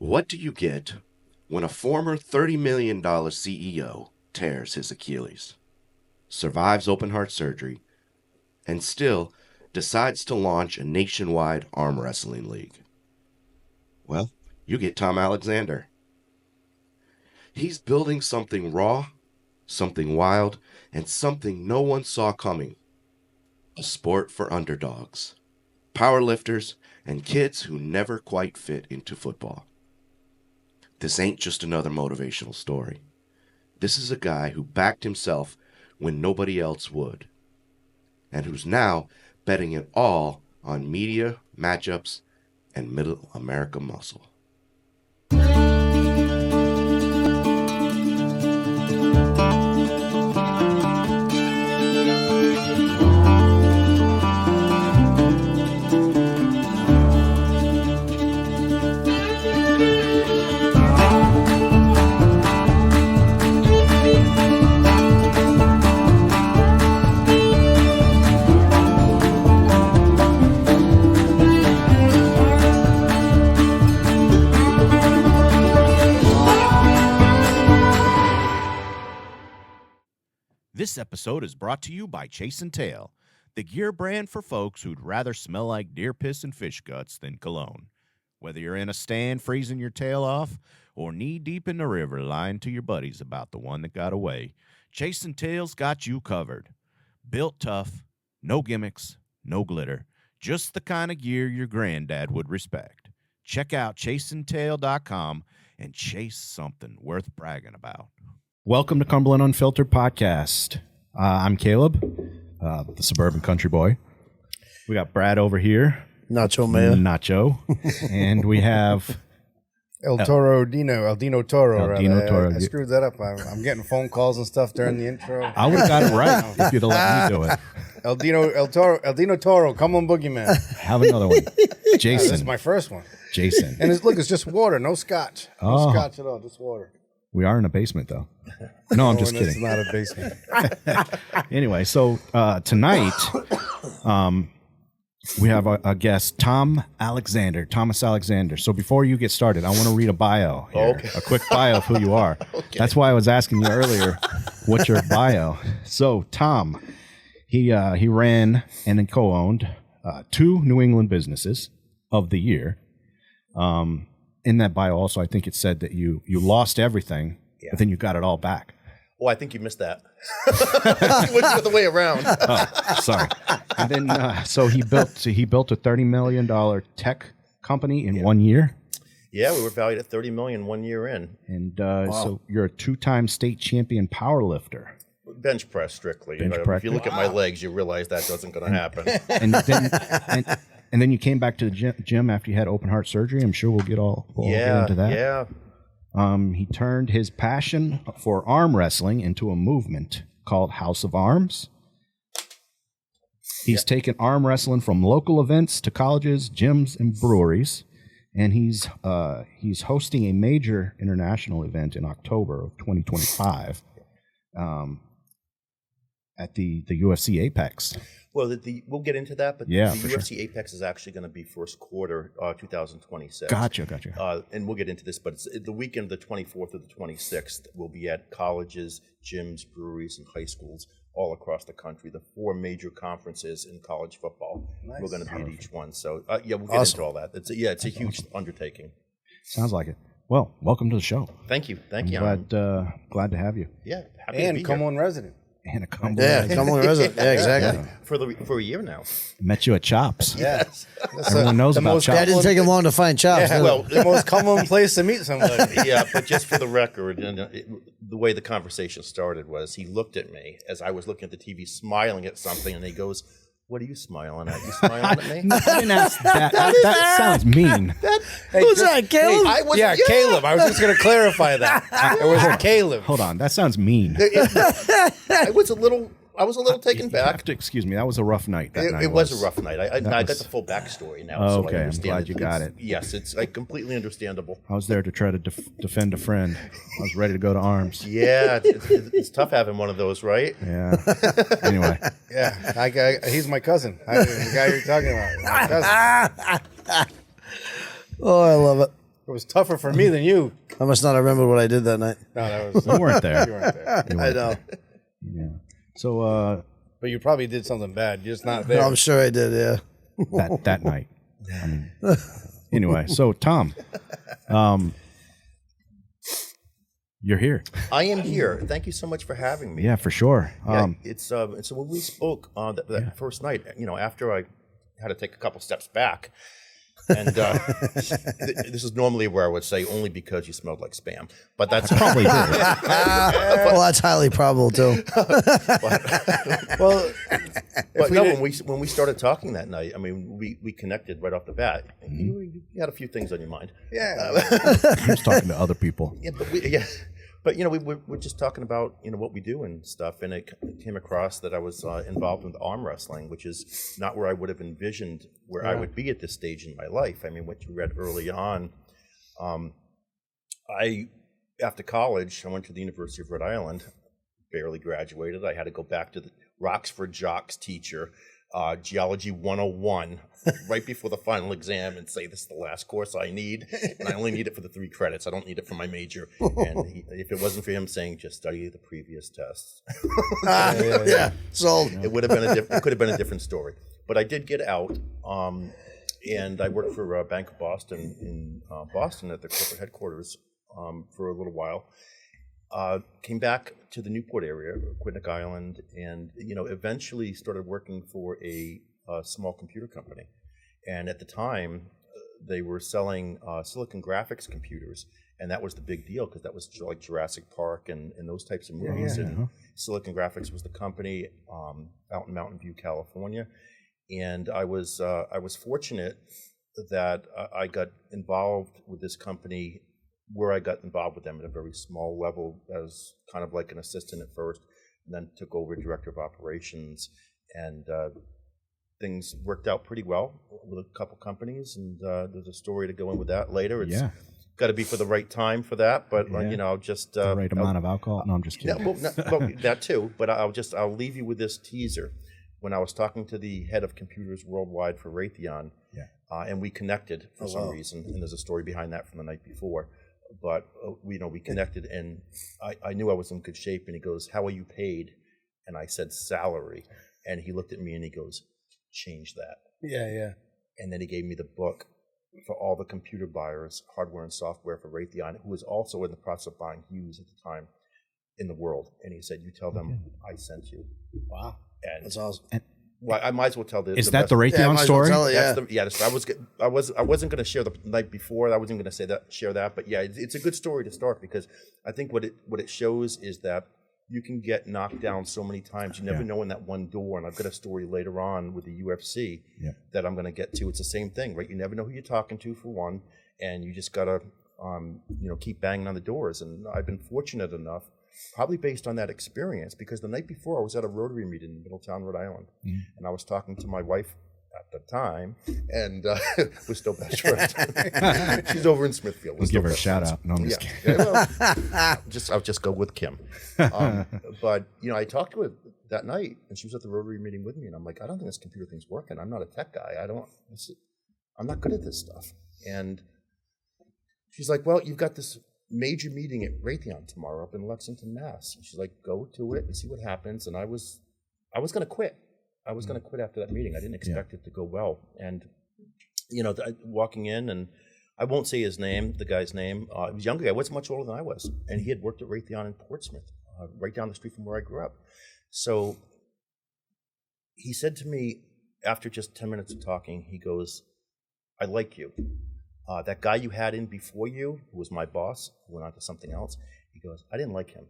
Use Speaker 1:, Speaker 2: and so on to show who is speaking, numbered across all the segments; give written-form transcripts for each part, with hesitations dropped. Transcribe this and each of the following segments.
Speaker 1: What do you get when a former $30 million CEO tears his Achilles, survives open heart surgery, and still decides to launch a nationwide arm wrestling league? Well, you get Tom Alexander. He's building something raw, something wild, and something no one saw coming. A sport for underdogs, powerlifters, and kids who never quite fit into football. This ain't just another motivational story. This is a guy who backed himself when nobody else would, and who's now betting it all on media, matchups, and middle America muscle.
Speaker 2: This episode is brought to you by Chase & Tail, the gear brand for folks who'd rather smell like deer piss and fish guts than cologne. Whether you're in a stand freezing your tail off or knee-deep in the river lying to your buddies about the one that got away, Chase & Tail's got you covered. Built tough, no gimmicks, no glitter, just the kind of gear your granddad would respect. Check out chaseandtail.com and chase something worth bragging about. Welcome to Cumberland Unfiltered podcast. I'm Caleb, the suburban country boy. We got Brad over here.
Speaker 3: Nacho Man.
Speaker 2: Nacho. And we have
Speaker 3: El Dino Toro.
Speaker 2: Toro.
Speaker 3: I screwed that up. I'm getting phone calls and stuff during the intro.
Speaker 2: I would have got it right if you'd have let me do it.
Speaker 3: El Dino Toro, come on, Boogeyman.
Speaker 2: Have another one. Jason.
Speaker 3: This is my first one.
Speaker 2: Jason.
Speaker 3: And it's just water, no scotch. No scotch at all, just water.
Speaker 2: We are in a basement, though. No, I'm just kidding.
Speaker 3: It's not a basement.
Speaker 2: Anyway, so tonight we have a guest, Thomas Alexander. So before you get started, I want to read a bio here,
Speaker 3: Okay.
Speaker 2: a quick bio of who you are. Okay. That's why I was asking you earlier, what's your bio? So Tom, he ran and then co-owned 2 New England businesses of the year. In that bio also, I think it said that you lost everything, but then you got it all back.
Speaker 4: Oh, I think you missed that. It was the other way around.
Speaker 2: Oh, sorry. And then, so he built a $30 million tech company in 1 year.
Speaker 4: Yeah, we were valued at $30 million 1 year in.
Speaker 2: And so you're a 2-time state champion power lifter.
Speaker 4: Bench press strictly.
Speaker 2: Press.
Speaker 4: If you look at my legs, you realize that wasn't going to happen.
Speaker 2: And then you came back to the gym after you had open heart surgery. I'm sure we'll get into that.
Speaker 4: Yeah.
Speaker 2: He turned his passion for arm wrestling into a movement called House of Arms. He's taken arm wrestling from local events to colleges, gyms, and breweries. And he's hosting a major international event in October of 2025 at the UFC Apex.
Speaker 4: Well, we'll get into that, but the UFC Apex is actually going to be first quarter 2026.
Speaker 2: Gotcha.
Speaker 4: And we'll get into this, but it's the weekend of the 24th or the 26th. We'll be at colleges, gyms, breweries, and high schools all across the country. The 4 major conferences in college football. Nice. We're going to be at each one. So, we'll get into all that. It's a huge undertaking.
Speaker 2: Sounds like it. Well, welcome to the show.
Speaker 4: Thank you.
Speaker 2: Glad to have you.
Speaker 4: Yeah, happy
Speaker 3: and
Speaker 4: to be
Speaker 3: come
Speaker 4: here.
Speaker 3: on resident.
Speaker 2: And a Cumberland.
Speaker 3: Yeah, come on resident. Yeah, exactly.
Speaker 4: For a year now.
Speaker 2: Met you at Chops.
Speaker 3: Yes.
Speaker 2: Everyone knows about Chops.
Speaker 5: That didn't take him long to find Chops.
Speaker 3: Yeah, well, the most common place to meet somebody.
Speaker 4: Yeah, but just for the record, the way the conversation started was he looked at me as I was looking at the TV, smiling at something, and he goes, "What are you smiling at? You smiling at me?"
Speaker 2: I didn't ask that. That sounds mean.
Speaker 5: Who's that, Caleb?
Speaker 3: Caleb. I was just going to clarify that. It was Caleb.
Speaker 2: Hold on. That sounds mean.
Speaker 4: I was a little taken back.
Speaker 2: Excuse me. That was a rough night.
Speaker 4: It was a rough night. I got the full backstory now.
Speaker 2: Oh,
Speaker 4: so
Speaker 2: okay.
Speaker 4: I
Speaker 2: I'm
Speaker 4: understand
Speaker 2: glad you got it.
Speaker 4: Yes, it's completely understandable.
Speaker 2: I was there to try to defend a friend. I was ready to go to arms.
Speaker 4: Yeah, it's tough having one of those, right?
Speaker 2: Yeah. Anyway.
Speaker 3: Yeah, he's my cousin. The guy you're talking about. My cousin.
Speaker 5: Oh, I love it.
Speaker 3: was tougher for me than you.
Speaker 5: I must not remember what I did that night.
Speaker 3: No, that was
Speaker 2: You weren't there.
Speaker 3: you weren't there.
Speaker 2: You
Speaker 5: I
Speaker 2: weren't
Speaker 5: know.
Speaker 2: there. Yeah. So
Speaker 3: But you probably did something bad. You're just not there.
Speaker 5: No, I'm sure I did, yeah.
Speaker 2: that night. I mean, anyway, so Tom, you're here.
Speaker 4: I am here. Thank you so much for having me.
Speaker 2: Yeah, for sure.
Speaker 4: Yeah, it's so when we spoke that first night, after I had to take a couple steps back, and this is normally where I would say only because you smelled like spam, but that's
Speaker 2: Probably did.
Speaker 5: Well, that's highly probable, too.
Speaker 3: Well,
Speaker 4: But no, when we started talking that night, I mean, we connected right off the bat. You had a few things on your mind.
Speaker 3: yeah.
Speaker 2: He was talking to other people.
Speaker 4: Yeah, but we were just talking about what we do and stuff, and it came across that I was involved with arm wrestling, which is not where I would have envisioned where I would be at this stage in my life. I mean, what you read early on, after college, I went to the University of Rhode Island, barely graduated. I had to go back to the Roxford Jocks teacher, Geology 101, right before the final exam and say, this is the last course I need, and I only need it for the 3 credits. I don't need it for my major. And if it wasn't for him saying, just study the previous tests,
Speaker 5: Yeah, sold.
Speaker 4: it would have been it could have been a different story. But I did get out, and I worked for Bank of Boston in Boston at the corporate headquarters for a little while. Came back to the Newport area, Quinnipiac Island, and eventually started working for a small computer company. And at the time, they were selling Silicon Graphics computers, and that was the big deal because that was like Jurassic Park and those types of movies. And Silicon Graphics was the company out in Mountain View, California. And I was fortunate that I got involved with this company, where I got involved with them at a very small level as kind of like an assistant at first, and then took over director of operations, and things worked out pretty well with a couple companies, and there's a story to go in with that later. It's got to be for the right time for that, but I'll just
Speaker 2: The right amount of alcohol. No, I'm just kidding.
Speaker 4: well, that too, but I'll leave you with this teaser. When I was talking to the head of computers worldwide for Raytheon, and we connected for some reason, and there's a story behind that from the night before. But we connected, and I knew I was in good shape. And he goes, "How are you paid?" And I said, "Salary." And he looked at me and he goes, "Change that."
Speaker 3: Yeah.
Speaker 4: And then he gave me the book for all the computer buyers, hardware and software for Raytheon, who was also in the process of buying Hughes at the time in the world. And he said, "You tell them I sent you."
Speaker 3: Wow.
Speaker 4: And
Speaker 5: That's awesome.
Speaker 4: well, I might as well tell this.
Speaker 2: Is that the Raytheon story?
Speaker 4: I wasn't going to share the night before. I wasn't going to share that, but yeah, it's a good story to start because I think what it shows is that you can get knocked down so many times. You never know in that one door. And I've got a story later on with the UFC that I'm going to get to. It's the same thing, right? You never know who you're talking to, for one, and you just got to keep banging on the doors. And I've been fortunate enough, probably based on that experience, because the night before I was at a Rotary meeting in Middletown, Rhode Island, and I was talking to my wife at the time, and we're still best friends. She's over in Smithfield.
Speaker 2: We'll give her a shout out. No, I'm just kidding.
Speaker 4: I'll just go with Kim. But I talked to her that night, and she was at the Rotary meeting with me, and I'm like, I don't think this computer thing's working. I'm not a tech guy. I'm not good at this stuff. And she's like, well, you've got this major meeting at Raytheon tomorrow up in Lexington, Mass. And she's like, go to it and see what happens. And I was going to quit. I was going to quit after that meeting. I didn't expect it to go well. And walking in, and I won't say the guy's name. He was younger. I wasn't much older than I was, and he had worked at Raytheon in Portsmouth, right down the street from where I grew up. So he said to me after just 10 minutes of talking, he goes, "I like you. That guy you had in before you, who was my boss, who went on to something else," he goes, "I didn't like him."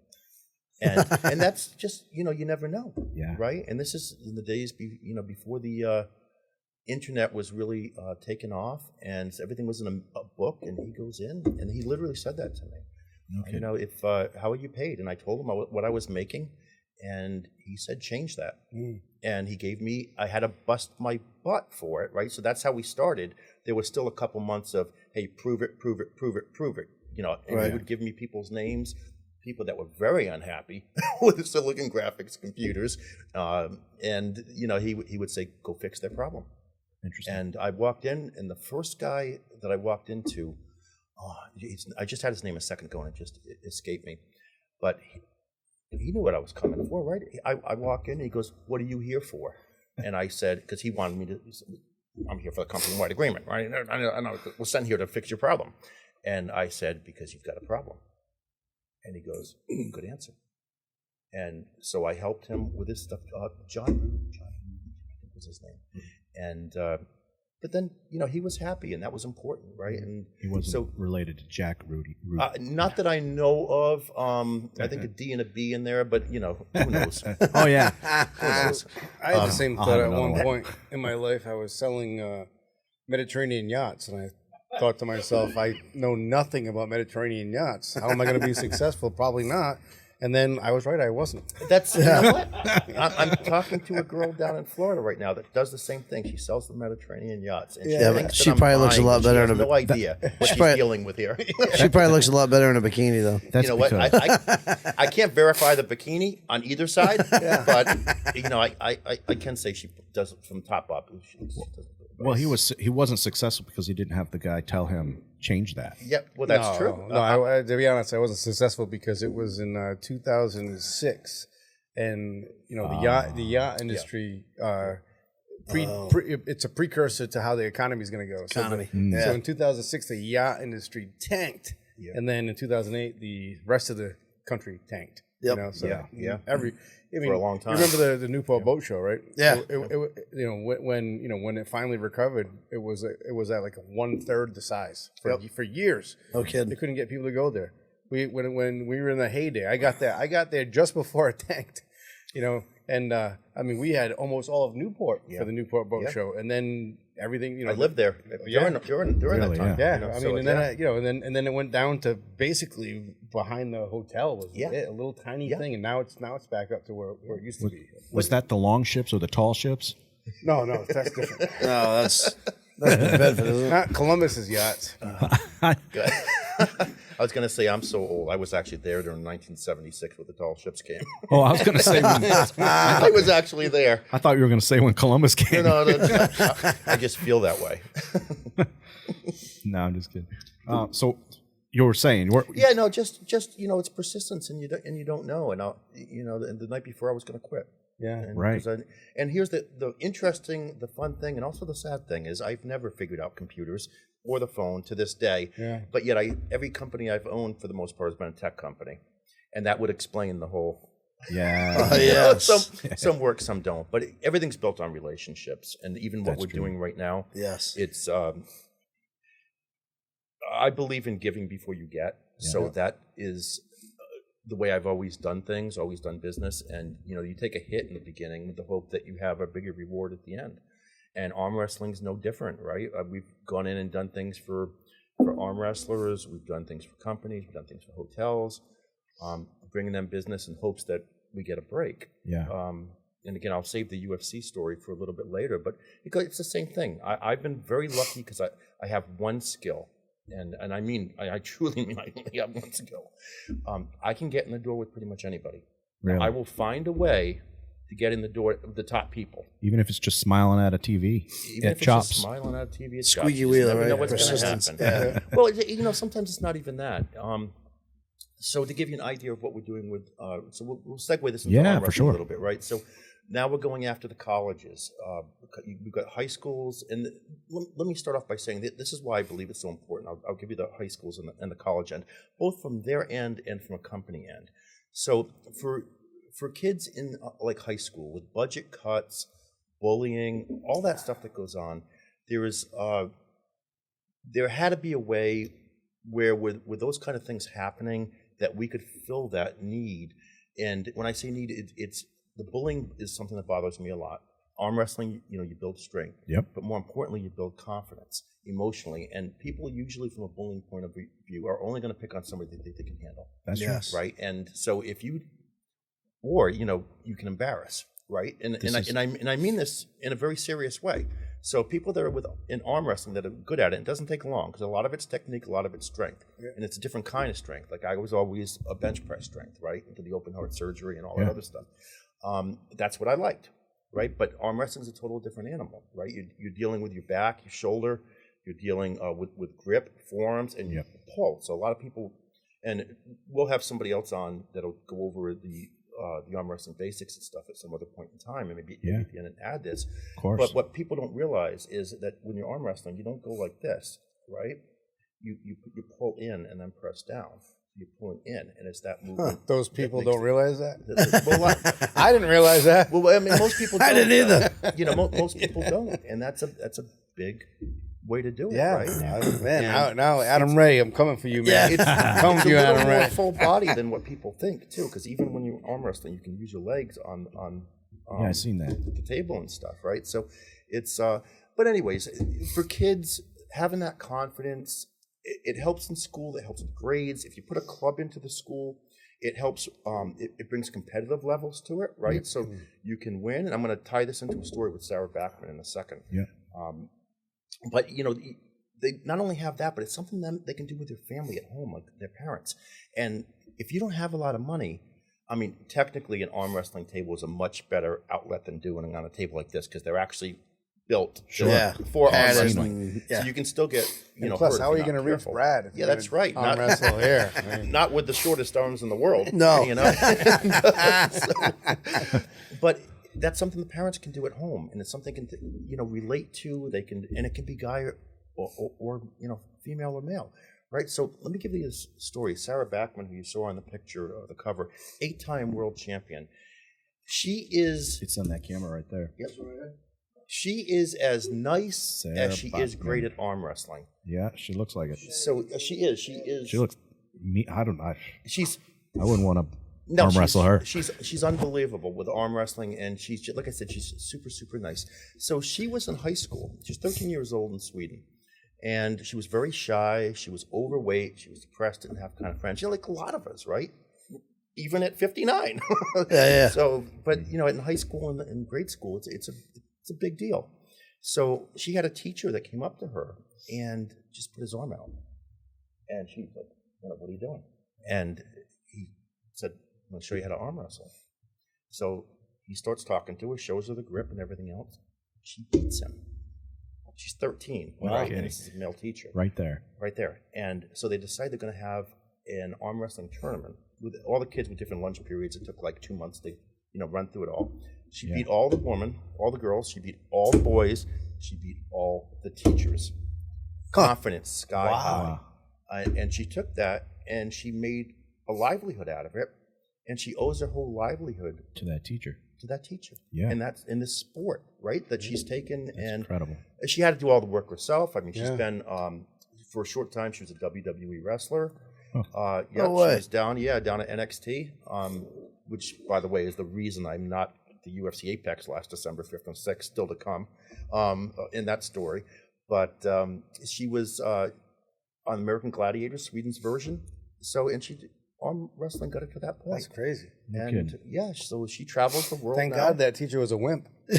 Speaker 4: And that's just, you never know, right? And this is in the days, before the internet was really taken off, and everything was in a book, and he goes in, and he literally said that to me. Okay. If how are you paid? And I told him what I was making, and he said, change that. And he gave me, I had to bust my butt for it, right? So that's how we started. There was still a couple months of, hey, prove it, prove it, prove it, prove it. And he would give me people's names, people that were very unhappy with the Silicon Graphics computers. And he would say, go fix their problem.
Speaker 2: Interesting.
Speaker 4: And I walked in, and the first guy that I walked into, I just had his name a second ago and it just escaped me. But he knew what I was coming for, right? I walk in and he goes, "What are you here for?" And I said, because he wanted me to, "I'm here for the company-wide agreement, right? I was sent here to fix your problem." And I said, "Because you've got a problem." And he goes, "Good answer." And so I helped him with his stuff. John, I think was his name. And but then he was happy, and that was important, right? And
Speaker 2: He wasn't related to Jack Rudy.
Speaker 4: not that I know of. I think a D and a B in there, but who knows?
Speaker 2: Oh yeah.
Speaker 4: Who knows?
Speaker 3: I had the same
Speaker 2: I'll
Speaker 3: thought
Speaker 2: have
Speaker 3: at
Speaker 2: another
Speaker 3: one
Speaker 2: one.
Speaker 3: point in my life. I was selling Mediterranean yachts, and I thought to myself, I know nothing about Mediterranean yachts. How am I going to be successful? Probably not. And then I was right, I wasn't.
Speaker 4: That's you know what? I'm talking to a girl down in Florida right now that does the same thing. She sells the Mediterranean yachts, and
Speaker 5: Yeah,
Speaker 4: she thinks
Speaker 5: she
Speaker 4: that I'm
Speaker 5: probably looks a
Speaker 4: buying,
Speaker 5: lot
Speaker 4: but she
Speaker 5: better
Speaker 4: has
Speaker 5: in a
Speaker 4: no idea what she's
Speaker 5: probably-
Speaker 4: dealing with here.
Speaker 5: She probably looks a lot better in a bikini, though.
Speaker 2: That's
Speaker 4: You know what?
Speaker 2: because
Speaker 4: I can't verify the bikini on either side, but I can say she does it from top up. She does it.
Speaker 2: well, he wasn't successful because he didn't have the guy tell him change that.
Speaker 4: Yep, well, that's true.
Speaker 3: No, to be honest, I wasn't successful because it was in 2006, and the yacht industry. It's a precursor to how the economy is going to go.
Speaker 5: Economy.
Speaker 3: So in 2006, the yacht industry tanked, and then in 2008, the rest of the country tanked.
Speaker 5: Yep.
Speaker 3: Yeah.
Speaker 4: For a long time.
Speaker 3: You remember the Newport Boat Show, right?
Speaker 5: Yeah.
Speaker 3: When it finally recovered, it was at like 1/3 the size for years.
Speaker 5: No kidding.
Speaker 3: They couldn't get people to go there. When we were in the heyday, I got there just before it tanked, and we had almost all of Newport for the Newport Boat Show, and then everything,
Speaker 4: I lived there during
Speaker 2: Really,
Speaker 4: that time.
Speaker 3: Yeah,
Speaker 4: So,
Speaker 3: and then it went down to basically behind the hotel was a little tiny thing, and now it's back up to where it used to be.
Speaker 2: Was that the long ships or the tall ships?
Speaker 3: No, that's different.
Speaker 5: No, that's Bedford, isn't it?
Speaker 3: Not Columbus's yachts.
Speaker 4: Good. I was going to say I'm so old. I was actually there during 1976 when the tall ships came.
Speaker 2: Oh, I was going to say
Speaker 4: I was actually there.
Speaker 2: I thought you were going to say when Columbus came.
Speaker 4: No, I just feel that way.
Speaker 2: No, I'm just kidding. So you were saying,
Speaker 4: Yeah, no, just it's persistence, and you don't know. And the night before I was going to quit.
Speaker 3: Yeah,
Speaker 2: right.
Speaker 4: And here's the interesting, the fun thing, and also the sad thing is I've never figured out computers or the phone to this day.
Speaker 3: Yeah.
Speaker 4: But yet every company I've owned for the most part has been a tech company, and that would explain the whole.
Speaker 2: Yeah.
Speaker 5: Yes.
Speaker 4: Some work, some don't, but everything's built on relationships, and even what
Speaker 2: That's
Speaker 4: we're
Speaker 2: true.
Speaker 4: doing right now.
Speaker 5: Yes.
Speaker 4: It's I believe in giving before you get. So that is the way I've always done things, always done business. And you take a hit in the beginning with the hope that you have a bigger reward at the end. And arm wrestling's no different, right? We've gone in and done things for arm wrestlers. We've done things for companies. We've done things for hotels, bringing them business in hopes that we get a break.
Speaker 2: Yeah.
Speaker 4: And again, I'll save the UFC story for a little bit later, but it's the same thing. I've been very lucky because I have one skill. And I truly mean I only have one skill. I can get in the door with pretty much anybody.
Speaker 2: Really?
Speaker 4: I will find a way to get in the door of the top people.
Speaker 2: Even if it's just smiling at a TV
Speaker 4: Even
Speaker 2: at
Speaker 4: if it's
Speaker 2: Chops.
Speaker 4: just smiling at TV, it's
Speaker 5: Squeaky
Speaker 4: Chops. You
Speaker 5: wheel,
Speaker 4: just never know
Speaker 5: right?
Speaker 4: what's going to
Speaker 5: Persistence.
Speaker 4: happen. Well, sometimes it's not even that. So to give you an idea of what we're doing with, so we'll segue this into
Speaker 2: Yeah,
Speaker 4: arm
Speaker 2: for
Speaker 4: wrestling
Speaker 2: sure.
Speaker 4: a little bit, right? So now we're going after the colleges. We've got high schools, and let me start off by saying that this is why I believe it's so important. I'll give you the high schools and the college end, both from their end and from a company end. So for kids in like high school with budget cuts, bullying, all that stuff that goes on, there had to be a way where with those kind of things happening that we could fill that need. And when I say need, it's the bullying is something that bothers me a lot. Arm wrestling, you build strength.
Speaker 2: Yep.
Speaker 4: But more importantly, you build confidence emotionally. And people usually, from a bullying point of view, are only going to pick on somebody that they can handle.
Speaker 2: That's
Speaker 5: Yes.
Speaker 4: Right. And so if you, or you can embarrass. Right. And I mean this in a very serious way. So people that are in arm wrestling that are good at it, it doesn't take long because a lot of it's technique, a lot of it's strength, and it's a different kind of strength. Like I was always a bench press strength, right, into the open heart surgery and all that other stuff. That's what I liked, right? But arm wrestling is a total different animal, right? You're dealing with your back, your shoulder, You're dealing with grip, forearms, and pull. So a lot of people, and we'll have somebody else on that'll go over the arm wrestling basics and stuff at some other point in time, and maybe at the end and add this.
Speaker 2: Of course.
Speaker 4: But what people don't realize is that when you're arm wrestling, you don't go like this, right? You pull in and then press down. You're pulling in, and it's that movement.
Speaker 3: Those people don't realize that?
Speaker 4: Well,
Speaker 3: I didn't realize that.
Speaker 4: well, I mean, most people don't.
Speaker 5: I didn't either.
Speaker 4: You know, most people don't, and that's a big way to do it,
Speaker 3: Yeah,
Speaker 4: right?
Speaker 3: man. Now, Adam Ray, I'm coming for you, man.
Speaker 5: Yeah.
Speaker 3: Coming
Speaker 4: It's
Speaker 3: for
Speaker 4: a
Speaker 3: you,
Speaker 4: little
Speaker 3: Adam
Speaker 4: more
Speaker 3: Ray.
Speaker 4: full body than what people think, too, because even when you're arm wrestling, you can use your legs on
Speaker 2: Yeah, I've seen that.
Speaker 4: the table and stuff, right? So it's but anyways, for kids, having that confidence, it helps in school, it helps with grades. If you put a club into the school, it helps, it brings competitive levels to it, right? So you can win, and I'm going to tie this into a story with Sarah Backman in a second.
Speaker 2: Yeah.
Speaker 4: But, you know, they not only have that, but it's something that they can do with their family at home, like their parents. And if you don't have a lot of money, I mean, technically an arm wrestling table is a much better outlet than doing it on a table like this, because they're actually built for arm
Speaker 5: Padded
Speaker 4: wrestling.
Speaker 5: and-
Speaker 4: So you can still get, you know,
Speaker 3: Plus,
Speaker 4: hurt
Speaker 3: how
Speaker 4: if
Speaker 3: are you
Speaker 4: you're
Speaker 3: going
Speaker 4: not
Speaker 3: to reach
Speaker 4: careful.
Speaker 3: Brad? if
Speaker 4: Yeah,
Speaker 3: you're
Speaker 4: that's
Speaker 3: gonna
Speaker 4: right.
Speaker 3: Arm wrestle here. I mean,
Speaker 4: Not with the shortest arms in the world.
Speaker 5: No.
Speaker 4: You know? But that's something the parents can do at home, and it's something they can, you know, relate to. They can, and it can be guy or you know, female or male, right? So let me give you this story. Sarah Backman, who you saw on the picture, the cover, 8-time world champion. She is.
Speaker 2: It's on that camera right there.
Speaker 4: Yep. She is as nice
Speaker 2: Sarah
Speaker 4: as she is
Speaker 2: Backman.
Speaker 4: great at arm wrestling.
Speaker 2: Yeah, she looks like it.
Speaker 4: So she is. She is.
Speaker 2: She looks. I don't.
Speaker 4: She's.
Speaker 2: I wouldn't want to
Speaker 4: No,
Speaker 2: arm
Speaker 4: she's-
Speaker 2: wrestle her.
Speaker 4: She's unbelievable with arm wrestling, and she's, like I said, she's super, super nice. So she was in high school. She's 13 years old in Sweden, and she was very shy. She was overweight. She was depressed, didn't have kind of friends. You know, like a lot of us, right? Even at 59.
Speaker 5: Yeah.
Speaker 4: So, but you know, in high school and in grade school, it's a big deal. So she had a teacher that came up to her and just put his arm out, and she was like, "What are you doing?" And he said, "I'm going to show you how to arm wrestle." So he starts talking to her, shows her the grip and everything else. She beats him. She's 13, right? And this is a male teacher.
Speaker 2: Right there.
Speaker 4: Right there. And so they decide they're going to have an arm wrestling tournament with all the kids with different lunch periods. It took like 2 months to, you know, run through it all. She beat all the women, all the girls. She beat all the boys. She beat all the teachers. Confidence sky high. And she took that and she made a livelihood out of it. And she owes her whole livelihood
Speaker 2: To that teacher.
Speaker 4: to that teacher.
Speaker 2: Yeah.
Speaker 4: And that's in this sport, right? That she's taken.
Speaker 2: That's
Speaker 4: and
Speaker 2: incredible.
Speaker 4: she had to do all the work herself. I mean, she's been, for a short time, she was a WWE wrestler.
Speaker 5: No
Speaker 4: She
Speaker 5: way.
Speaker 4: was down at NXT, which, by the way, is the reason I'm not at the UFC Apex last December 5th and 6th, still to come in that story. But she was on American Gladiator, Sweden's version. So, and she arm wrestling got her to that point.
Speaker 3: That's crazy.
Speaker 4: And so she travels the world.
Speaker 3: Thank
Speaker 4: now.
Speaker 3: God that teacher was a wimp. No,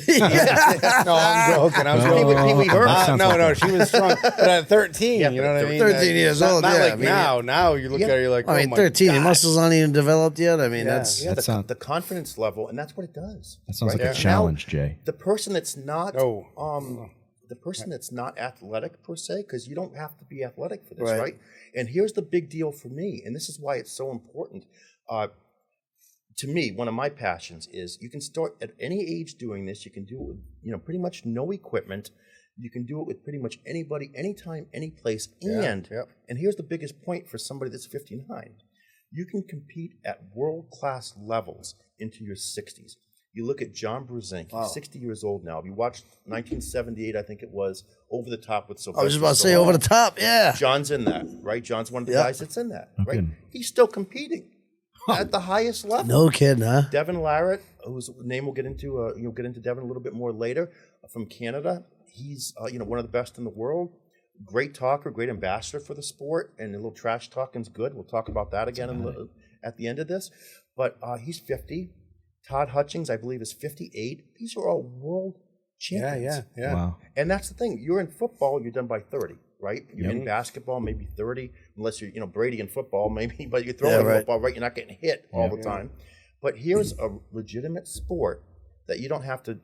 Speaker 3: I'm joking. I'm joking.
Speaker 4: Pee Wee Herman.
Speaker 2: That sounds
Speaker 3: No,
Speaker 2: like
Speaker 3: she was strong. But at 13,
Speaker 4: Yeah,
Speaker 3: you
Speaker 4: but
Speaker 3: know
Speaker 4: at
Speaker 3: what I mean?
Speaker 5: 13 years old,
Speaker 3: Not
Speaker 5: yeah,
Speaker 3: like
Speaker 5: I mean,
Speaker 3: now. Now you look at her, you're like,
Speaker 5: I mean,
Speaker 3: oh my
Speaker 5: 13, your
Speaker 3: God.
Speaker 5: muscles aren't even developed yet. I mean,
Speaker 3: Yeah.
Speaker 5: that's
Speaker 4: Yeah,
Speaker 2: That sound-
Speaker 4: the confidence level, and that's what it does.
Speaker 2: That sounds
Speaker 4: right
Speaker 2: like a
Speaker 4: there.
Speaker 2: challenge, Jay.
Speaker 4: The person that's not,
Speaker 3: Oh.
Speaker 4: the person that's not athletic per se, because you don't have to be athletic for this,
Speaker 5: Right.
Speaker 4: right? And here's the big deal for me, and this is why it's so important. To me, one of my passions is you can start at any age doing this. You can do it with, you know, pretty much no equipment. You can do it with pretty much anybody, anytime, any place. And here's the biggest point for somebody that's 59. You can compete at world-class levels into your 60s. You look at John Brzezinski, he's 60 years old now. If you watched 1978, I think it was, Over the Top with Sylvester
Speaker 5: I was just about to say
Speaker 4: Stallone.
Speaker 5: over the top. Yeah.
Speaker 4: John's in that, right? John's one of the
Speaker 5: Yeah.
Speaker 4: guys that's in that,
Speaker 2: No
Speaker 4: right?
Speaker 2: kidding.
Speaker 4: He's still competing at the highest level.
Speaker 5: No kidding, huh?
Speaker 4: Devin Larratt, whose name we'll get into, you'll get into Devin a little bit more later, from Canada. He's one of the best in the world. Great talker, great ambassador for the sport, and a little trash talking's good. We'll talk about that again at the end of this. But he's 50. Todd Hutchings, I believe, is 58. These are all world champions.
Speaker 3: Yeah.
Speaker 2: Wow.
Speaker 4: And that's the thing. You're in football, you're done by 30, right? You're in basketball, maybe 30, unless you're, Brady in football, maybe, but you're throwing football, right? You're not getting hit all the time. But here's a legitimate sport that you don't have to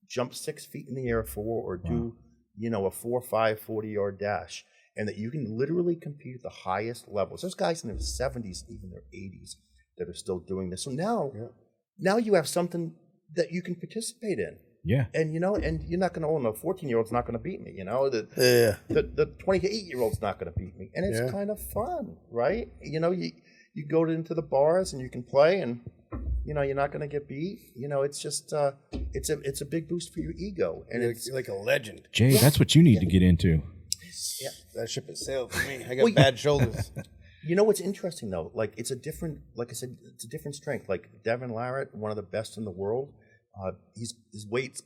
Speaker 4: jump 6 feet in the air for or do a 4.5 40-yard dash, and that you can literally compete at the highest levels. There's guys in their 70s, even their 80s, that are still doing this. So now you have something that you can participate in.
Speaker 2: Yeah.
Speaker 4: And and you're not going to, the 14-year-old's not going to beat me. The 28-year-old's not going to beat me, and it's kind of fun, right? You go into the bars and you can play, and you're not going to get beat. It's just it's a big boost for your ego, and it's
Speaker 3: like a legend.
Speaker 2: Jay, that's what you need to get into.
Speaker 3: Yeah, that ship has sailed for me. I got bad shoulders.
Speaker 4: What's interesting though? Like it's a different, like I said, it's a different strength. Like Devin Larratt, one of the best in the world. His weight's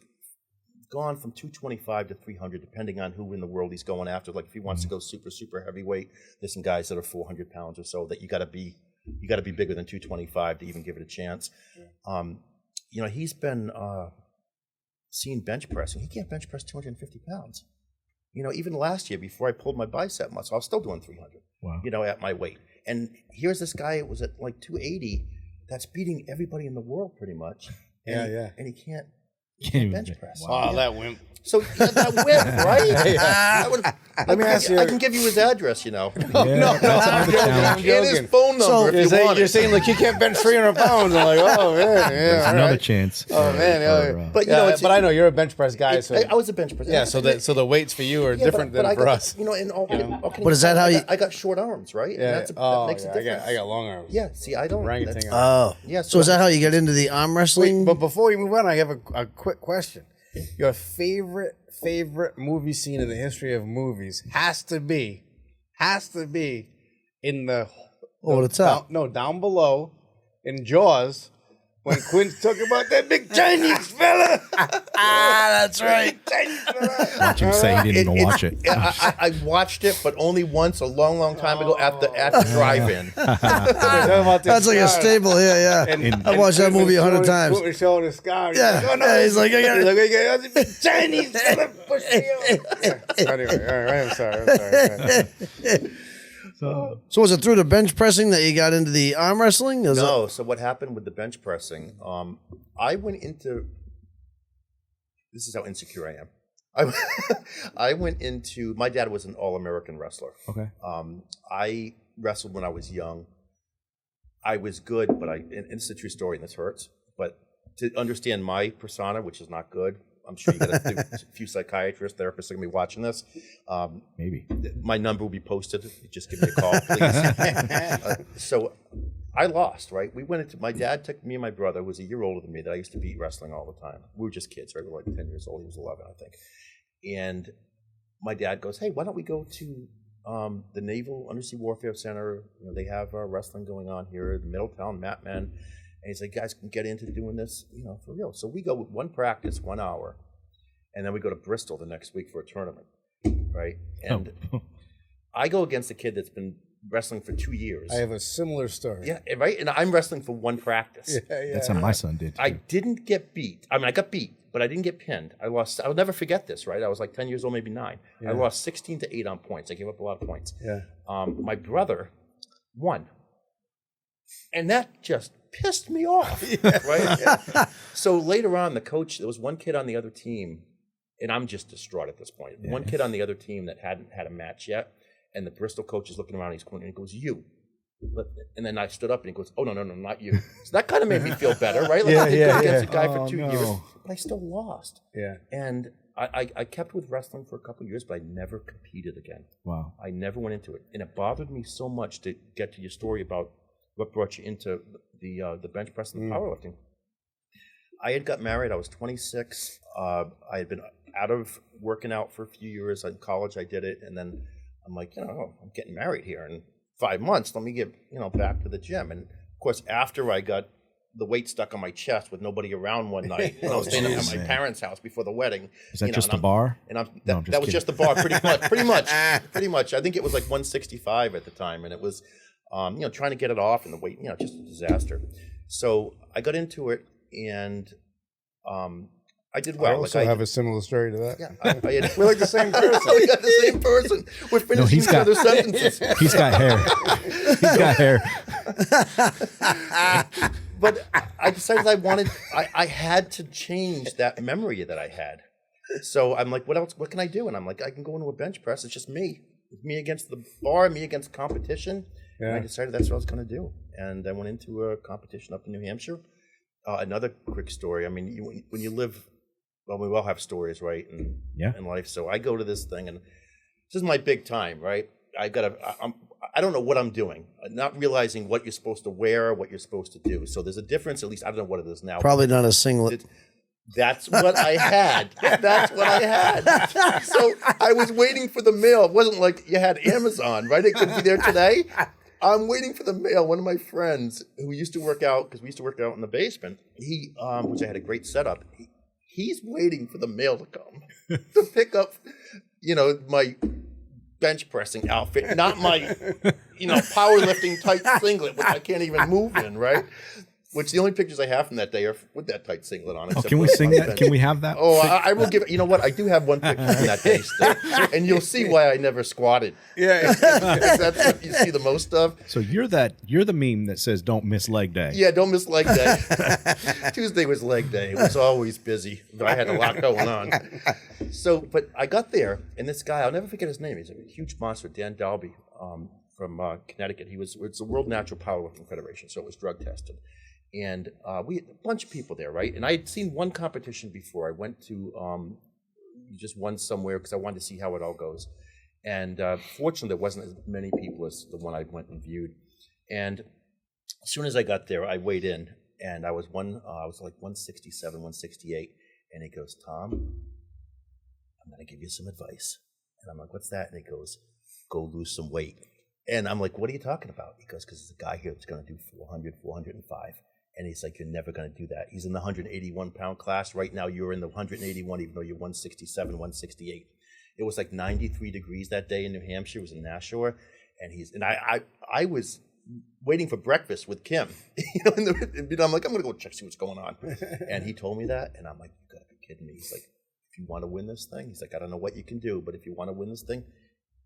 Speaker 4: gone from 225 to 300, depending on who in the world he's going after. Like if he wants to go super heavyweight, there's some guys that are 400 pounds or so that you got to be bigger than 225 to even give it a chance. He's been seen bench pressing. He can't bench press 250 pounds. Even last year, before I pulled my bicep muscle, I was still doing 300. Wow. At my weight. And here's this guy, it was at like 280, that's beating everybody in the world pretty much. And he can't bench press.
Speaker 3: Wow, that wimp.
Speaker 4: So that wimp, right? Let me ask you. I can give you his address, No, I'm joking. And his phone number if you want
Speaker 3: You're saying like you can't bench 300 pounds. I'm like, oh man,
Speaker 2: There's another chance.
Speaker 3: Oh man,
Speaker 4: but
Speaker 3: but I know you're a bench press guy. So
Speaker 4: I was a bench press.
Speaker 3: Yeah, so the weights for you are different than for us.
Speaker 5: But is that how you?
Speaker 4: I got short arms, right?
Speaker 3: Yeah.
Speaker 4: That makes a difference.
Speaker 3: I got long arms.
Speaker 4: Yeah. See, I don't.
Speaker 3: Orangutan.
Speaker 4: Yeah.
Speaker 5: So is that how you get into the arm wrestling?
Speaker 3: But before we move on, I have a quick question. Your favorite movie scene in the history of movies has to be in the
Speaker 5: what's up?
Speaker 3: Down below in Jaws when Quint's talking about that big Chinese fella.
Speaker 5: That's right.
Speaker 2: Watch him say he didn't even watch it.
Speaker 4: I watched it, but only once a long time ago at the drive-in.
Speaker 5: That's like a staple. Yeah. I watched that movie 100 times.
Speaker 3: Put showing the scar.
Speaker 5: Yeah. He's like, I got it.
Speaker 3: He's like, Chinese fella, push me out. Anyway, all right, I'm sorry.
Speaker 5: So was it through the bench pressing that you got into the arm wrestling?
Speaker 4: No. So what happened with the bench pressing? I went into. This is how insecure I am. I went into. My dad was an All-American wrestler.
Speaker 2: Okay.
Speaker 4: I wrestled when I was young. I was good, but and it's a true story, and this hurts. But to understand my persona, which is not good, I'm sure you got a few psychiatrists, therapists are going to be watching this.
Speaker 2: Maybe.
Speaker 4: My number will be posted. Just give me a call, please. So I lost, right? We went into, my dad took me and my brother, who was a year older than me, that I used to beat wrestling all the time. We were just kids, right? We were like 10 years old. He was 11, I think. And my dad goes, hey, why don't we go to the Naval Undersea Warfare Center? They have wrestling going on here in Middletown, Matman. And he's like, guys can get into doing this, for real. So we go with one practice, 1 hour, and then we go to Bristol the next week for a tournament, right? And I go against a kid that's been wrestling for 2 years.
Speaker 3: I have a similar story.
Speaker 4: Yeah, right? And I'm wrestling for one practice.
Speaker 2: That's how my son did, too.
Speaker 4: I didn't get beat. I mean, I got beat, but I didn't get pinned. I lost. I'll never forget this, right? I was like 10 years old, maybe 9. Yeah. I lost 16-8 on points. I gave up a lot of points.
Speaker 3: Yeah.
Speaker 4: My brother won. And that just pissed me off, right? Yeah. So later on, the coach, there was one kid on the other team, and I'm just distraught at this point. Yeah. One kid on the other team that hadn't had a match yet, and the Bristol coach is looking around, he's going, and he goes, you. And then I stood up, and he goes, oh, no, not you. So that kind of made me feel better, right? Like I did go against a guy for 2 years, but I still lost.
Speaker 3: Yeah.
Speaker 4: And I kept with wrestling for a couple of years, but I never competed again.
Speaker 2: Wow.
Speaker 4: I never went into it. And it bothered me so much to get to your story about what brought you into the bench press and the powerlifting. I had got married. I was 26. I had been out of working out for a few years. In college, I did it. And then I'm like, I'm getting married here in 5 months. Let me get, back to the gym. And, of course, after I got the weight stuck on my chest with nobody around one night, I was staying at my parents' house before the wedding.
Speaker 2: Is that just the bar?
Speaker 4: And that was just the bar, pretty much. I think it was like 165 at the time. And it was... trying to get it off and the weight, just a disaster. So I got into it and I did well.
Speaker 3: I also have a similar story to that.
Speaker 4: Yeah,
Speaker 3: we're like the same person.
Speaker 4: We got the same person. We're finishing each other's sentences.
Speaker 2: He's got hair. He's got hair.
Speaker 4: But I decided I had to change that memory that I had. So I'm like, what else? What can I do? And I'm like, I can go into a bench press. It's just me. It's me against the bar, me against competition. Yeah. And I decided that's what I was going to do. And I went into a competition up in New Hampshire. Another quick story. I mean, when you live, well, we all have stories, right? In life. So I go to this thing, and this is my big time, right? I don't know what I'm doing, not realizing what you're supposed to wear, what you're supposed to do. So there's a difference, at least I don't know what it is now.
Speaker 5: Probably not a singlet.
Speaker 4: That's what I had. That's what I had. So I was waiting for the mail. It wasn't like you had Amazon, right? It could be there today. I'm waiting for the mail. One of my friends who used to work out, because we used to work out in the basement, he, which I had a great setup, he's waiting for the mail to come to pick up, my bench pressing outfit, not my, powerlifting tight singlet, which I can't even move in, right? Which the only pictures I have from that day are with that tight singlet on.
Speaker 2: Can we sing that? Can we have that?
Speaker 4: Oh, I will give it. You know what? I do have one picture from that day still, and you'll see why I never squatted. Yeah, that's what you see the most of.
Speaker 2: So you're the meme that says "Don't miss leg day."
Speaker 4: Yeah, don't miss leg day. Tuesday was leg day. It was always busy, but I had a lot going on. So, but I got there, and this guy, I'll never forget his name. He's a huge monster, Dan Dalby, from Connecticut. It's the World Natural Powerlifting Federation, so it was drug tested. And we had a bunch of people there, right? And I had seen one competition before. I went to just one somewhere because I wanted to see how it all goes. And fortunately, there wasn't as many people as the one I went and viewed. And as soon as I got there, I weighed in, and I was like 167, 168. And he goes, "Tom, I'm going to give you some advice." And I'm like, "What's that?" And he goes, "Go lose some weight." And I'm like, "What are you talking about?" He goes, "Because there's a guy here that's going to do 400, 405. And he's like, "You're never going to do that." He's in the 181-pound class. Right now, you're in the 181, even though you're 167, 168. It was like 93 degrees that day in New Hampshire. It was in Nashua. And I was waiting for breakfast with Kim. And I'm like, I'm going to go check, see what's going on. And he told me that. And I'm like, you got to be kidding me. He's like, "If you want to win this thing," he's like, "I don't know what you can do, but if you want to win this thing,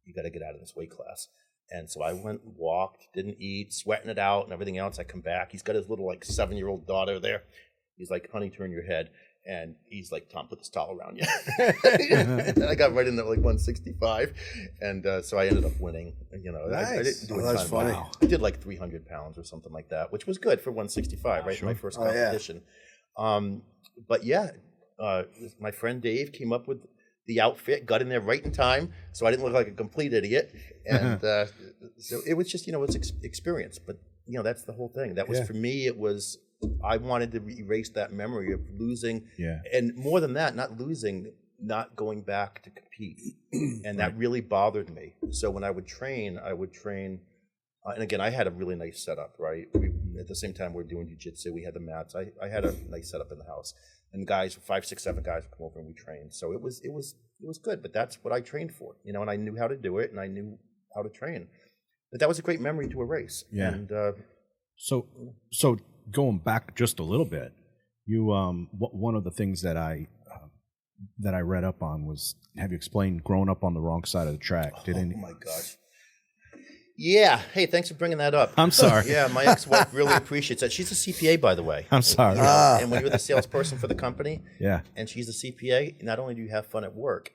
Speaker 4: you got to get out of this weight class." And so I went, walked, didn't eat, sweating it out and everything else. I come back. He's got his little 7-year-old daughter there. He's like, "Honey, turn your head." And he's like, "Tom, put this towel around you." And I got right in there 165. And so I ended up winning.
Speaker 5: Nice.
Speaker 4: I didn't do
Speaker 5: that's funny.
Speaker 4: I did 300 pounds or something like that, which was good for 165, right? Sure. My first competition. But yeah, my friend Dave came up with the outfit, got in there right in time, so I didn't look like a complete idiot. And so it was just, it's experience. But, that's the whole thing. That was, for me, I wanted to erase that memory of losing. Yeah. And more than that, not losing, not going back to compete. And that really bothered me. So when I would train, and again, I had a really nice setup, right? At the same time, we're doing jiu-jitsu. We had the mats. I had a nice setup in the house. And guys, 5, 6, 7 guys would come over and we trained. So it was good, but that's what I trained for, and I knew how to do it and I knew how to train. But that was a great memory to erase. Yeah. And
Speaker 2: so going back just a little bit, you one of the things that I read up on was, have you explained growing up on the wrong side of the track?
Speaker 4: Oh my gosh. Yeah. Hey, thanks for bringing that up.
Speaker 2: I'm sorry.
Speaker 4: Yeah, my ex-wife really appreciates that. She's a CPA, by the way.
Speaker 2: I'm sorry.
Speaker 4: And when you're the salesperson for the company,
Speaker 2: yeah,
Speaker 4: and she's a CPA, not only do you have fun at work,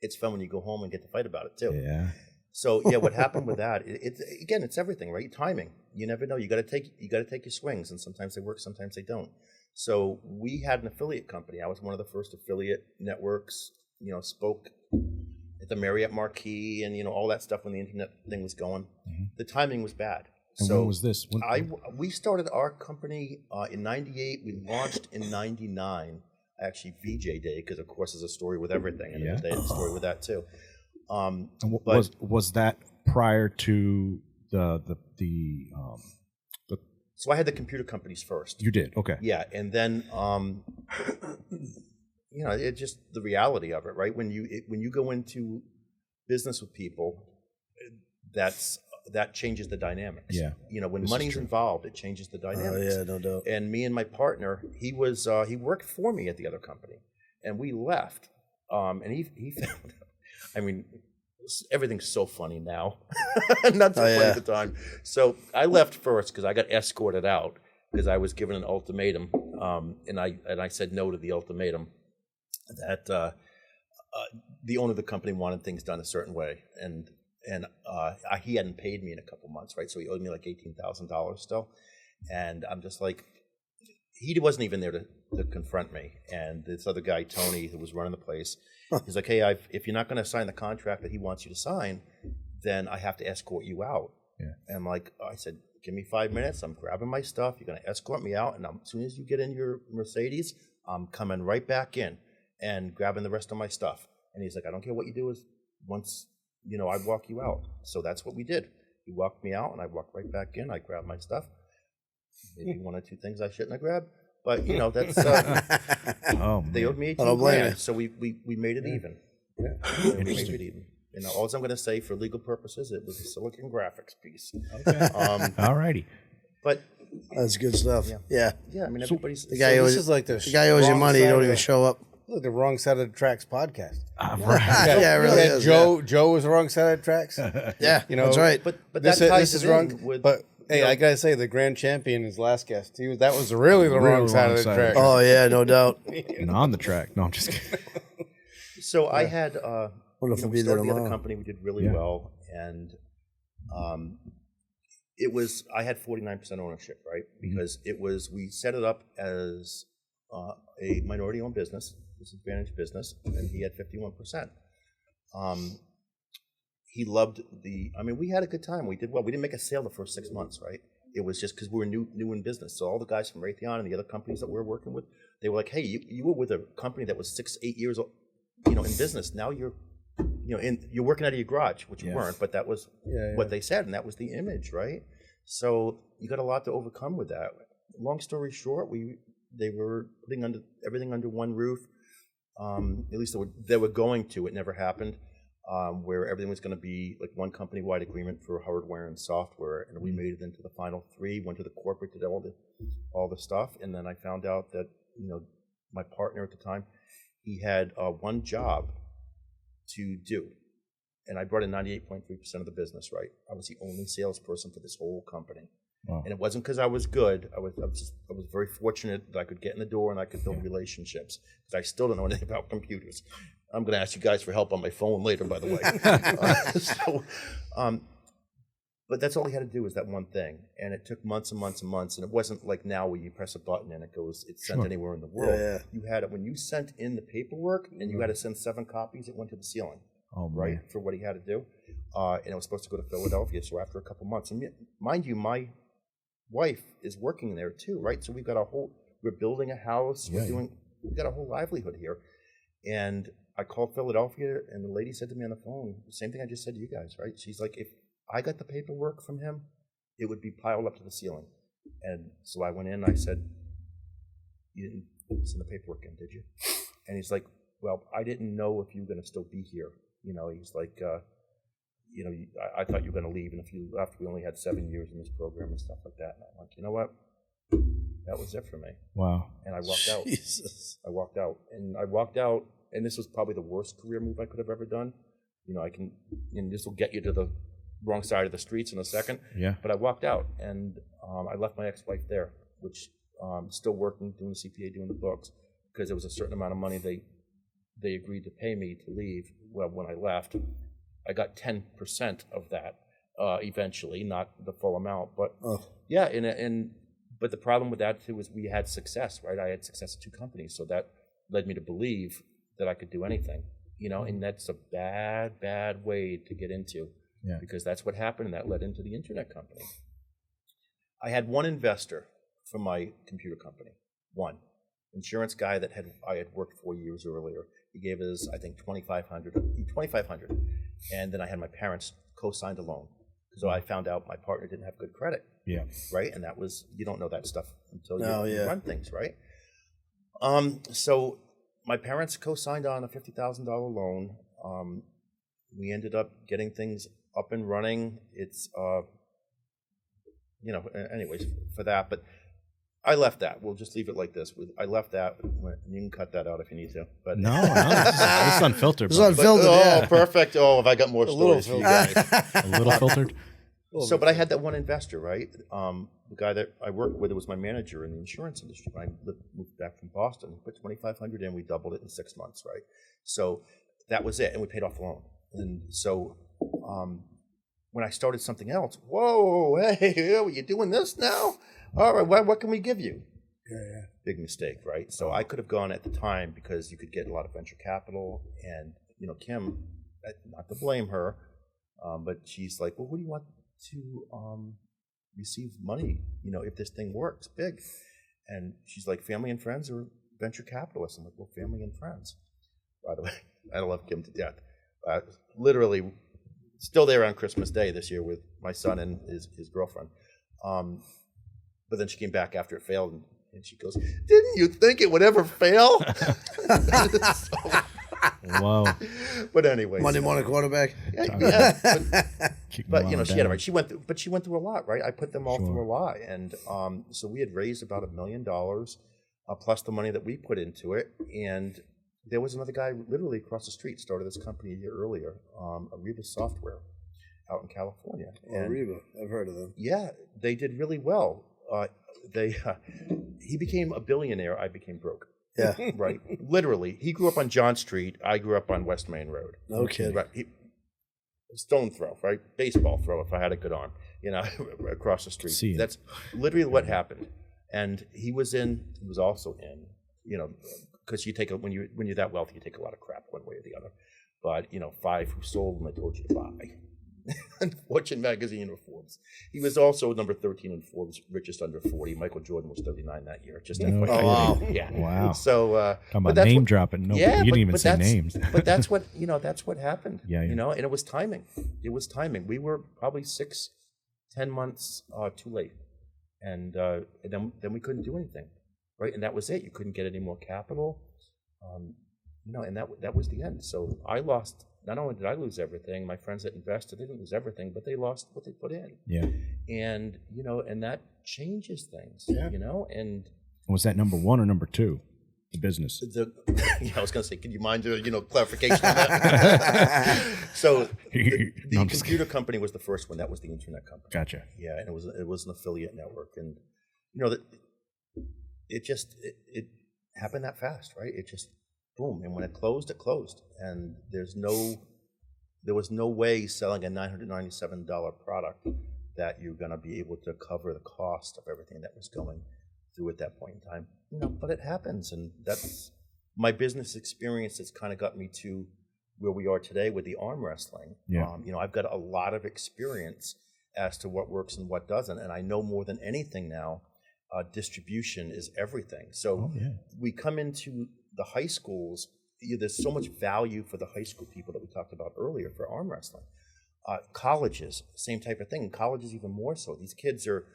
Speaker 4: it's fun when you go home and get to fight about it too.
Speaker 2: Yeah.
Speaker 4: So yeah, what happened with that? It's everything, right? Timing. You never know. You got to take your swings, and sometimes they work, sometimes they don't. So we had an affiliate company. I was one of the first affiliate networks. Spoke at the Marriott Marquis and all that stuff when the internet thing was going. Mm-hmm. The timing was bad.
Speaker 2: And so when was this?
Speaker 4: We started our company in '98. We launched in '99. Actually, VJ Day, because of course there's a story with everything, and they had a story with that too.
Speaker 2: And was that prior to the
Speaker 4: So I had the computer companies first.
Speaker 2: You did, okay.
Speaker 4: Yeah, and then it's just the reality of it, right? When you go into business with people, that changes the dynamics.
Speaker 2: Yeah.
Speaker 4: When money's involved, it changes the dynamics.
Speaker 5: Yeah, no doubt.
Speaker 4: And me and my partner, he worked for me at the other company, and we left. And he found out. I mean, everything's so funny now. Not so funny at the time. So I left first because I got escorted out because I was given an ultimatum, and I said no to the ultimatum that the owner of the company wanted things done a certain way, and he hadn't paid me in a couple months, right? So he owed me like $18,000 still, and I'm just like, he wasn't even there to confront me. And this other guy, Tony, who was running the place, he's like, hey, if you're not going to sign the contract that he wants you to sign, then I have to escort you out.
Speaker 2: Yeah.
Speaker 4: And I said, give me 5 minutes. I'm grabbing my stuff. You're going to escort me out. And as soon as you get in your Mercedes, I'm coming right back in and grabbing the rest of my stuff. And he's like, I don't care what you do, is once, I walk you out. So that's what we did. He walked me out and I walked right back in. I grabbed my stuff. Maybe one or two things I shouldn't have grabbed. But, that's, they owed me $18,000. So we made it even. Yeah. We made it even. All I'm going to say for legal purposes, it was a Silicon Graphics piece.
Speaker 2: Okay. All righty.
Speaker 4: But
Speaker 5: that's good stuff. Yeah.
Speaker 4: I mean, everybody's
Speaker 5: the guy owes you money. You don't even show up.
Speaker 3: Look, the Wrong Side of the Tracks podcast.
Speaker 2: Right.
Speaker 5: Yeah, it really is.
Speaker 3: Joe was the Wrong Side of the Tracks.
Speaker 5: Yeah, that's right.
Speaker 4: But
Speaker 3: this is wrong. But hey, I gotta say, the grand champion, his last guest, that was really the wrong side of the track.
Speaker 5: Oh yeah, no doubt.
Speaker 2: And on the track. No, I'm just kidding.
Speaker 4: So I had we started the other company. We did really well, and I had 49% ownership, right? Because we set it up as a minority-owned business, disadvantaged business, and he had 51%. He loved we had a good time. We did well. We didn't make a sale the first 6 months, right? It was just because we were new in business. So all the guys from Raytheon and the other companies that we were working with, they were like, hey, you were with a company that was 6-8 years old, in business. Now you're working out of your garage, which you weren't, but that was what they said, and that was the image, right? So you got a lot to overcome with that. Long story short, they were putting everything under one roof. At least they were going to. It never happened. Where everything was going to be like one company-wide agreement for hardware and software, and we made it into the final 3. Went to the corporate, did all the stuff, and then I found out that my partner at the time, he had one job to do, and I brought in 98.3% of the business. Right, I was the only salesperson for this whole company. Wow. And it wasn't because I was good. I was very fortunate that I could get in the door and I could build relationships. Because I still don't know anything about computers. I'm going to ask you guys for help on my phone later, by the way. But that's all he had to do was that one thing, and it took months and months and months. And it wasn't like now where you press a button and it's sent anywhere in the world. Yeah. You had it when you sent in the paperwork, and you had to send 7 copies. It went to the ceiling, right, for what he had to do, and it was supposed to go to Philadelphia. So after a couple months, and mind you, my wife is working there too, right? So we're building a house. We've got a whole livelihood here. And I called Philadelphia, and the lady said to me on the phone, the same thing I just said to you guys, right? She's like, if I got the paperwork from him, it would be piled up to the ceiling. And so I went in and I said, you didn't send the paperwork in, did you? And he's like, well, I didn't know if you were going to still be here. He's like, I thought you were going to leave, and if you left, we only had 7 years in this program and stuff like that. And I'm like, you know what? That was it for me.
Speaker 2: Wow.
Speaker 4: And I walked out. I walked out, and this was probably the worst career move I could have ever done. And this will get you to the wrong side of the streets in a second.
Speaker 2: Yeah.
Speaker 4: But I walked out, and I left my ex-wife there, which still working, doing the CPA, doing the books, because there was a certain amount of money they agreed to pay me to leave. Well, when I left, I got 10% of that eventually, not the full amount. But but the problem with that too was we had success, right? I had success at 2 companies, so that led me to believe that I could do anything, and that's a bad way to get into, because that's what happened, and that led into the internet company. I had one investor from my computer company, one insurance guy that I had worked 4 years earlier. He gave us, I think, $2,500, and then I had my parents co-signed a loan. So I found out my partner didn't have good credit.
Speaker 2: Yeah.
Speaker 4: Right? And that was, you don't know that stuff until you run things, right? So my parents co-signed on a $50,000 loan. We ended up getting things up and running. It's, anyways, for that. But I left that. We'll just leave it like this. I left that. You can cut that out if you need to. But
Speaker 2: no, it's unfiltered.
Speaker 5: It's unfiltered.
Speaker 4: Oh, perfect. Oh, have I got more stories for you guys?
Speaker 2: A little filtered.
Speaker 4: But I had that one investor, right? The guy that I worked with was my manager in the insurance industry. I moved back from Boston. He put $2,500 in. We doubled it in 6 months, right? So that was it, and we paid off the loan. And so when I started something else, whoa, hey, are you doing this now? All right, what can we give you?
Speaker 3: Yeah.
Speaker 4: Big mistake, right? So I could have gone at the time because you could get a lot of venture capital, and Kim, not to blame her, but she's like, well, who do you want to receive money? If this thing works big, and she's like, family and friends or venture capitalists. I'm like, well, family and friends. By the way, I love Kim to death. Literally, still there on Christmas Day this year with my son and his girlfriend. But then she came back after it failed, and she goes, "Didn't you think it would ever fail?"
Speaker 2: Wow.
Speaker 4: But anyway,
Speaker 5: Monday morning quarterback.
Speaker 4: Yeah, but she had it right. She went through a lot, right? I put them all through a lot, and so we had raised about $1 million plus the money that we put into it, and there was another guy literally across the street started this company a year earlier, Ariba Software, out in California.
Speaker 5: Ariba, I've heard of them.
Speaker 4: Yeah, they did really well. He became a billionaire. I became broke.
Speaker 5: Yeah.
Speaker 4: Right. Literally, he grew up on John Street. I grew up on West Main Road.
Speaker 5: No kidding.
Speaker 4: Right. Stone throw, right? Baseball throw if I had a good arm, across the street. That's literally what happened. And he was also in, because when you're that wealthy, you take a lot of crap one way or the other. But, 5 who sold when I told you to buy. Fortune magazine or Forbes. He was also number 13 in Forbes, richest under 40. Michael Jordan was 39 that year. Just
Speaker 5: wow.
Speaker 4: Yeah.
Speaker 2: Wow.
Speaker 4: So
Speaker 2: talking about name dropping. No, you didn't even say names.
Speaker 4: But that's what happened.
Speaker 2: Yeah.
Speaker 4: And it was timing. We were probably 6-10 months too late, and then we couldn't do anything, right? And that was it. You couldn't get any more capital, and that was the end. So I lost. Not only did I lose everything, my friends that invested, they didn't lose everything, but they lost what they put in.
Speaker 2: Yeah.
Speaker 4: And, and that changes things, and.
Speaker 2: Was that number 1 or number 2, the business?
Speaker 4: I was going to say, can you mind your, clarification on that? So the computer company was the first one. That was the internet company.
Speaker 2: Gotcha.
Speaker 4: Yeah. And it was an affiliate network. And, it happened that fast, right? It just, boom, and when it closed, and there was no way selling a $997 product that you're going to be able to cover the cost of everything that was going through at that point in time. But it happens, and that's my business experience that's kind of got me to where we are today with the arm wrestling.
Speaker 2: Yeah.
Speaker 4: I've got a lot of experience as to what works and what doesn't, and I know more than anything now, distribution is everything. So we come into the high schools, there's so much value for the high school people that we talked about earlier for arm wrestling. Colleges, same type of thing. Colleges even more so. These kids are,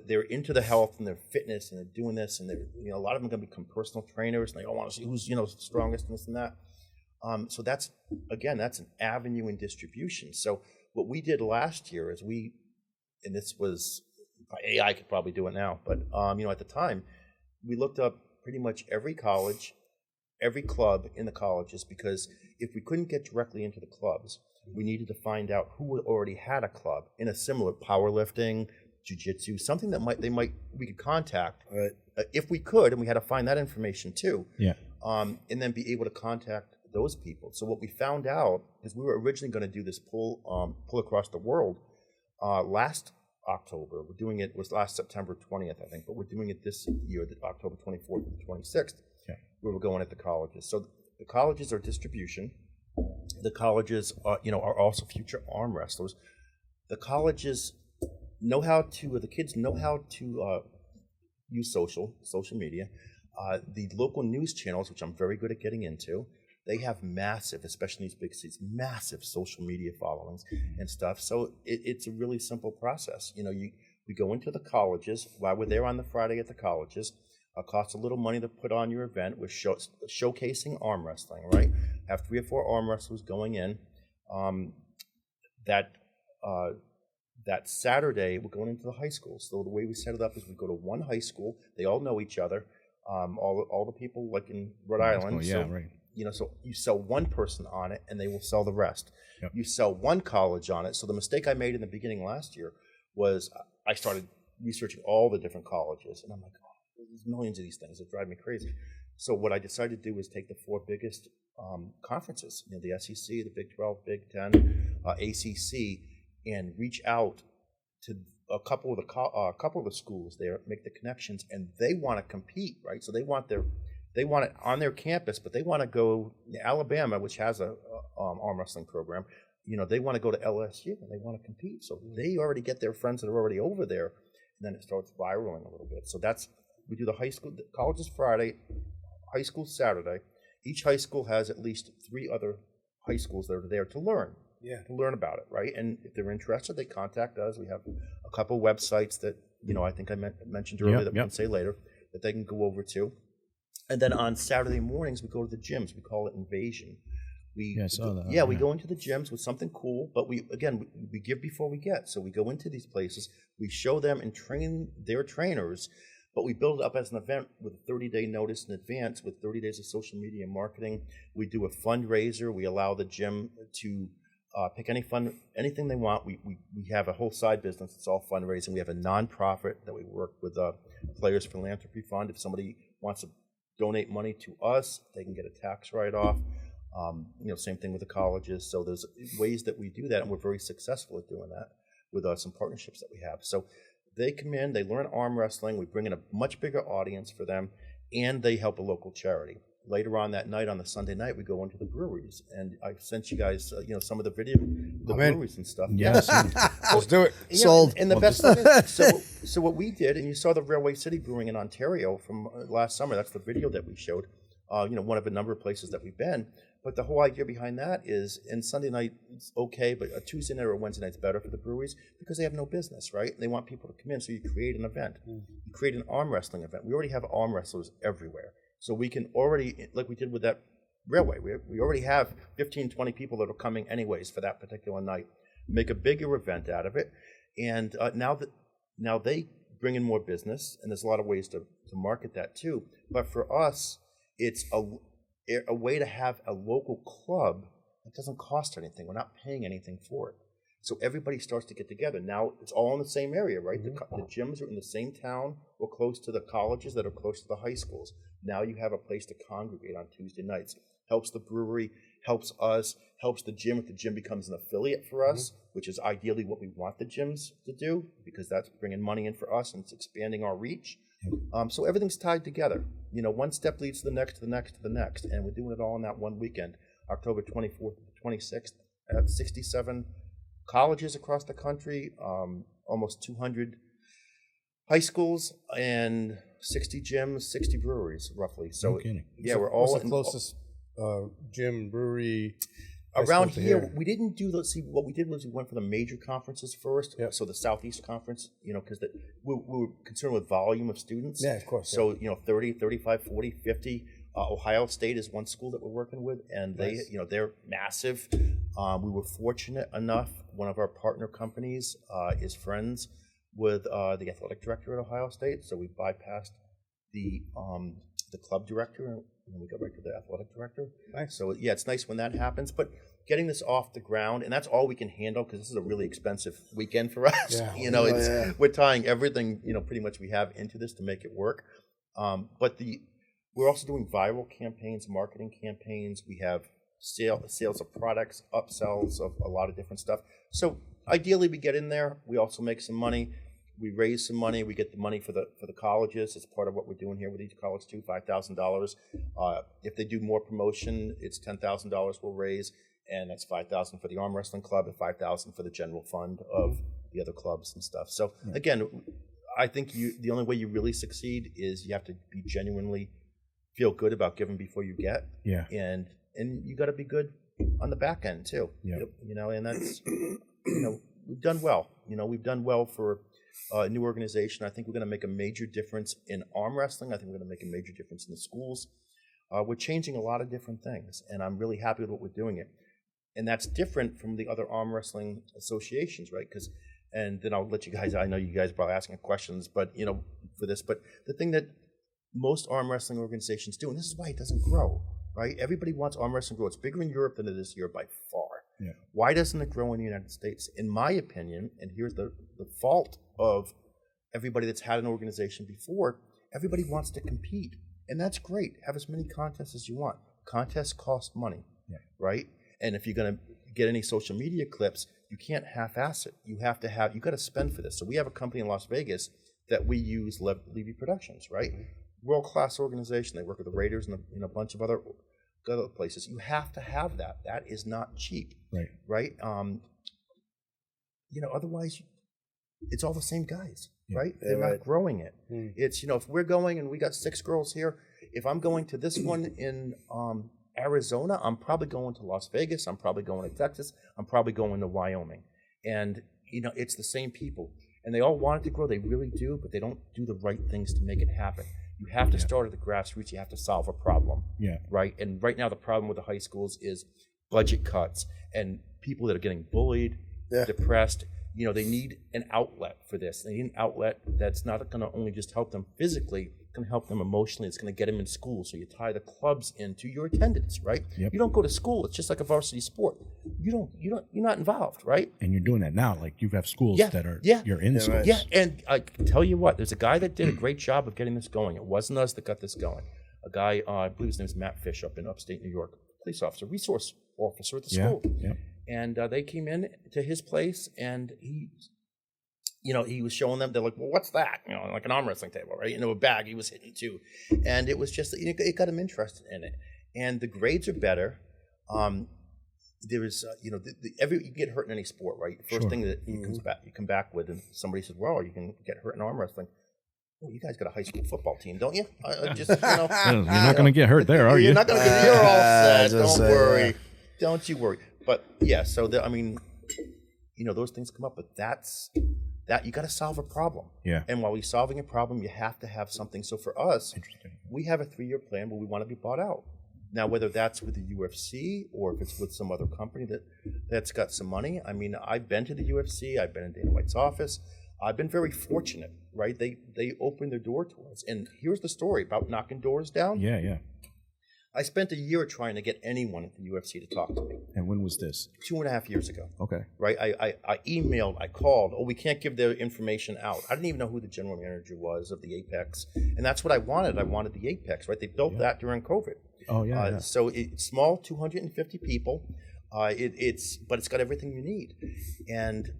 Speaker 4: they're into the health and their fitness, and they're doing this, and they're, a lot of them are going to become personal trainers, and they all want to see who's, strongest and this and that. So that's an avenue in distribution. So what we did last year is and this was, AI could probably do it now, but at the time, we looked up pretty much every college, every club in the colleges, because if we couldn't get directly into the clubs, we needed to find out who already had a club in a similar powerlifting, jiu-jitsu, something that we could contact if we could, and we had to find that information too.
Speaker 2: Yeah.
Speaker 4: And then be able to contact those people. So what we found out is we were originally going to do this pull across the world last October. We're doing it was last September 20th, I think, but we're doing it this year, October 24th and 26th.
Speaker 2: Yeah.
Speaker 4: Where we're going at the colleges. So the colleges are distribution. The colleges are also future arm wrestlers. The colleges the kids know how to use social media. The local news channels, which I'm very good at getting into, they have massive, especially in these big cities, massive social media followings and stuff. So it's a really simple process. We go into the colleges while we're there on the Friday at the colleges. Costs a little money to put on your event. We're showcasing arm wrestling, right? Have 3 or 4 arm wrestlers going in. That Saturday, we're going into the high schools. So the way we set it up is we go to one high school. They all know each other. All the people, like in Rhode Island.
Speaker 2: Oh, yeah, right.
Speaker 4: So you sell one person on it, and they will sell the rest.
Speaker 2: Yep.
Speaker 4: You sell one college on it. So the mistake I made in the beginning last year was I started researching all the different colleges, and I'm like, there's millions of these things that drive me crazy. So what I decided to do was take the 4 biggest conferences, the SEC, the Big 12, Big 10, ACC, and reach out to a couple of the schools there, make the connections, and they want to compete, right? So they want it on their campus, but they want to go Alabama, which has a arm wrestling program. They want to go to LSU and they want to compete. So they already get their friends that are already over there, and then it starts viraling a little bit. So we do the high school, college is Friday, high school Saturday. Each high school has at least 3 other high schools that are there to learn. To learn about it, right? And if they're interested, they contact us. We have a couple websites that, I think I mentioned earlier that we can say later, that they can go over to. And then on Saturday mornings, we go to the gyms. We call it Invasion. I saw that. We go into the gyms with something cool, but we give before we get. So we go into these places, we show them and train their trainers, but we build it up as an event with a 30-day notice in advance, with 30 days of social media and marketing. We do a fundraiser. We allow the gym to pick anything they want. We have a whole side business. It's all fundraising. We have a nonprofit that we work with, Players Philanthropy Fund. If somebody wants to donate money to us, they can get a tax write-off. Same thing with the colleges. So there's ways that we do that, and we're very successful at doing that with some partnerships that we have. So they come in, they learn arm wrestling. We bring in a much bigger audience for them, and they help a local charity. Later on that night, on the Sunday night, we go into the breweries, and I sent you guys, some of the video, the breweries and stuff.
Speaker 3: Yes, let's do it.
Speaker 5: Sold.
Speaker 4: And the best thing is, so what we did, and you saw the Railway City Brewing in Ontario from last summer. That's the video that we showed. One of a number of places that we've been. But the whole idea behind that is, and Sunday night it's okay, but a Tuesday night or a Wednesday night's better for the breweries because they have no business, right? They want people to come in, so you create an event. You create an arm wrestling event. We already have arm wrestlers everywhere. So we can already, like we did with that railway, we already have 15, 20 people that are coming anyways for that particular night. Make a bigger event out of it. And now they bring in more business, and there's a lot of ways to market that too. But for us, it's a way to have a local club that doesn't cost anything. We're not paying anything for it. So everybody starts to get together. Now it's all in the same area, right? The gyms are in the same town or close to the colleges that are close to the high schools. Now you have a place to congregate on Tuesday nights. Helps the brewery, helps us, helps the gym if the gym becomes an affiliate for us, which is ideally what we want the gyms to do, because that's bringing money in for us and it's expanding our reach. So everything's tied together. One step leads to the next, to the next, to the next. And we're doing it all in that one weekend, October 24th to 26th, at 67 colleges across the country, almost 200 high schools, and 60 gyms, 60 breweries, roughly. So, we're all
Speaker 3: what's the closest gym, brewery
Speaker 4: around here. We didn't do those. See, what we did was we went for the major conferences first. Yep. So the Southeast Conference, because we were concerned with volume of students.
Speaker 3: Yeah, of course.
Speaker 4: So 30, 35, 40, 50. Ohio State is one school that we're working with, and they're massive. We were fortunate enough. One of our partner companies is friends with the athletic director at Ohio State, so we bypassed the club director and we got right to the athletic director.
Speaker 3: Nice.
Speaker 4: So it's nice when that happens. But getting this off the ground, and that's all we can handle because this is a really expensive weekend for us. Yeah. We're tying everything pretty much we have into this to make it work. But we're also doing viral campaigns, marketing campaigns. We have sales of products, upsells of a lot of different stuff. So ideally, we get in there. We also make some money. We raise some money. We get the money for the colleges. It's part of what we're doing here with each college too. $5,000. If they do more promotion, it's $10,000 we'll raise, and that's $5,000 for the arm wrestling club and $5,000 for the general fund of the other clubs and stuff. So again, I think the only way you really succeed is you have to be genuinely feel good about giving before you get.
Speaker 2: Yeah.
Speaker 4: And you got to be good on the back end too.
Speaker 2: Yeah.
Speaker 4: And that's we've done well. We've done well for a new organization. I think we're going to make a major difference in arm wrestling. I think we're going to make a major difference in the schools. We're changing a lot of different things, and I'm really happy with what we're doing it. And that's different from the other arm wrestling associations, right? And then I'll let you guys, I know you guys are probably asking questions, but for this, but the thing that most arm wrestling organizations do, and this is why it doesn't grow, right? Everybody wants arm wrestling to grow. It's bigger in Europe than it is here by far.
Speaker 2: Yeah. Why
Speaker 4: doesn't it grow in the United States? In my opinion, and here's the fault of everybody that's had an organization before, everybody wants to compete. And that's great. Have as many contests as you want. Contests cost money, right? And if you're going to get any social media clips, you can't half-ass it. You got to spend for this. So we have a company in Las Vegas that we use, Levy Productions, right? World-class organization. They work with the Raiders and a bunch of other places. You have to have that. That is not cheap, right? Otherwise, it's all the same guys, right? They're not growing it. It's, if we're going and we got 6 girls here, if I'm going to this one in Arizona, I'm probably going to Las Vegas, I'm probably going to Texas, I'm probably going to Wyoming. And, it's the same people. And they all want it to grow, they really do, but they don't do the right things to make it happen. You have to start at the grassroots, you have to solve a problem, right? And right now the problem with the high schools is budget cuts and people that are getting bullied, depressed. They need an outlet for this. They need an outlet that's not going to only just help them physically, it's going to help them emotionally. It's going to get them in school. So you tie the clubs into your attendance, right? Yep. You don't go to school. It's just like a varsity sport. You're not involved, right?
Speaker 2: And you're doing that now. Like you have schools that are, you're in schools.
Speaker 4: Yeah, and I can tell you what, there's a guy that did a great job of getting this going. It wasn't us that got this going. A guy, I believe his name is Matt Fish up in upstate New York, police officer, resource officer at the school. Yeah. And they came in to his place, and he was showing them. They're like, "Well, what's that?" Like an arm wrestling table, right? A bag he was hitting too, and it was just it got him interested in it. And the grades are better. There is, you get hurt in any sport, right? The first thing that you come back with, and somebody says, "Well, you can get hurt in arm wrestling." Well, you guys got a high school football team, don't you? You're
Speaker 2: not going to get hurt there, are you?
Speaker 4: You're not going to get. You're all set. Don't worry. Don't you worry. But yeah, so those things come up, but that you got to solve a problem. Yeah. And while you're solving a problem, you have to have something. So for us, we have a 3-year plan where we want to be bought out. Now, whether that's with the UFC or if it's with some other company that's got some money. I mean, I've been to the UFC. I've been in Dana White's office. I've been very fortunate, right? They opened their door to us. And here's the story about knocking doors down.
Speaker 2: Yeah.
Speaker 4: I spent a year trying to get anyone at the UFC to talk to me.
Speaker 2: And when was this?
Speaker 4: 2.5 years ago.
Speaker 2: Okay.
Speaker 4: Right? I emailed, I called. Oh, we can't give their information out. I didn't even know who the general manager was of the Apex. And that's what I wanted. I wanted the Apex, right? They built that during COVID.
Speaker 2: Oh, yeah.
Speaker 4: So it's small, 250 people. But it's got everything you need. And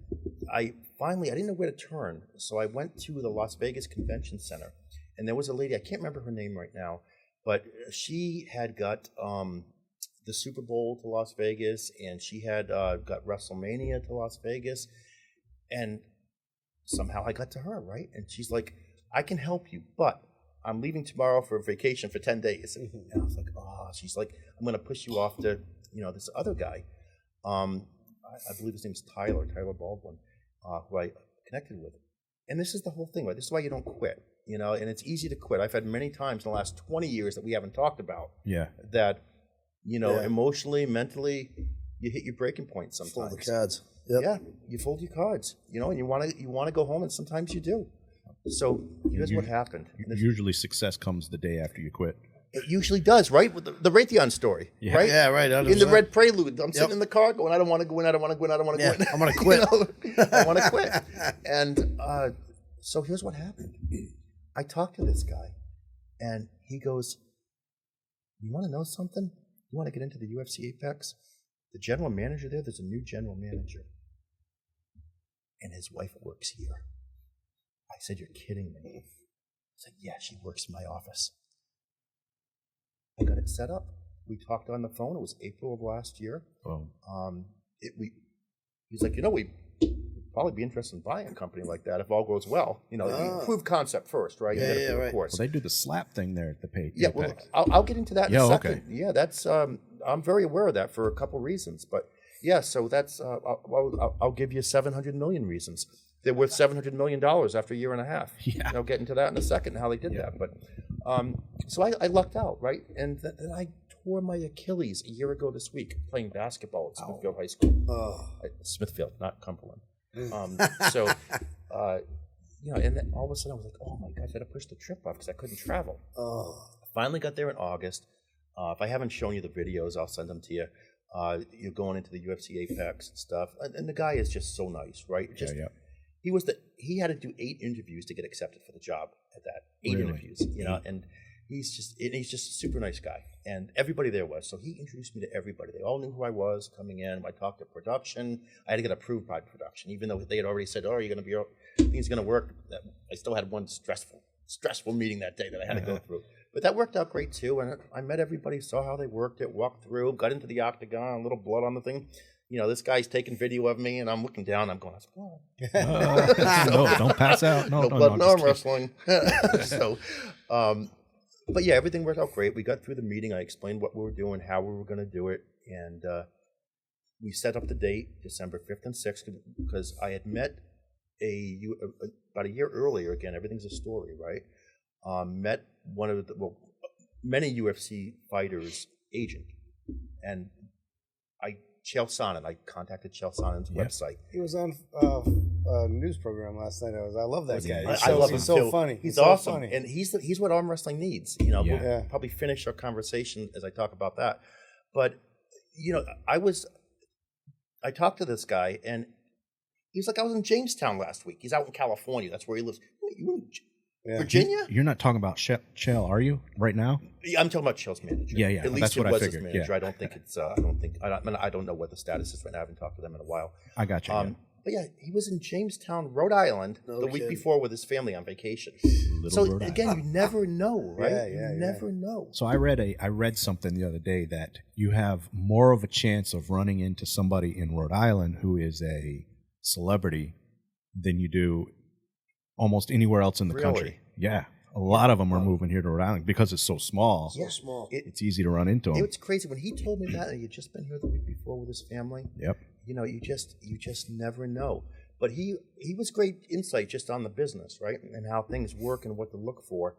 Speaker 4: I didn't know where to turn. So I went to the Las Vegas Convention Center. And there was a lady, I can't remember her name right now, but she had got the Super Bowl to Las Vegas, and she had got WrestleMania to Las Vegas. And somehow I got to her, right? And she's like, "I can help you, but I'm leaving tomorrow for vacation for 10 days. And I was like, she's like, "I'm going to push you off to, this other guy." I believe his name's Tyler Baldwin, who I connected with. And this is the whole thing, right? This is why you don't quit, and it's easy to quit. I've had many times in the last 20 years that we haven't talked about that, emotionally, mentally, you hit your breaking point sometimes.
Speaker 5: Fold the cards. Yep.
Speaker 4: Yeah, you fold your cards, and you want to go home, and sometimes you do. So here's what happened.
Speaker 2: Usually success comes the day after you quit.
Speaker 4: It usually does, right? With the Raytheon story, right?
Speaker 5: Yeah, right. 100%.
Speaker 4: In the Red Prelude, I'm sitting in the car going, "I don't want to go in, I don't want to go in, I don't want to go in.
Speaker 5: I'm going to quit.
Speaker 4: I want to quit." And so here's what happened. I talked to this guy, and he goes, "You want to know something? You want to get into the UFC Apex? The general manager there's a new general manager, and his wife works here." I said, "You're kidding me." I said, "Yeah, she works in my office." I got it set up. We talked on the phone. It was April of last year.
Speaker 2: Oh.
Speaker 4: He's like, we'd probably be interested in buying a company like that if all goes well. You prove concept first, right?
Speaker 5: Right.
Speaker 4: Course.
Speaker 2: Well, they do the slap thing there at the pay.
Speaker 4: Yeah, well, I'll get into that in a second.
Speaker 2: Okay.
Speaker 4: Yeah, that's I'm very aware of that for a couple reasons. But yeah, so that's I'll give you 700 million reasons. They're worth $700 million after a year and a half. Yeah. I'll get into that in a second, how they did that. But so I lucked out, right? And then I tore my Achilles a year ago this week playing basketball at Smithfield High School. Smithfield, not Cumberland. And then all of a sudden I was like, "Oh my gosh, I had to push the trip off because I couldn't travel." I finally got there in August. If I haven't shown you the videos, I'll send them to you. You're going into the UFC Apex and stuff. And the guy is just so nice, right? He had to do 8 interviews to get accepted for the job at that. 8 interviews, and he's just a super nice guy, and everybody there was. So he introduced me to everybody. They all knew who I was coming in. I talked to production. I had to get approved by production, even though they had already said, "Oh, you're going to be, things going to work." I still had one stressful meeting that day that I had to go through. But that worked out great too, and I met everybody, saw how they worked it, walked through, got into the octagon, a little blood on the thing. This guy's taking video of me, and I'm looking down. I'm going,
Speaker 2: no, don't pass out. No
Speaker 4: blood, no arm wrestling. So, but yeah, everything worked out great. We got through the meeting. I explained what we were doing, how we were going to do it, and we set up the date, December 5th and 6th, because I had met about a year earlier. Again, everything's a story, right? Met one of many UFC fighters' agent, and I contacted Chael Sonnen's website.
Speaker 3: He was on a news program last night. I love that guy.
Speaker 4: I love him
Speaker 3: He's so
Speaker 4: too.
Speaker 3: funny.
Speaker 4: He's
Speaker 3: so
Speaker 4: awesome,
Speaker 3: funny.
Speaker 4: and he's what arm wrestling needs. We'll probably finish our conversation as I talk about that. But I talked to this guy, and he's like, I was in Jamestown last week. He's out in California. That's where he lives. You in Virginia?
Speaker 2: You're not talking about Chael, are you? Right now?
Speaker 4: Yeah, I'm talking about Chael's manager.
Speaker 2: Yeah.
Speaker 4: At least
Speaker 2: that's
Speaker 4: it
Speaker 2: what
Speaker 4: was
Speaker 2: I figured.
Speaker 4: his manager. I don't think it's. I don't know what the status is right now. I haven't talked to them in a while.
Speaker 2: I got you.
Speaker 4: But yeah, he was in Jamestown, Rhode Island, the week before with his family on vacation. So again, you never know, right? You never know.
Speaker 2: So I read something the other day that you have more of a chance of running into somebody in Rhode Island who is a celebrity than you do almost anywhere else in the country. Yeah. A lot of them are moving here to Rhode Island because it's so small.
Speaker 4: Yeah, small.
Speaker 2: It's easy to run into them.
Speaker 4: It's crazy when he told me that, and he'd just been here the week before with his family.
Speaker 2: Yep.
Speaker 4: You just never know. But he was great insight just on the business, right, and how things work and what to look for.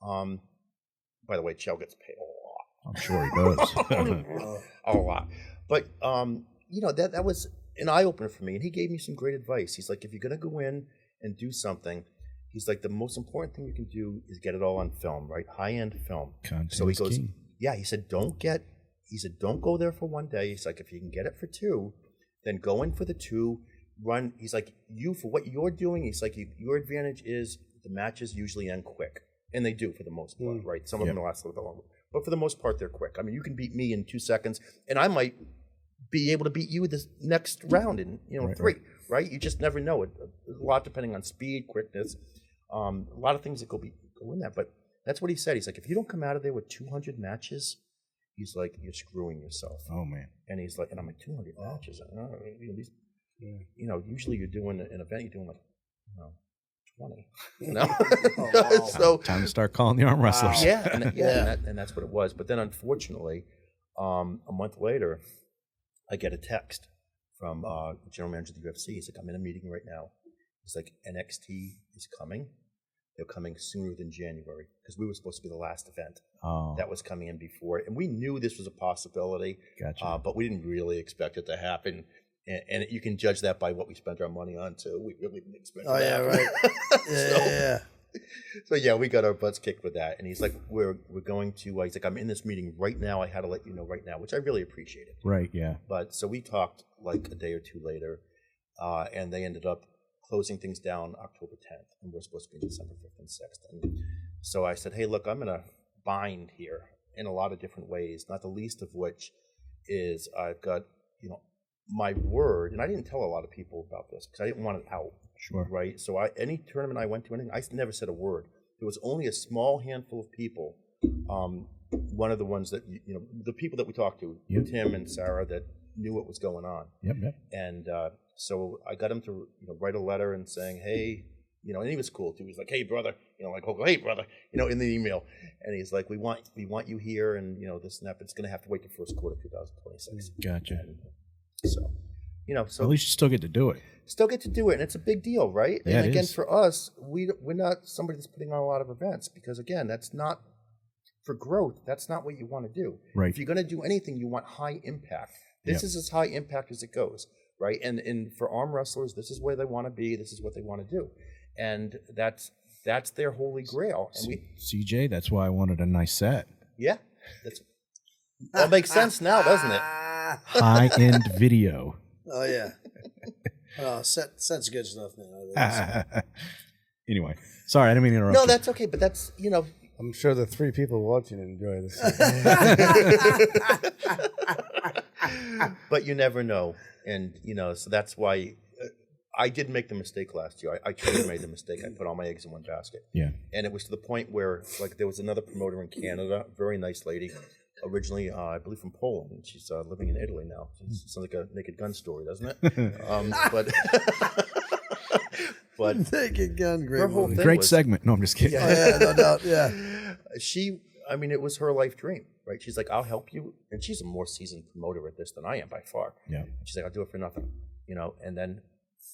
Speaker 4: By the way, Chael gets paid a lot.
Speaker 2: I'm sure he does.
Speaker 4: A lot. But that was an eye opener for me, and he gave me some great advice. He's like, if you're gonna go in and do something, he's like, the most important thing you can do is get it all on film, right? High-end film.
Speaker 2: Content
Speaker 4: so he goes,
Speaker 2: king.
Speaker 4: yeah, he said, don't go there for one day. He's like, if you can get it for two, then go in for the two, run. He's like, for what you're doing, he's like, your advantage is the matches usually end quick. And they do for the most part, right? Some of them last a little bit longer. But for the most part, they're quick. I mean, you can beat me in 2 seconds, and I might be able to beat you this next round in 3, right? You just never know. A lot depending on speed, quickness, a lot of things that go in that. But that's what he said. He's like, if you don't come out of there with 200 matches, he's like, you're screwing yourself.
Speaker 2: Oh man.
Speaker 4: And he's like, and I'm like, 200 matches. Usually you're doing an event, you're doing like 20.
Speaker 5: Wow.
Speaker 4: So
Speaker 2: time to start calling the arm wrestlers.
Speaker 4: And that's what it was. But then unfortunately, a month later, I get a text from the general manager of the UFC. He's like, I'm in a meeting right now. He's like, NXT is coming. They're coming sooner than January because we were supposed to be the last event that was coming in before. And we knew this was a possibility, but we didn't really expect it to happen. And you can judge that by what we spent our money on, too. We really didn't expect that.
Speaker 5: Yeah, right.
Speaker 4: So yeah, we got our butts kicked with that. And he's like, we're going to, he's like, I'm in this meeting right now. I had to let you know right now, which I really appreciated.
Speaker 2: Right, yeah.
Speaker 4: But so we talked like a day or two later, and they ended up closing things down October 10th, and we're supposed to be December 5th and 6th. And so I said, hey, look, I'm in a bind here in a lot of different ways, not the least of which is I've got, my word, and I didn't tell a lot of people about this because I didn't want it out.
Speaker 2: Sure.
Speaker 4: Right? So any tournament I went to, I never said a word. There was only a small handful of people, one of the ones that, the people that we talked to, Tim and Sarah, that knew what was going on.
Speaker 2: Yep.
Speaker 4: And so I got him to write a letter and saying, hey, and he was cool too. He's like, hey brother, hey brother, in the email. And he's like, we want you here, and this and that, but it's gonna have to wait the first quarter of 2026.
Speaker 2: Gotcha.
Speaker 4: And so
Speaker 2: at least you still get to do it.
Speaker 4: Still get to do it, and it's a big deal, right?
Speaker 2: Yeah,
Speaker 4: and again,
Speaker 2: it is.
Speaker 4: for us, we're not somebody that's putting on a lot of events because, again, that's not for growth. That's not what you want to do.
Speaker 2: Right.
Speaker 4: If you're going to do anything, you want high impact. This is as high impact as it goes, right? And for arm wrestlers, this is where they want to be. This is what they want to do, and that's their holy grail. And
Speaker 2: CJ, that's why I wanted a nice set.
Speaker 4: Yeah, that makes sense now, doesn't it?
Speaker 2: High-end video.
Speaker 5: Oh yeah. Set's good stuff, man.
Speaker 2: Anyway, sorry, I didn't mean to interrupt.
Speaker 4: No,
Speaker 2: you.
Speaker 4: that's okay. But that's
Speaker 3: I'm sure the 3 people watching enjoy this.
Speaker 4: But you never know. And, so that's why I did make the mistake last year. I truly made the mistake. I put all my eggs in one basket.
Speaker 2: Yeah.
Speaker 4: And it was to the point where, like, there was another promoter in Canada, very nice lady, originally, I believe from Poland, and she's living in Italy now. It sounds like a Naked Gun story, doesn't it? But
Speaker 5: Naked Gun, great
Speaker 4: whole
Speaker 5: movie.
Speaker 4: thing
Speaker 2: Great
Speaker 4: was-
Speaker 2: segment. No, I'm just kidding.
Speaker 5: Oh, yeah, no doubt. Yeah.
Speaker 4: it was her life dream, right? She's like, I'll help you. And she's a more seasoned promoter at this than I am by far.
Speaker 2: Yeah.
Speaker 4: She's like, I'll do it for nothing, and then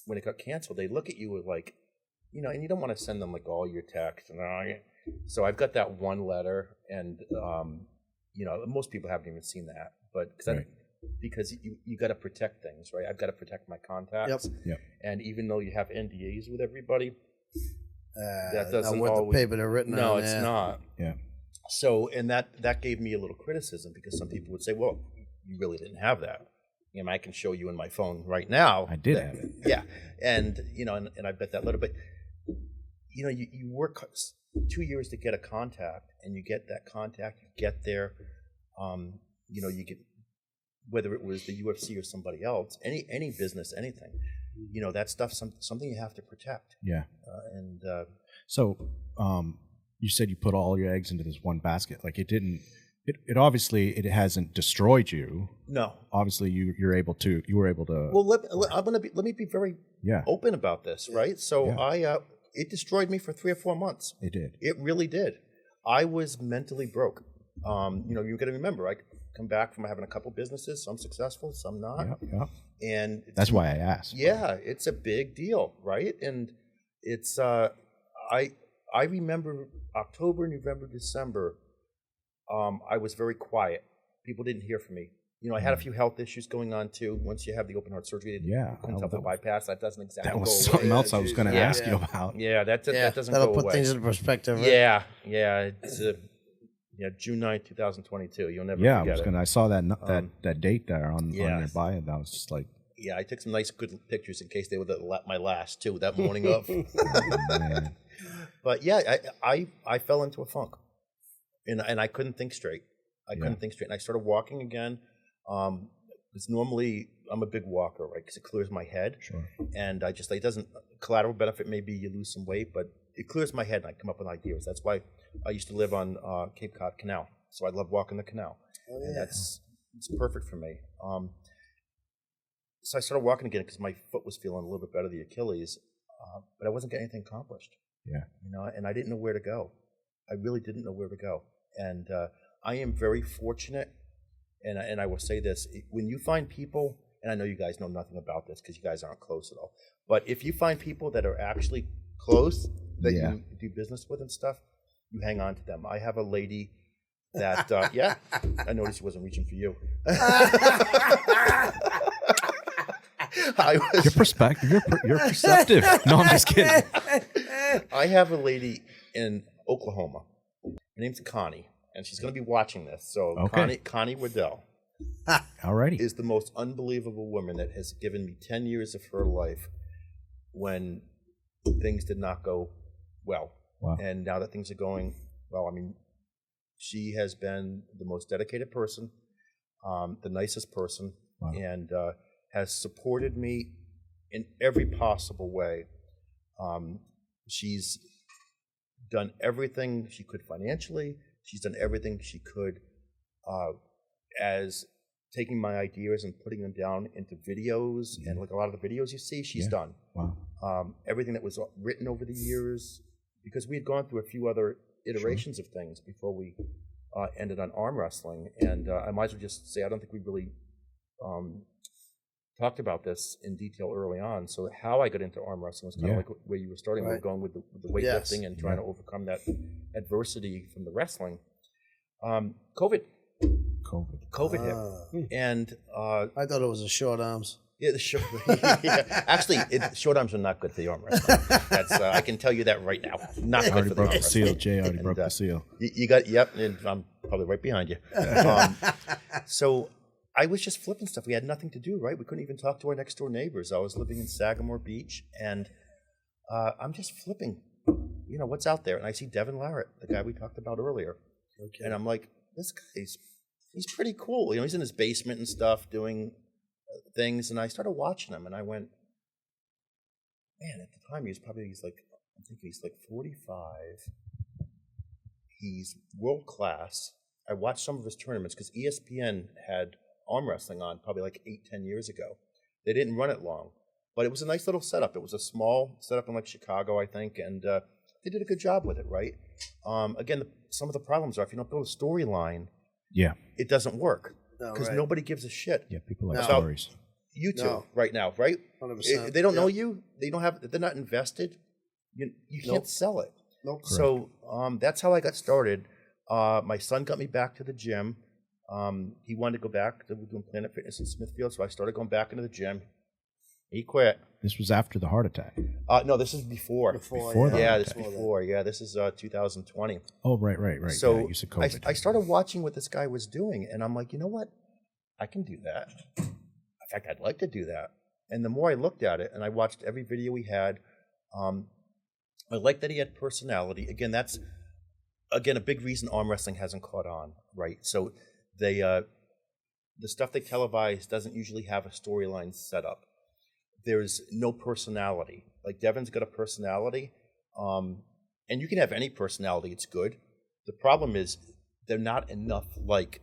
Speaker 4: when it got canceled, they look at you with like, and you don't want to send them like all your texts. So I've got that one letter, and, most people haven't even seen that, but because you got to protect things, right? I've got to protect my contacts.
Speaker 2: Yep.
Speaker 4: And even though you have NDAs with everybody, that
Speaker 5: Not
Speaker 4: doesn't
Speaker 5: worth
Speaker 4: always.
Speaker 5: the paper they're written
Speaker 4: No,
Speaker 5: on.
Speaker 4: it's
Speaker 5: Yeah.
Speaker 4: not.
Speaker 2: Yeah.
Speaker 4: So, and that gave me a little criticism because some people would say, "Well, you really didn't have that." I can show you in my phone right now.
Speaker 2: I did have it.
Speaker 4: Yeah, and and I bet that letter, but you work 2 years to get a contact, and you get that contact, you get there, you get, whether it was the UFC or somebody else, any business, anything, that stuff, something you have to protect.
Speaker 2: Yeah.
Speaker 4: So,
Speaker 2: you said you put all your eggs into this one basket. Like it didn't. It obviously it hasn't destroyed you.
Speaker 4: no.
Speaker 2: Obviously you were able to.
Speaker 4: Well, let me be very
Speaker 2: Yeah.
Speaker 4: open about this, right? So
Speaker 2: Yeah.
Speaker 4: it destroyed me for 3 or 4 months.
Speaker 2: It did.
Speaker 4: It really did. I was mentally broke. You got to remember, I come back from having a couple businesses, some successful, some not.
Speaker 2: Yeah.
Speaker 4: And
Speaker 2: That's why I asked.
Speaker 4: yeah, it's a big deal, right? And it's I remember October, November, December. I was very quiet. People didn't hear from me. I had a few health issues going on too. Once you have the open heart surgery,
Speaker 2: Yeah.
Speaker 4: couldn't have the bypass. That doesn't exactly
Speaker 2: That was
Speaker 4: go
Speaker 2: something
Speaker 4: away.
Speaker 2: else I was going to
Speaker 4: Yeah.
Speaker 2: ask you about.
Speaker 4: Yeah, that doesn't
Speaker 5: That'll
Speaker 4: go
Speaker 5: put
Speaker 4: away.
Speaker 5: things into perspective. Right?
Speaker 4: Yeah. It's June 9th, 2022. You'll never
Speaker 2: Yeah,
Speaker 4: forget it.
Speaker 2: I saw that date there on your
Speaker 4: yes.
Speaker 2: bio, and I was just like,
Speaker 4: Yeah, I took some nice, good pictures in case they were my last too. That morning of.
Speaker 2: man.
Speaker 4: But yeah, I fell into a funk, and I couldn't think straight. I couldn't think straight, and I started walking again. Because normally I'm a big walker, right? Because it clears my head,
Speaker 2: Sure.
Speaker 4: and it doesn't collateral benefit. Maybe you lose some weight, but it clears my head, and I come up with ideas. That's why I used to live on Cape Cod Canal, so I love walking the canal, and it's perfect for me. So I started walking again because my foot was feeling a little bit better, the Achilles, but I wasn't getting anything accomplished.
Speaker 2: Yeah.
Speaker 4: And I didn't know where to go. I really didn't know where to go. And I am very fortunate, and I will say this, when you find people, and I know you guys know nothing about this because you guys aren't close at all, but if you find people that are actually close, that you do business with and stuff, you hang on to them. I have a lady that, I noticed she wasn't reaching for you.
Speaker 2: Your perspective, you're perceptive. No, I'm just kidding.
Speaker 4: I have a lady in Oklahoma. Her name's Connie, and she's going to be watching this. So
Speaker 2: Okay.
Speaker 4: Connie Waddell
Speaker 2: Alrighty.
Speaker 4: is the most unbelievable woman that has given me 10 years of her life when things did not go well.
Speaker 2: Wow.
Speaker 4: And now that things are going well, she has been the most dedicated person, the nicest person,
Speaker 2: Wow.
Speaker 4: and has supported me in every possible way. She's done everything she could financially. She's done everything she could as taking my ideas and putting them down into videos. And like a lot of the videos you see, she's done.
Speaker 2: Wow.
Speaker 4: Everything that was written over the years, because we had gone through a few other iterations of things before we ended on arm wrestling. And I might as well just say, I don't think we really talked about this in detail early on. So how I got into arm wrestling was kind of like where you were starting. We were going with the weightlifting and trying to overcome that adversity from the wrestling. COVID hit, and
Speaker 5: I thought it was the short arms.
Speaker 4: yeah, actually, short arms are not good for the arm wrestling. That's I can tell you that right now. Not good
Speaker 2: Already
Speaker 4: for the
Speaker 2: broke
Speaker 4: arm
Speaker 2: the seal.
Speaker 4: wrestling.
Speaker 2: Jay already broke the seal.
Speaker 4: You got and I'm probably right behind you. So I was just flipping stuff. We had nothing to do, right? We couldn't even talk to our next door neighbors. I was living in Sagamore Beach, and I'm just flipping what's out there? And I see Devin Larratt, the guy we talked about earlier. Okay. And I'm like, this guy's, he's pretty cool. He's in his basement and stuff doing things. And I started watching him and I went, man, at the time he's like 45. He's world class. I watched some of his tournaments because ESPN had arm wrestling on probably like 8-10 years ago. They didn't run it long, but it was a nice little setup. It was a small setup in like Chicago, I think, and they did a good job with it, right? Again, some of the problems are if you don't build a storyline, it doesn't work because nobody gives a shit.
Speaker 2: Yeah, people like stories.
Speaker 4: You two right now, right?
Speaker 3: 100%.
Speaker 4: They don't know you. They're not invested. You can't sell it.
Speaker 3: Nope.
Speaker 4: So that's how I got started. My son got me back to the gym. He wanted to go back to doing Planet Fitness in Smithfield, so I started going back into the gym. He quit.
Speaker 2: This was after the heart attack.
Speaker 4: No, this is before.
Speaker 2: Before
Speaker 4: yeah, this is before. Yeah, this is 2020.
Speaker 2: Oh, right.
Speaker 4: So
Speaker 2: you said COVID.
Speaker 4: I started watching what this guy was doing, and I'm like, you know what? I can do that. In fact, I'd like to do that. And the more I looked at it, and I watched every video he had, I liked that he had personality. Again, that's a big reason arm wrestling hasn't caught on, right? So the stuff they televise doesn't usually have a storyline set up. There's no personality. Like Devin's got a personality, and you can have any personality. It's good. The problem is they're not enough like,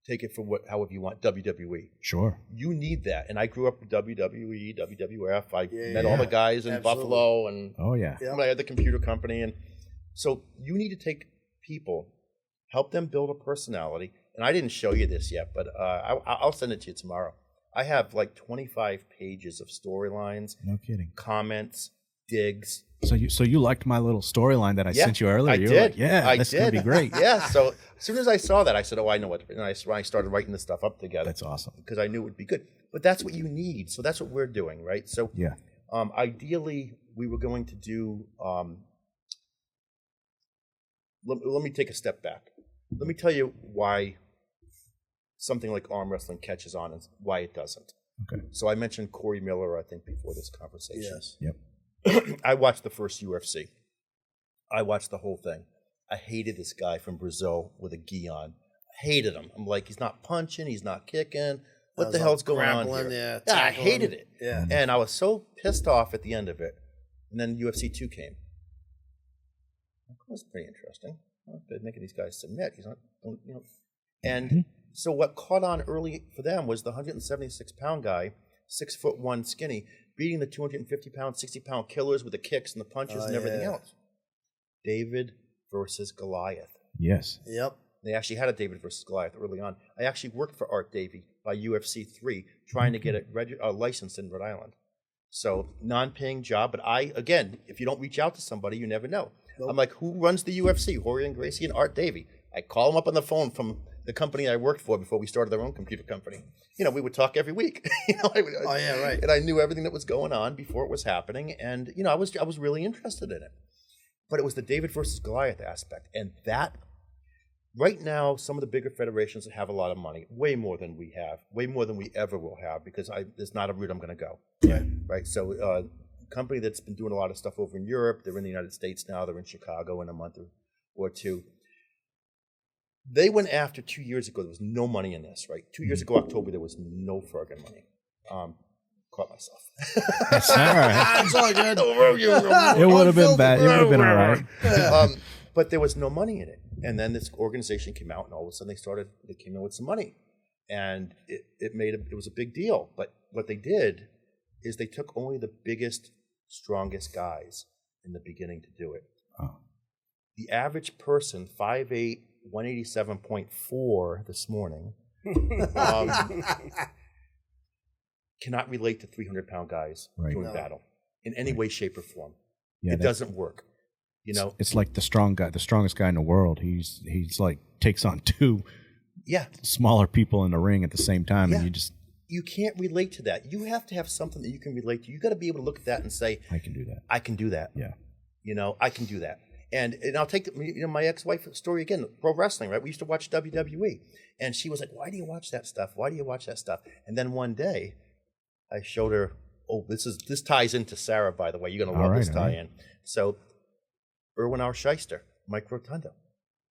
Speaker 4: take it for however you want, WWE.
Speaker 2: Sure.
Speaker 4: You need that. And I grew up with WWE, WWF. I met all the guys in Buffalo and I had the computer company. And so you need to take people, help them build a personality. And I didn't show you this yet, but I'll send it to you tomorrow. I have like 25 pages of storylines.
Speaker 2: No kidding.
Speaker 4: Comments, digs.
Speaker 2: So you liked my little storyline that I sent you earlier?
Speaker 4: I did.
Speaker 2: Like, that's going to be great.
Speaker 4: Yeah. So as soon as I saw that, I said, I know what. And I started writing this stuff up together.
Speaker 2: That's awesome.
Speaker 4: Because I knew it would be good. But that's what you need. So that's what we're doing, right? So ideally, we were going to do. Let me take a step back. Let me tell you why something like arm wrestling catches on and why it doesn't.
Speaker 2: Okay.
Speaker 4: So I mentioned Corey Miller, I think, before this conversation.
Speaker 3: Yes.
Speaker 2: Yep.
Speaker 4: I watched the first UFC. I watched the whole thing. I hated this guy from Brazil with a gi on. I hated him. I'm like, he's not punching, he's not kicking. What the hell's going on here? I hated it.
Speaker 3: Yeah.
Speaker 4: And I was so pissed off at the end of it. And then UFC 2 came. That was pretty interesting. They're making these guys submit. He's not, And so what caught on early for them was the 176-pound guy, 6'1" skinny, beating the 250-pound, 60-pound killers with the kicks and the punches and everything else. David versus Goliath.
Speaker 2: Yes.
Speaker 3: Yep.
Speaker 4: They actually had a David versus Goliath early on. I actually worked for Art Davie by UFC 3, trying to get it licensed in Rhode Island. So non-paying job, but if you don't reach out to somebody, you never know. Nope. I'm like, who runs the UFC? Jorge Gracie and Art Davie. I call them up on the phone from the company I worked for before we started our own computer company. We would talk every week.
Speaker 3: Right.
Speaker 4: And I knew everything that was going on before it was happening, and I was really interested in it. But it was the David versus Goliath aspect, and that right now, some of the bigger federations that have a lot of money, way more than we have, way more than we ever will have, because there's not a route I'm going to go. Right. So, a company that's been doing a lot of stuff over in Europe, they're in the United States now. They're in Chicago in a month or two. They went after 2 years ago. There was no money in this, right? 2 years ago, October, there was no friggin' money. Caught myself.
Speaker 2: That's all right.
Speaker 3: It's all good.
Speaker 2: It would have been bad. It would have been all right.
Speaker 4: But there was no money in it. And then this organization came out, and all of a sudden they came in with some money. And it was a big deal. But what they did is they took only the biggest, strongest guys in the beginning to do it.
Speaker 2: Oh.
Speaker 4: The average person, 5'8", 187.4 this morning, cannot relate to 300-pound guys doing battle in any way, shape, or form. It doesn't work.
Speaker 2: It's like the strongest guy in the world. He's like takes on two smaller people in the ring at the same time, and
Speaker 4: you can't relate to that. You have to have something that you can relate to. You got to be able to look at that and say,
Speaker 2: I can do that.
Speaker 4: I can do that.
Speaker 2: Yeah.
Speaker 4: I can do that. And I'll take my ex-wife's story again, pro wrestling, right? We used to watch WWE. And she was like, why do you watch that stuff? Why do you watch that stuff? And then one day I showed her, this ties into Sarah, by the way. You're going to love this tie-in. So Erwin R. Shyster, Mike Rotundo,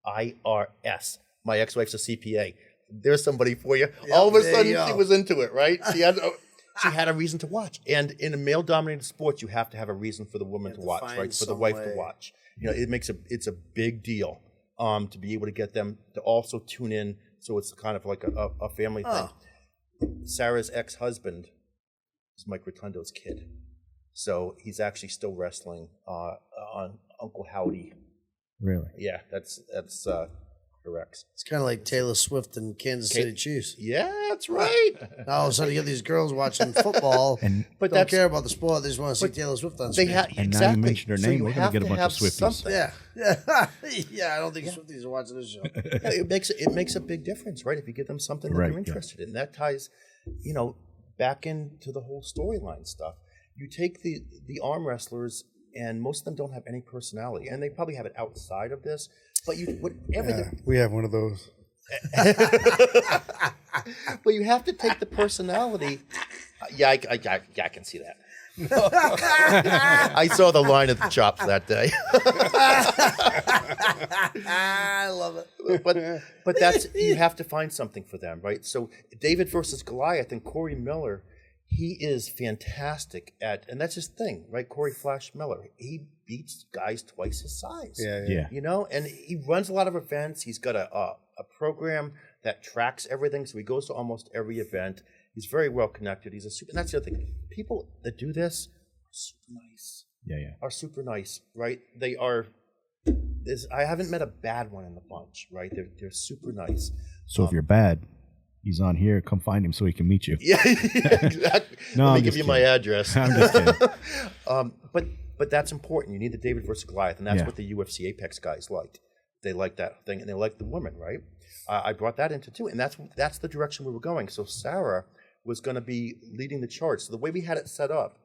Speaker 4: IRS. My ex-wife's a CPA. There's somebody for you.
Speaker 5: Yep,
Speaker 4: all of a
Speaker 5: there
Speaker 4: sudden,
Speaker 5: you go.
Speaker 4: she was into it, right? She had a reason to watch. And in a male-dominated sport, you have to have a reason for the woman to watch, right? For the wife to watch. It's a big deal to be able to get them to also tune in. So it's kind of like a family thing. Sarah's ex-husband is Mike Rotundo's kid. So he's actually still wrestling on Uncle Howdy.
Speaker 2: Really?
Speaker 4: Yeah, that's correct.
Speaker 5: It's kind of like Taylor Swift and Kansas City Chiefs.
Speaker 4: Yeah, that's right.
Speaker 5: All of a sudden, you get these girls watching football, but don't care about the sport. They just want to see Taylor Swift on screen.
Speaker 2: And now you mentioned her name, we're going to get a bunch of Swifties.
Speaker 4: Something.
Speaker 5: Yeah. I don't think Swifties are watching this show.
Speaker 4: It makes a big difference, right? If you get them something that they're interested in, that ties, back into the whole storyline stuff. You take the arm wrestlers, and most of them don't have any personality, and they probably have it outside of this. But
Speaker 3: we have one of those.
Speaker 4: But you have to take the personality. I can see that. I saw the line at the Chops that day.
Speaker 5: I love it.
Speaker 4: But that's, you have to find something for them, right? So David versus Goliath and Corey Miller, he is fantastic at, and that's his thing, right? Corey Flash Miller, he beats guys twice his size.
Speaker 3: Yeah.
Speaker 4: And he runs a lot of events. He's got a program that tracks everything, so he goes to almost every event. He's very well connected. He's and that's the other thing. People that do this are super nice. Are super nice, right? They are. I haven't met a bad one in the bunch, right? They're super nice.
Speaker 2: So if you're bad, he's on here. Come find him so he can meet you.
Speaker 4: Yeah, exactly.
Speaker 2: No,
Speaker 4: Let me give you my address.
Speaker 2: I'm just kidding.
Speaker 4: But that's important. You need the David versus Goliath, and that's what the UFC Apex guys liked. They liked that thing, and they liked the women, right? I brought that into too, and that's the direction we were going. So Sarah was going to be leading the charge. So the way we had it set up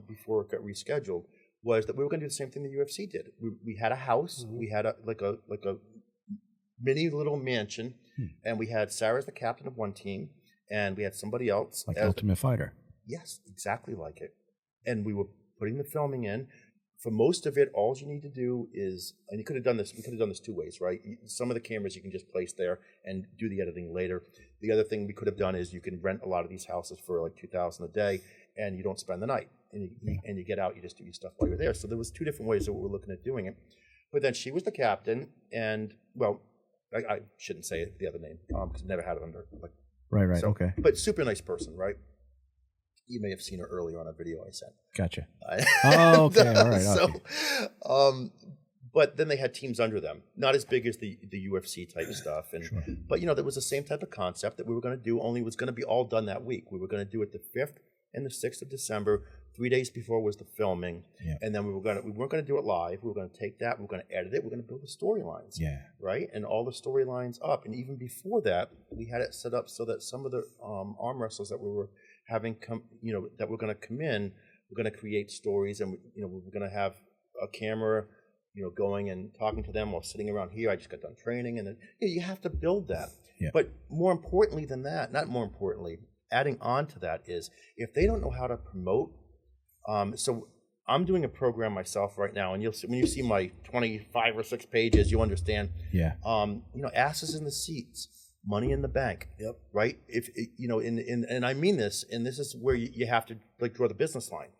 Speaker 4: before it got rescheduled was that we were going to do the same thing the UFC did. We had a house, we had a mini little mansion, and we had Sarah as the captain of one team, and we had somebody else
Speaker 2: like Ultimate Fighter.
Speaker 4: Yes, exactly like it. And we were putting the filming in. For most of it, all you need to do is, and you could have done this, we could have done this two ways, right? Some of the cameras you can just place there and do the editing later. The other thing we could have done is you can rent a lot of these houses for like $2,000 a day, and you don't spend the night. And you get out, you just do your stuff while you're there. So there was two different ways that we were looking at doing it. But then she was the captain, and, well, I shouldn't say the other name, because I never had it under.
Speaker 2: Right,
Speaker 4: so,
Speaker 2: okay.
Speaker 4: But super nice person, right? You may have seen her earlier on a video I sent.
Speaker 2: Gotcha. Oh, okay, all right.
Speaker 4: So, but then they had teams under them, not as big as the UFC type stuff, and but there was the same type of concept that we were going to do. Only it was going to be all done that week. We were going to do it the 5th and the 6th of December. 3 days before was the filming, and then we weren't going to do it live. We were going to take that, we were going to edit it, we're going to build the storylines, right, and all the storylines up. And even before that, we had it set up so that some of the arm wrestlers that we were having that were going to come in, we're going to create stories, and we were going to have a camera, going and talking to them while sitting around here. I just got done training, and then you have to build that. But more importantly than that, not more importantly, adding on to that is if they don't know how to promote. So I'm doing a program myself right now, and when you see my 25 or 6 pages, you'll understand. Asses in the seats, money in the bank. Right. If and I mean this, and this is where you have to draw the business line,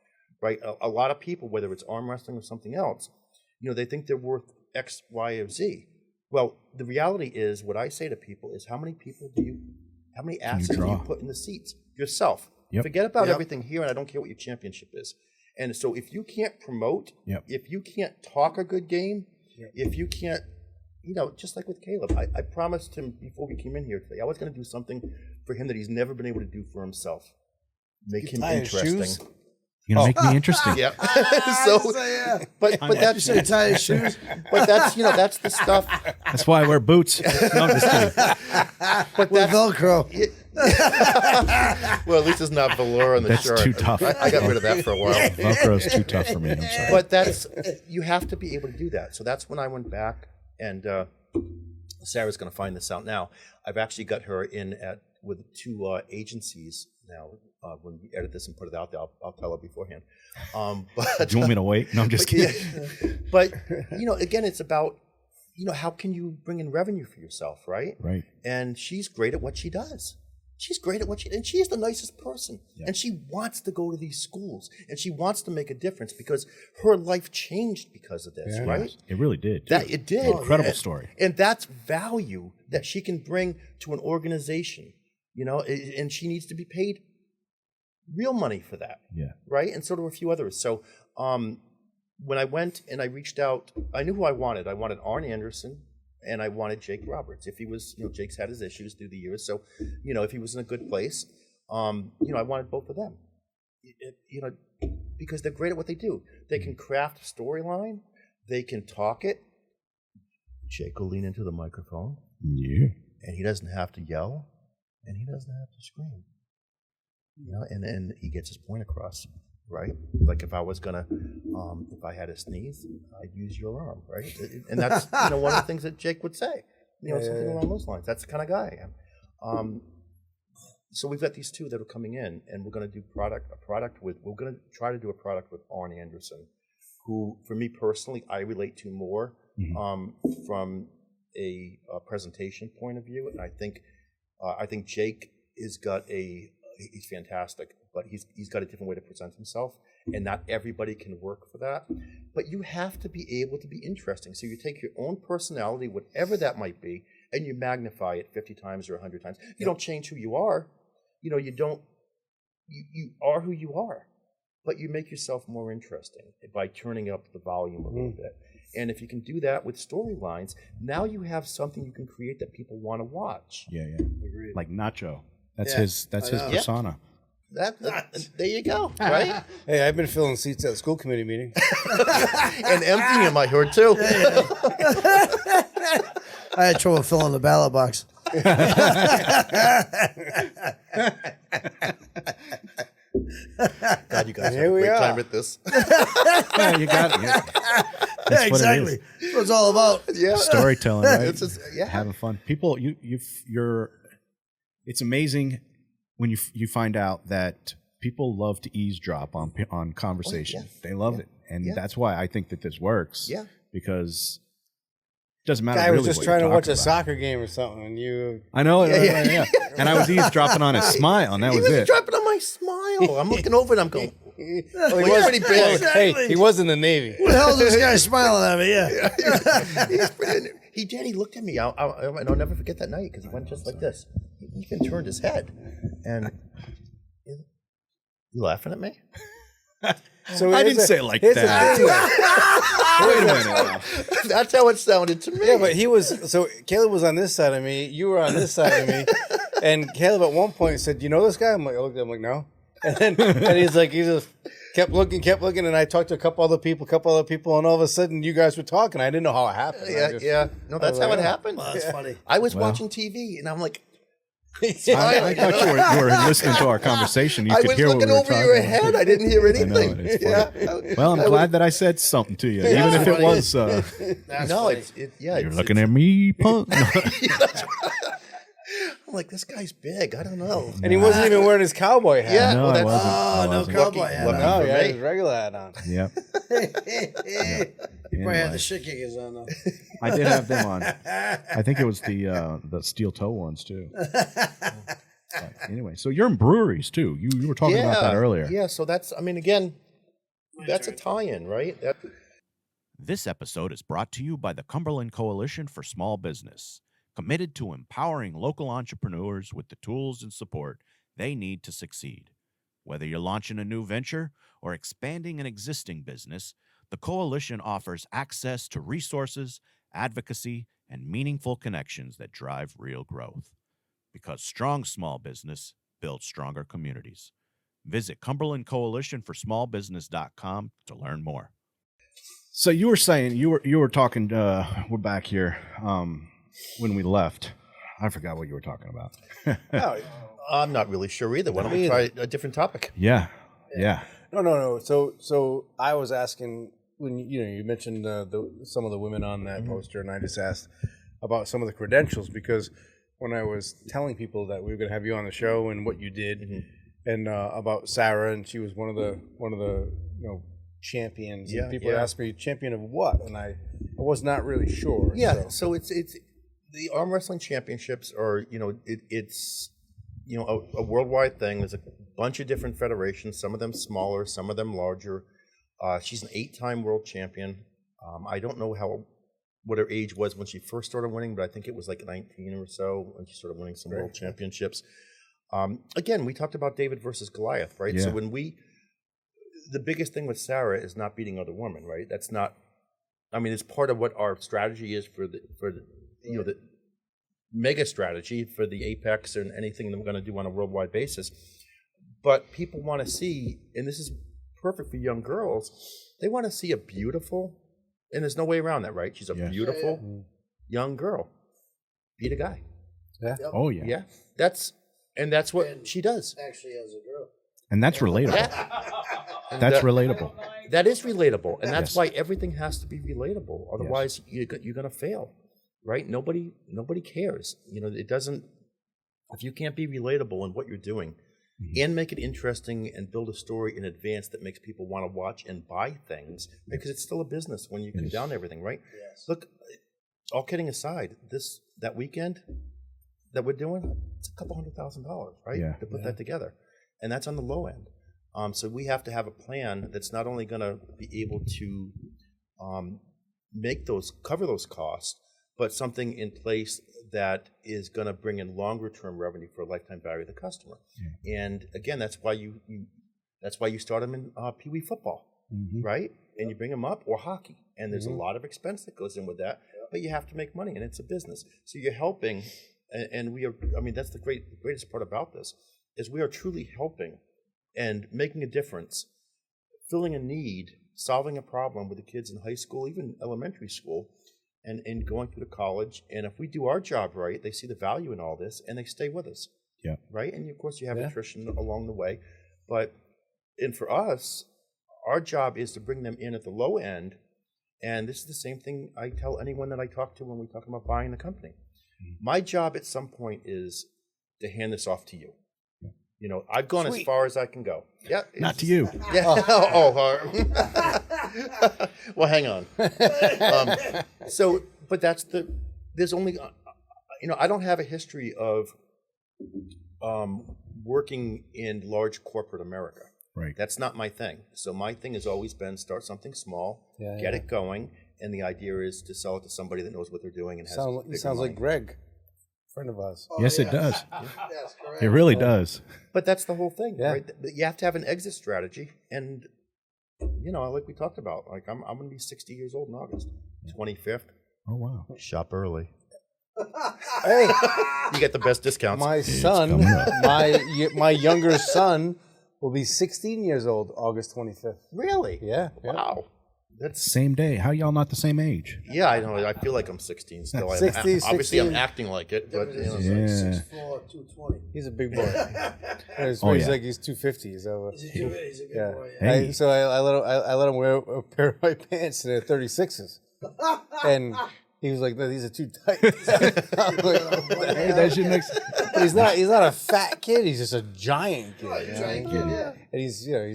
Speaker 4: right? A lot of people, whether it's arm wrestling or something else, they think they're worth X, Y, or Z. Well, the reality is, what I say to people is, how many asses do you put in the seats yourself? Forget about everything here, and I don't care what your championship is. And so if you can't promote, if you can't talk a good game, if you can't, just like with Caleb, I promised him before we came in here today, I was going to do something for him that he's never been able to do for himself. Make him interesting.
Speaker 2: You're going to make me interesting.
Speaker 4: But that's
Speaker 5: tie his shoes.
Speaker 4: But that's that's the stuff.
Speaker 2: That's why I wear boots. No, I'm just kidding.
Speaker 4: But
Speaker 5: with Velcro.
Speaker 4: Well, at least it's not velour on the shirt.
Speaker 2: That's too tough.
Speaker 4: I got rid of that for a while.
Speaker 2: Velcro's too tough for me. I'm sorry.
Speaker 4: But you have to be able to do that. So that's when I went back, and Sarah's going to find this out now. I've actually got her in with 2 agencies now when we edit this and put it out there, I'll tell her beforehand. But
Speaker 2: Do you want me to wait? No, I'm just kidding.
Speaker 4: But again, it's about how can you bring in revenue for yourself, right?
Speaker 2: Right.
Speaker 4: And she's great at what she does. She's great at what and she's the nicest person. Yeah. And she wants to go to these schools and she wants to make a difference because her life changed because of this, right?
Speaker 2: It really did.
Speaker 4: It did.
Speaker 2: Incredible story.
Speaker 4: And that's value that she can bring to an organization, and she needs to be paid real money for that.
Speaker 2: Yeah.
Speaker 4: Right? And so do a few others. So when I went and I reached out, I knew who I wanted. I wanted Arn Anderson. And I wanted Jake Roberts. If he was, Jake's had his issues through the years. So, if he was in a good place, I wanted both of them. Because they're great at what they do. They can craft a storyline. They can talk it. Jake will lean into the microphone.
Speaker 2: Yeah.
Speaker 4: And he doesn't have to yell. And he doesn't have to scream. And he gets his point across. Right? Like if I was gonna, if I had a sneeze, I'd use your arm, right? And that's one of the things that Jake would say, something along those lines. That's the kind of guy I am. So we've got these two that are coming in, and we're gonna do we're gonna try to do a product with Arn Anderson, who, for me personally, I relate to more from a presentation point of view, and I think Jake has got he's fantastic, but he's got a different way to present himself, and not everybody can work for that. But you have to be able to be interesting. So you take your own personality, whatever that might be, and you magnify it 50 times or 100 times. You don't change who you are. You are who you are, but you make yourself more interesting by turning up the volume a little bit. And if you can do that with storylines, now you have something you can create that people want to watch.
Speaker 2: Yeah. Agreed. Like Nacho. That's his persona.
Speaker 4: There you go, right?
Speaker 3: Hey, I've been filling seats at school committee meetings.
Speaker 4: And emptying them, I heard, too.
Speaker 5: I had trouble filling the ballot box.
Speaker 4: God, you guys have a great time at this.
Speaker 2: Yeah, you got it.
Speaker 5: Yeah, exactly. That's what it's all about.
Speaker 2: Yeah. Storytelling, right?
Speaker 4: It's just,
Speaker 2: having fun. People, it's amazing when you find out that people love to eavesdrop on conversation. They love it. And that's why I think that this works.
Speaker 4: Yeah.
Speaker 2: Because it doesn't matter.
Speaker 3: I was just trying to watch a
Speaker 2: about.
Speaker 3: soccer game or something, and you.
Speaker 2: I know. Yeah. And I was eavesdropping on his smile, and that was it.
Speaker 4: He was dropping on my smile. I'm looking over and I'm going,
Speaker 3: he was pretty big. Hey, he was in the Navy.
Speaker 5: What the hell is this guy smiling at me? Yeah.
Speaker 4: He did. He looked at me. And I'll never forget that night because he went just like this. He even turned his head. And you laughing at me?
Speaker 3: So
Speaker 2: I didn't say it like that. Wait a minute now.
Speaker 4: That's how it sounded to me.
Speaker 3: Yeah, but Caleb was on this side of me, you were on this side of me, and Caleb at one point said, "You know this guy?" I looked at him like, "No," and he just kept looking, and I talked to a couple other people, and all of a sudden you guys were talking. I didn't know how it happened.
Speaker 4: Yeah. No, that's how it happened.
Speaker 5: Well, that's funny.
Speaker 4: I was watching TV, and I'm like,
Speaker 2: I thought you were listening to our conveation. You could hear what we were talking about.
Speaker 4: I was looking over your head. I didn't hear anything.
Speaker 2: I know, it's funny. Well, I'm glad that I said something to you, even if it was.
Speaker 4: You're
Speaker 2: looking at me, punk.
Speaker 4: I'm like, this guy's big. I don't know.
Speaker 3: And he wasn't even wearing his cowboy hat.
Speaker 4: Yeah,
Speaker 2: no, I wasn't.
Speaker 5: No cowboy hat.
Speaker 3: No, he had his regular hat on.
Speaker 2: Yep.
Speaker 5: He probably had the shit kickers on though.
Speaker 2: I did have them on. I think it was the steel toe ones too. But anyway, so you're in breweries too. You were talking about that earlier.
Speaker 4: Yeah, so that's again, that's a tie-in, right?
Speaker 2: This episode is brought to you by the Cumberland Coalition for Small Business, committed to empowering local entrepreneurs with the tools and support they need to succeed. Whether you're launching a new venture or expanding an existing business, the Coalition offers access to resources, advocacy, and meaningful connections that drive real growth. Because strong small business builds stronger communities. Visit CumberlandCoalitionForSmallBusiness.com to learn more. So you were saying, you were talking, we're back here, when we left. I forgot what you were talking about.
Speaker 4: No, I'm not really sure either. Why don't we try a different topic?
Speaker 2: Yeah.
Speaker 3: No. So I was asking when you mentioned some of the women on that poster, and I just asked about some of the credentials because when I was telling people that we were going to have you on the show and what you did, and about Sarah, and she was one of the champions.
Speaker 4: Yeah,
Speaker 3: and people asked me, champion of what? And I was not really sure.
Speaker 4: Yeah, so it's the arm wrestling championships are, it's a worldwide thing. There's a bunch of different federations, some of them smaller, some of them larger. She's an 8-time world champion. I don't know what her age was when she first started winning, but I think it was like 19 or so when she started winning some world championships. Again, we talked about David versus Goliath, right?
Speaker 2: Yeah.
Speaker 4: So the biggest thing with Sarah is not beating other women, right? That's not, it's part of what our strategy is for the the mega strategy for the Apex and anything that we're going to do on a worldwide basis. But people want to see, and this is perfect for young girls, they want to see a beautiful, and there's no way around that, right? She's a beautiful young girl beat a guy.
Speaker 3: Yeah.
Speaker 5: Yep.
Speaker 2: Oh yeah.
Speaker 4: Yeah. That's what she does.
Speaker 5: Actually, as a girl.
Speaker 2: And that's relatable. That's relatable.
Speaker 4: That is relatable, and that's why everything has to be relatable. Otherwise, you're going to fail, right? Nobody cares. It doesn't. If you can't be relatable in what you're doing, and make it interesting and build a story in advance that makes people want to watch and buy things, because it's still a business when you come down to everything, right?
Speaker 5: Yes.
Speaker 4: Look, all kidding aside, that weekend that we're doing, it's $200,000, right? To put that together, and that's on the low end. So we have to have a plan that's not only going to be able to cover those costs, but something in place that is going to bring in longer term revenue for a lifetime value of the customer. Yeah. And again, that's why you start them in Pee Wee football, right? And you bring them up, or hockey, and there's a lot of expense that goes in with that, but you have to make money, and it's a business. So you're helping, and we are. That's the greatest part about this is we are truly helping and making a difference, filling a need, solving a problem with the kids in high school, even elementary school, and going through the college. And if we do our job right, they see the value in all this, and they stay with us. Yeah. Right? And of course, you have attrition along the way. And for us, our job is to bring them in at the low end. And this is the same thing I tell anyone that I talk to when we talk about buying the company. My job at some point is to hand this off to you. I've gone as far as I can go. Yeah,
Speaker 2: not to you.
Speaker 4: Yeah. Well, hang on. But there's only, I don't have a history of working in large corporate America.
Speaker 2: Right.
Speaker 4: That's not my thing. So my thing has always been start something small, get it going, and the idea is to sell it to somebody that knows what they're doing and has.
Speaker 3: It sounds like Greg. Friend of ours.
Speaker 2: Yes, it does.
Speaker 5: Yes, correct.
Speaker 2: It really does.
Speaker 4: But that's the whole thing, right? You have to have an exit strategy, and like we talked about, like I'm going to be 60 years old in August, 25th.
Speaker 2: Oh wow!
Speaker 4: Shop early.
Speaker 3: Hey,
Speaker 4: you get the best discounts.
Speaker 3: my son, my younger son, will be 16 years old August 25th.
Speaker 4: Really?
Speaker 3: Yeah.
Speaker 4: Wow. That's
Speaker 2: Same day. How y'all not the same age?
Speaker 4: Yeah, I know. I feel like I'm 16 still.
Speaker 3: 60,
Speaker 4: obviously,
Speaker 3: 16.
Speaker 4: I'm acting like it, but
Speaker 5: He's like 6'4", 220.
Speaker 3: He's a big boy. He's like he's 250. So,
Speaker 5: He's a big boy.
Speaker 2: Hey.
Speaker 3: So I let him wear a pair of my pants and they're 36s, and he was like, "No, these are too tight." I'm like,
Speaker 2: Hey, that shit makes.
Speaker 3: he's not a fat kid. He's just a giant kid.
Speaker 5: Right, giant kid, yeah.
Speaker 3: And he's going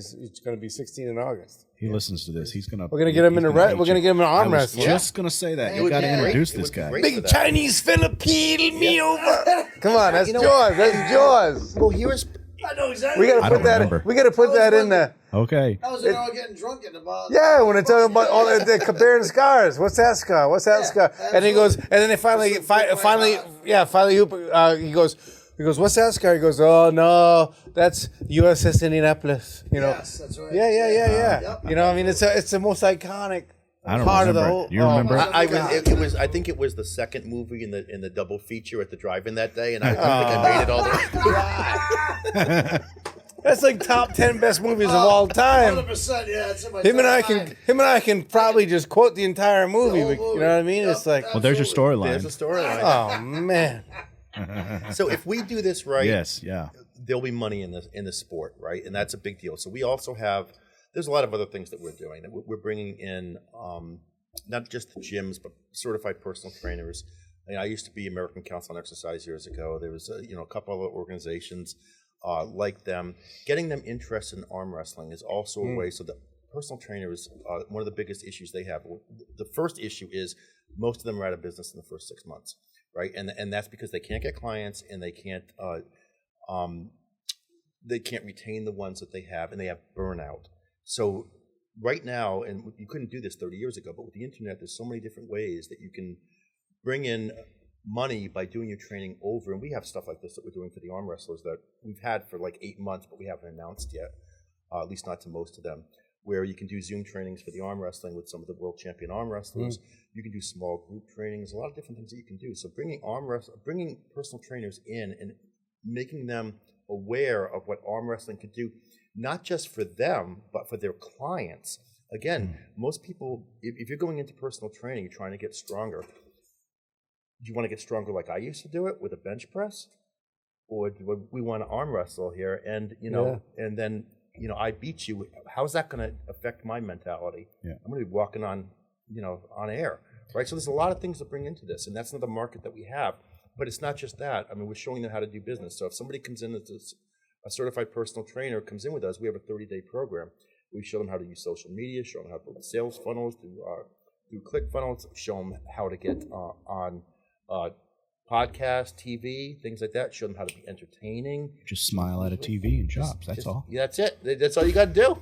Speaker 3: to be 16 in August.
Speaker 2: He listens to this. He's gonna.
Speaker 3: We're gonna get him in we're gonna get him in arm wrestling.
Speaker 2: Just gonna say that. You got to introduce this guy.
Speaker 3: Big Chinese fella peel me over. Come on, that's Jaws. That's Jaws.
Speaker 4: Well, here's.
Speaker 5: I know exactly.
Speaker 3: We gotta put that.
Speaker 2: remember.
Speaker 3: We gotta put that in there.
Speaker 2: Okay.
Speaker 5: I was there all getting drunk at the bar.
Speaker 3: Yeah, when they're talking about all the comparing scars. What's that scar? What's that scar? And he goes, and then they finally, he goes, what's that scar? He goes, oh no, that's USS Indianapolis.
Speaker 5: Yes, that's right.
Speaker 3: Yeah.
Speaker 5: Yep.
Speaker 3: It's the most iconic
Speaker 2: I don't
Speaker 3: part
Speaker 2: remember.
Speaker 3: of the whole.
Speaker 2: Do you remember?
Speaker 4: I think it was the second movie in the double feature at the drive-in that day, and I don't think I made it all the way.
Speaker 3: That's like top 10 best movies of all time.
Speaker 5: 100%. Yeah, it's in my
Speaker 3: Him
Speaker 5: top
Speaker 3: and I can probably just quote the entire movie.
Speaker 5: whole
Speaker 3: You know
Speaker 5: movie.
Speaker 3: what I mean?
Speaker 5: Yep,
Speaker 3: It's like,
Speaker 2: Well, there's your storyline.
Speaker 4: There's a storyline.
Speaker 3: oh man.
Speaker 4: So if we do this right,
Speaker 2: Yes. Yeah.
Speaker 4: there'll be money in the sport, right? And that's a big deal. So we also have. There's a lot of other things that we're doing. That we're bringing in not just the gyms, but certified personal trainers. I used to be American Council on Exercise years ago. There was a couple other organizations. like them. Getting them interested in arm wrestling is also a way. So the personal trainer is one of the biggest issues they have. The first issue is most of them are out of business in the first 6 months, right? And that's because they can't get clients and they can't retain the ones that they have, and they have burnout. So right now, and you couldn't do this 30 years ago, but with the internet, there's so many different ways that you can bring in money by doing your training over. And we have stuff like this that we're doing for the arm wrestlers that we've had for like 8 months, but we haven't announced yet, at least not to most of them, where you can do Zoom trainings for the arm wrestling with some of the world champion arm wrestlers. You can do small group trainings, a lot of different things that you can do. So bringing personal trainers in and making them aware of what arm wrestling could do, not just for them, but for their clients. Again, most people, if you're going into personal training, you're trying to get stronger. Do you want to get stronger like I used to do it with a bench press? Or do we want to arm wrestle here? And, and then, I beat you. How's that going to affect my mentality? Yeah. I'm going to be walking on, on air, right? So there's a lot of things to bring into this, and that's not the market that we have. But it's not just that. I mean, we're showing them how to do business. So if somebody comes in as a certified personal trainer comes in with us, we have a 30-day program. We show them how to use social media, show them how to build sales funnels, do click funnels, show them how to get on podcast, TV, things like that. Show them how to be entertaining.
Speaker 2: Just smile at a TV and jobs. That's all.
Speaker 4: Yeah, that's it. That's all you got to do.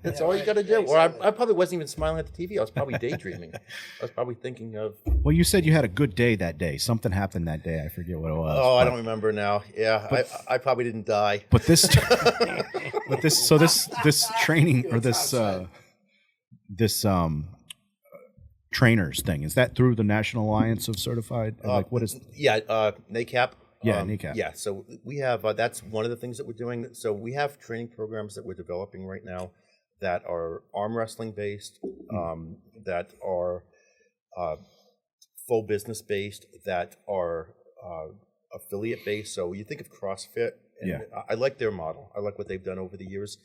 Speaker 4: That's all you got to do. Or I probably wasn't even smiling at the TV. I was probably daydreaming. I was probably thinking of.
Speaker 2: Well, you said you had a good day that day. Something happened that day. I forget what it was.
Speaker 4: Oh, I don't remember now. Yeah, I probably didn't die.
Speaker 2: But this training or this trainers thing, is that through the National Alliance of Certified? What is?
Speaker 4: Yeah, NACAP.
Speaker 2: Yeah, NACAP.
Speaker 4: Yeah, so we have that's one of the things that we're doing. So we have training programs that we're developing right now that are arm wrestling based, that are full business based, that are affiliate based. So you think of CrossFit. And I like their model. I like what they've done over the years.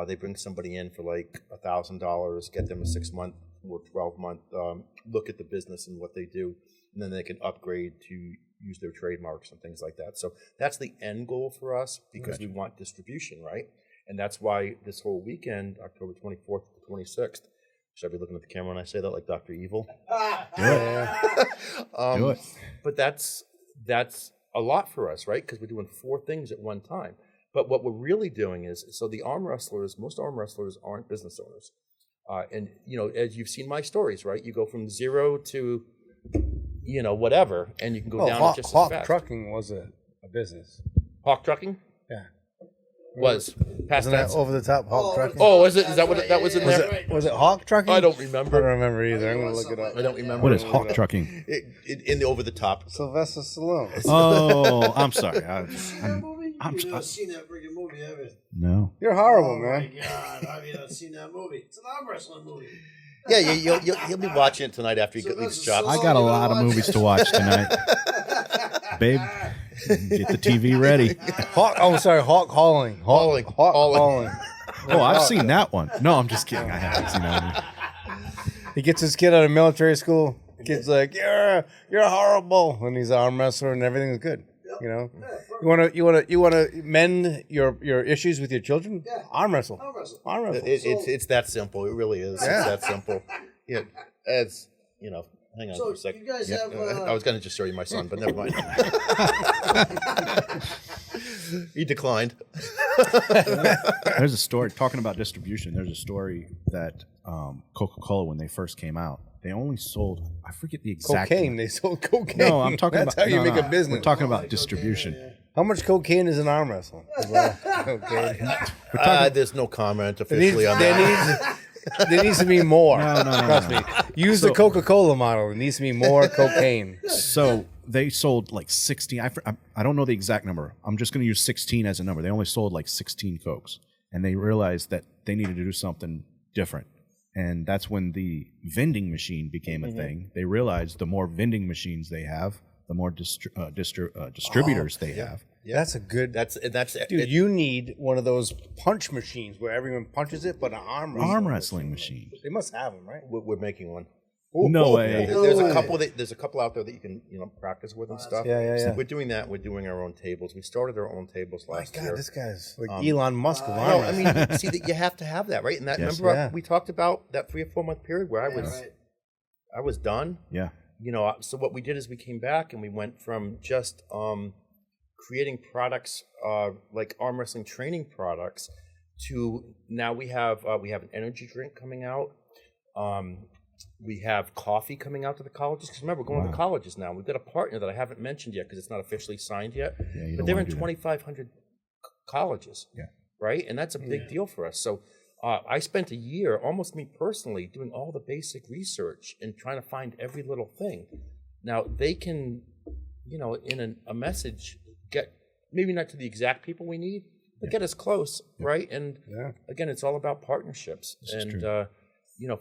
Speaker 4: They bring somebody in for like $1,000, get them a 6-month or 12-month look at the business and what they do, and then they can upgrade to use their trademarks and things like that. So that's the end goal for us because we want distribution, right? And that's why this whole weekend, October 24th to 26th, should I be looking at the camera when I say that like Dr. Evil?
Speaker 2: Do it. Do it.
Speaker 4: But that's a lot for us, right? Because we're doing 4 things at one time. But what we're really doing is, so the arm wrestlers, most arm wrestlers aren't business owners. And, as you've seen my stories, right? You go from 0 to, whatever, and you can go down just as fast.
Speaker 3: Hawk Trucking was a business.
Speaker 4: Hawk Trucking?
Speaker 3: Yeah.
Speaker 4: Was. Past
Speaker 3: Wasn't that over the top Hawk Trucking?
Speaker 4: Oh, was it? Is that what that was in there?
Speaker 3: Was it Hawk Trucking?
Speaker 4: I don't remember.
Speaker 3: I don't remember either. I'm going to look it up.
Speaker 4: I don't remember.
Speaker 2: What is Hawk Trucking?
Speaker 4: In the over the top.
Speaker 3: Sylvester Stallone.
Speaker 2: Oh, I'm sorry.
Speaker 5: You've never seen that freaking movie, have you?
Speaker 2: No.
Speaker 3: You're horrible, man.
Speaker 5: Oh, my God. Have you not seen that movie? It's an arm wrestling movie.
Speaker 4: Yeah, you'll be watching it tonight after you leave the shop.
Speaker 2: I got a lot of movies to watch tonight. Babe, get the TV ready.
Speaker 3: Hawk Hauling. Hawk Hauling.
Speaker 2: Oh, I've seen that one. No, I'm just kidding. I haven't seen that one.
Speaker 3: He gets his kid out of military school. The kid's like, you're horrible. And he's an arm wrestler and everything's good. You want to mend your issues with your children? Yeah. Arm wrestle. Arm wrestle.
Speaker 4: It's that simple. It really is.
Speaker 3: Yeah.
Speaker 4: It's that simple. Yeah. Hang on for a second.
Speaker 5: You guys have,
Speaker 4: I was going to just show you my son, but never mind. He declined.
Speaker 2: There's a story talking about distribution. There's a story that Coca-Cola, when they first came out, they only sold, I forget the exact
Speaker 3: cocaine. They sold cocaine.
Speaker 2: No, I'm talking
Speaker 3: That's
Speaker 2: about
Speaker 3: how you make a business.
Speaker 2: We're talking about distribution.
Speaker 3: How much cocaine is in arm wrestling?
Speaker 4: There's no comment officially on that.
Speaker 3: There needs to be more.
Speaker 2: No.
Speaker 3: Trust me. Use the Coca-Cola model. There needs to be more cocaine.
Speaker 2: So they sold like 16. I don't know the exact number. I'm just going to use 16 as a number. They only sold like 16 Cokes. And they realized that they needed to do something different. And that's when the vending machine became a thing. They realized the more vending machines they have, the more distributors they have.
Speaker 3: Yeah. That's a good.
Speaker 4: That's
Speaker 3: dude. You need one of those punch machines where everyone punches it, but an arm
Speaker 2: wrestling machine.
Speaker 3: They must have them, right?
Speaker 4: We're making one.
Speaker 2: No way.
Speaker 4: There's a couple out there that you can practice with and stuff.
Speaker 3: Yeah.
Speaker 4: So we're doing that. We're doing our own tables. We started our own tables last year.
Speaker 3: This guy's like Elon Musk.
Speaker 4: No, I mean, see that you have to have that, right? And that remember we talked about that 3 or 4 month period where I was done.
Speaker 2: Yeah.
Speaker 4: So what we did is we came back and we went from just creating products like arm wrestling training products to now we have an energy drink coming out. We have coffee coming out to the colleges. Because remember, we're going to colleges now. We've got a partner that I haven't mentioned yet because it's not officially signed yet.
Speaker 2: Yeah,
Speaker 4: but they're in 2,500 colleges, right? And that's a big deal for us. So I spent a year, almost me personally, doing all the basic research and trying to find every little thing. Now, they can, in a message, get maybe not to the exact people we need, but get us close, right? And again, it's all about partnerships.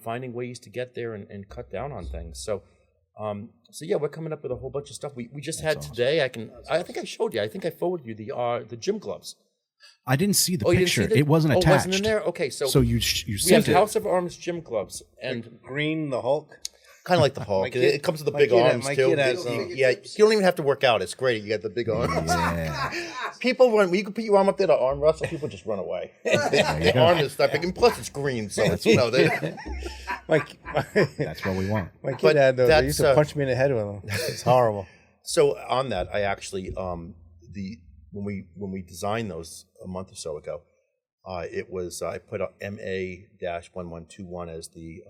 Speaker 4: Finding ways to get there and cut down on things. So we're coming up with a whole bunch of stuff. We just had today. I think I showed you. I think I forwarded you the gym gloves.
Speaker 2: I didn't see the
Speaker 4: you
Speaker 2: picture.
Speaker 4: Didn't see
Speaker 2: it wasn't attached.
Speaker 4: Oh, wasn't in there? Okay, so
Speaker 2: you
Speaker 4: we
Speaker 2: sent
Speaker 4: have
Speaker 2: it.
Speaker 4: House of Arms gym gloves and
Speaker 3: Green the Hulk.
Speaker 4: kind of like the Hulk. It comes with the big arms too. You don't even have to work out. It's great. You got the big arms.
Speaker 2: Yeah.
Speaker 4: People when you can put your arm up there to arm wrestle, people just run away. The arm is that big, and plus it's green, so it's
Speaker 2: That's what we want.
Speaker 3: My kid had those. They used to punch me in the head with them. It's horrible.
Speaker 4: So on that, I actually when we designed those a month or so ago, it was I put a MA-1121 as the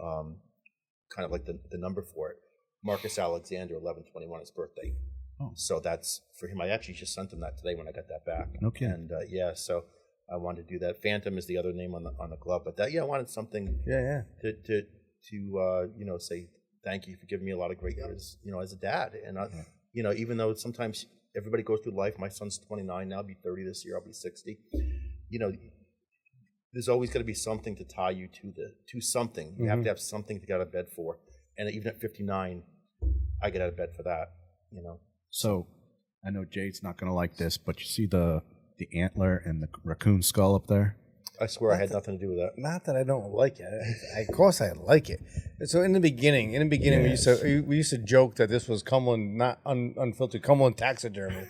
Speaker 4: kind of like the number for it. Marcus Alexander, 11/21, his birthday. Oh. So that's for him. I actually just sent him that today when I got that back.
Speaker 2: Okay.
Speaker 4: And so I wanted to do that. Phantom is the other name on the glove, but I wanted something. To say thank you for giving me a lot of great years, as a dad, and even though sometimes everybody goes through life. My son's 29 now. I'll be 30 this year. I'll be 60. There's always got to be something to tie you to something. You have to have something to get out of bed for. And even at 59, I get out of bed for that.
Speaker 2: So, I know Jade's not going to like this, but you see the antler and the raccoon skull up there?
Speaker 4: I swear I had nothing to do with that.
Speaker 3: Not that I don't like it. Of course I like it. So in the beginning, we used to joke that this was Cumberland, not unfiltered, Cumberland taxidermy,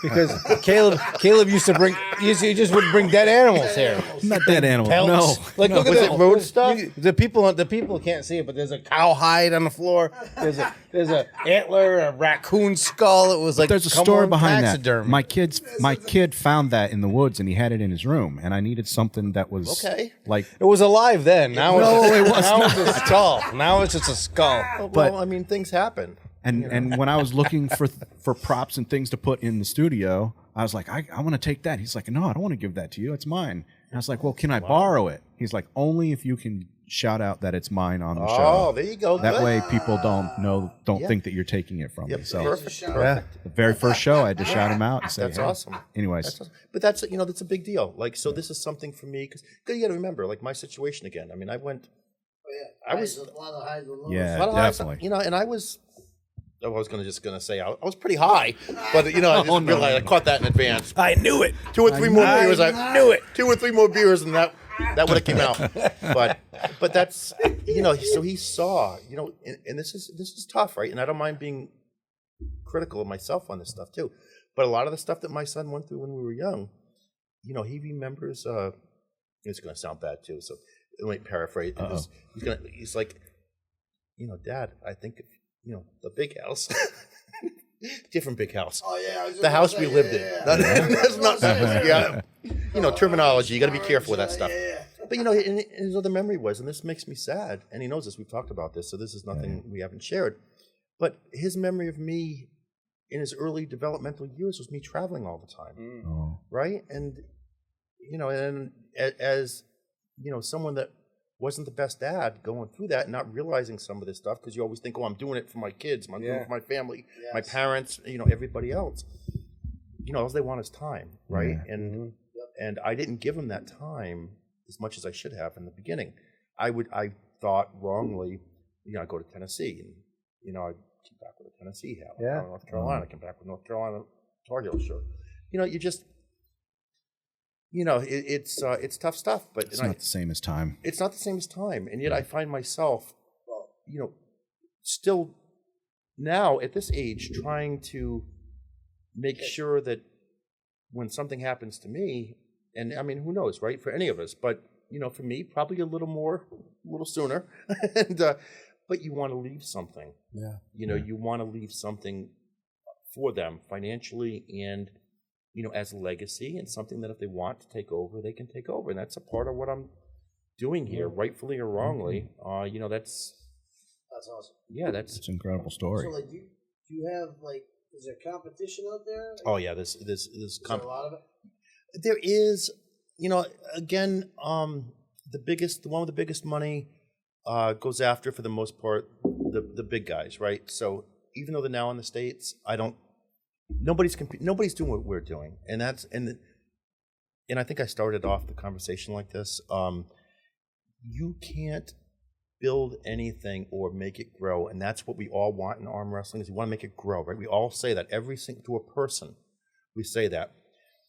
Speaker 3: because Caleb used to bring, he just would bring dead animals here.
Speaker 2: Not dead animals.
Speaker 3: Pelts.
Speaker 2: No.
Speaker 3: Look at that road stuff. The people can't see it, but there's a cow hide on the floor. There's a antler, a raccoon skull. It was like
Speaker 2: there's a story behind
Speaker 3: taxidermy.
Speaker 2: that. My kid found that in the woods, and he had it in his room, and I needed something that was like
Speaker 3: it was alive then. Now
Speaker 2: it was
Speaker 3: now
Speaker 2: not.
Speaker 3: it's a skull. Now it's just a skull.
Speaker 4: Well, things happen.
Speaker 2: And when I was looking for props and things to put in the studio, I was like, I want to take that. He's like, no, I don't want to give that to you. It's mine. And I was like, well, can I borrow it? He's like, only if you can shout out that it's mine on the show.
Speaker 4: Oh, there you go.
Speaker 2: That way people don't think that you're taking it from me. So
Speaker 4: perfect.
Speaker 2: The very first show, I had to shout him out and say,
Speaker 4: that's awesome.
Speaker 2: Anyways.
Speaker 4: That's awesome. But that's a big deal. Like, so this is something for me, because you got to remember, like, my situation again. I went, I was,
Speaker 5: a lot of highs and lows.
Speaker 2: definitely.
Speaker 4: and I was going to say I was pretty high, but I just realized I caught that in advance.
Speaker 3: I knew it.
Speaker 4: 2 or 3 more beers.
Speaker 3: I knew it.
Speaker 4: 2 or 3 more beers, and that would have came out. But that's so he saw and this is tough, right? And I don't mind being critical of myself on this stuff too. But a lot of the stuff that my son went through when we were young, he remembers. It's going to sound bad too, so let me paraphrase. He's like, Dad, I think the big house. Different big house.
Speaker 5: Oh yeah,
Speaker 4: the house we lived in. That's not terminology. You got to be careful with that stuff. But and his other memory was, and this makes me sad, and he knows this. We've talked about this, so this is nothing we haven't shared. But his memory of me in his early developmental years was me traveling all the time, right? And and as someone that wasn't the best dad going through that and not realizing some of this stuff, because you always think, I'm doing it for my kids, I'm doing it for my family, my parents, everybody else. All they want is time, right? And I didn't give them that time as much as I should have in the beginning. I thought wrongly, I go to Tennessee and I came back with a Tennessee hat. North Carolina, I came back with North Carolina Tar Heel shirt. You just it's tough stuff, but
Speaker 2: it's not the same as time.
Speaker 4: It's not the same as time, and yet I find myself, still now at this age trying to make sure that when something happens to me, and I mean, who knows, right? For any of us, but for me, probably a little sooner, and but you want to leave something.
Speaker 3: Yeah.
Speaker 4: You want to leave something for them financially and as a legacy, and something that if they want to take over, they can take over, and that's a part of what I'm doing here, rightfully or wrongly. That's
Speaker 5: awesome.
Speaker 4: Yeah,
Speaker 2: It's an incredible story.
Speaker 5: So, like, do you have, like, is there competition out there? Like,
Speaker 4: oh yeah, there's
Speaker 5: is there a lot of it?
Speaker 4: There is, again, one of the biggest money goes after, for the most part, the big guys, right? So even though they're now in the States, nobody's doing what we're doing, and I think I started off the conversation like this. You can't build anything or make it grow, and that's what we all want in arm wrestling. Is we want to make it grow, right? We all say that to a person. We say that,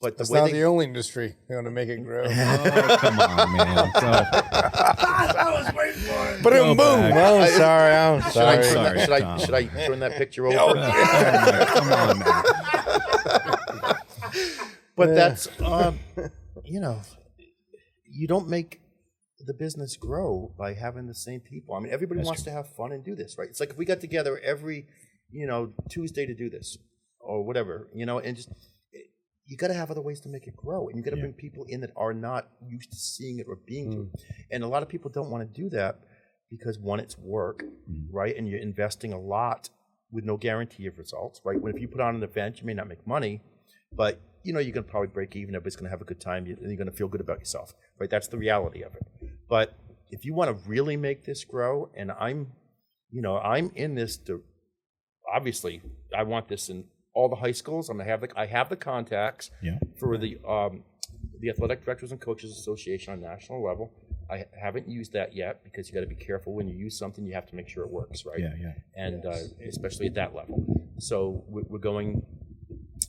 Speaker 4: but
Speaker 3: it's not the only industry they want to make it grow.
Speaker 2: Oh, come on, man.
Speaker 5: I was waiting for it.
Speaker 3: But boom! I'm sorry.
Speaker 4: Should I turn that picture over?
Speaker 2: Come on, man.
Speaker 4: But that's you don't make the business grow by having the same people. I mean, everybody wants to have fun and do this, right? It's like if we got together every, Tuesday to do this or whatever, and just, you got to have other ways to make it grow, and you got to bring people in that are not used to seeing it or being to it. And a lot of people don't want to do that because, one, it's work, right? And you're investing a lot with no guarantee of results, right? When if you put on an event, you may not make money, but you're going to probably break even. Everybody's going to have a good time, and you're going to feel good about yourself, right? That's the reality of it. But if you want to really make this grow, and I'm in this to, obviously, I want this in all the high schools. I have the contacts for the Athletic Directors and Coaches Association on national level. I haven't used that yet because you got to be careful when you use something. You have to make sure it works, right?
Speaker 2: Yeah.
Speaker 4: And especially at that level. So we're going,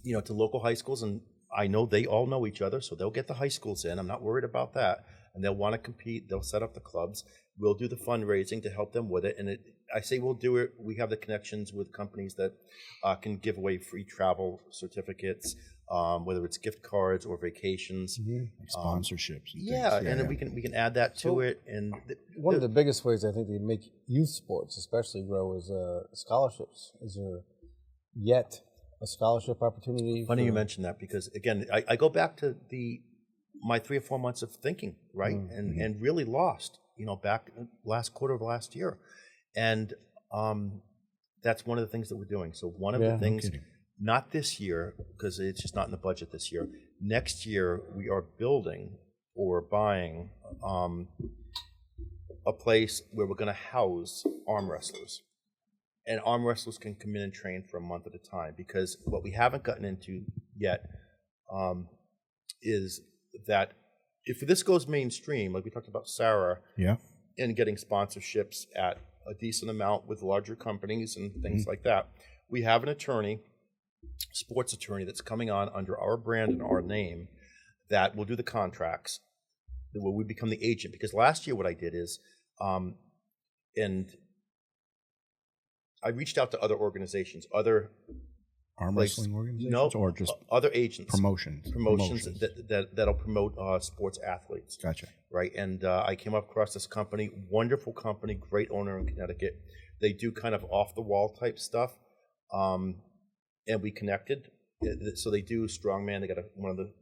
Speaker 4: to local high schools, and I know they all know each other, so they'll get the high schools in. I'm not worried about that. And they'll want to compete. They'll set up the clubs. We'll do the fundraising to help them with it. And I say we'll do it. We have the connections with companies that can give away free travel certificates, whether it's gift cards or vacations,
Speaker 2: Sponsorships.
Speaker 4: And then we can add that to it. And
Speaker 3: one of the biggest ways I think they make youth sports especially grow is scholarships. Is there yet a scholarship opportunity?
Speaker 4: Funny you mention that, because again, I go back to my 3 or 4 months of thinking, right, and really lost, back last quarter of last year, and that's one of the things that we're doing. So one of the things, not this year because it's just not in the budget this year. Next year we are building or buying a place where we're going to house arm wrestlers. And arm wrestlers can come in and train for a month at a time, because what we haven't gotten into yet is that if this goes mainstream, like we talked about Sarah, and getting sponsorships at a decent amount with larger companies and things like that, we have an attorney, sports attorney, that's coming on under our brand and our name that will do the contracts, where we become the agent. Because last year what I did is, and I reached out to other organizations, other
Speaker 2: arm wrestling organizations, or just
Speaker 4: other agents,
Speaker 2: promotions
Speaker 4: that'll promote sports athletes.
Speaker 2: Gotcha.
Speaker 4: Right, and I came across this company, wonderful company, great owner in Connecticut. They do kind of off the wall type stuff, and we connected. So they do strongman. They got one of the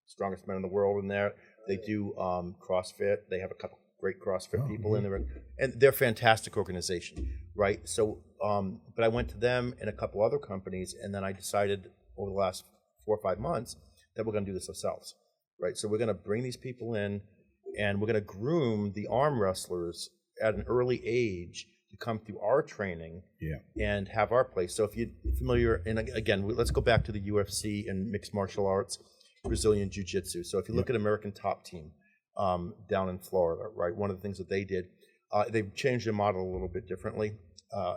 Speaker 4: strongest men in the world in there. They do CrossFit. They have a couple great CrossFit people in there, and they're a fantastic organization, right? So, but I went to them and a couple other companies, and then I decided over the last 4 or 5 months that we're going to do this ourselves, right? So we're going to bring these people in, and we're going to groom the arm wrestlers at an early age to come through our training and have our place. So if you're familiar, and again, let's go back to the UFC and mixed martial arts, Brazilian Jiu-Jitsu. So if you look at American Top Team down in Florida, right, one of the things that they did, they've changed their model a little bit differently,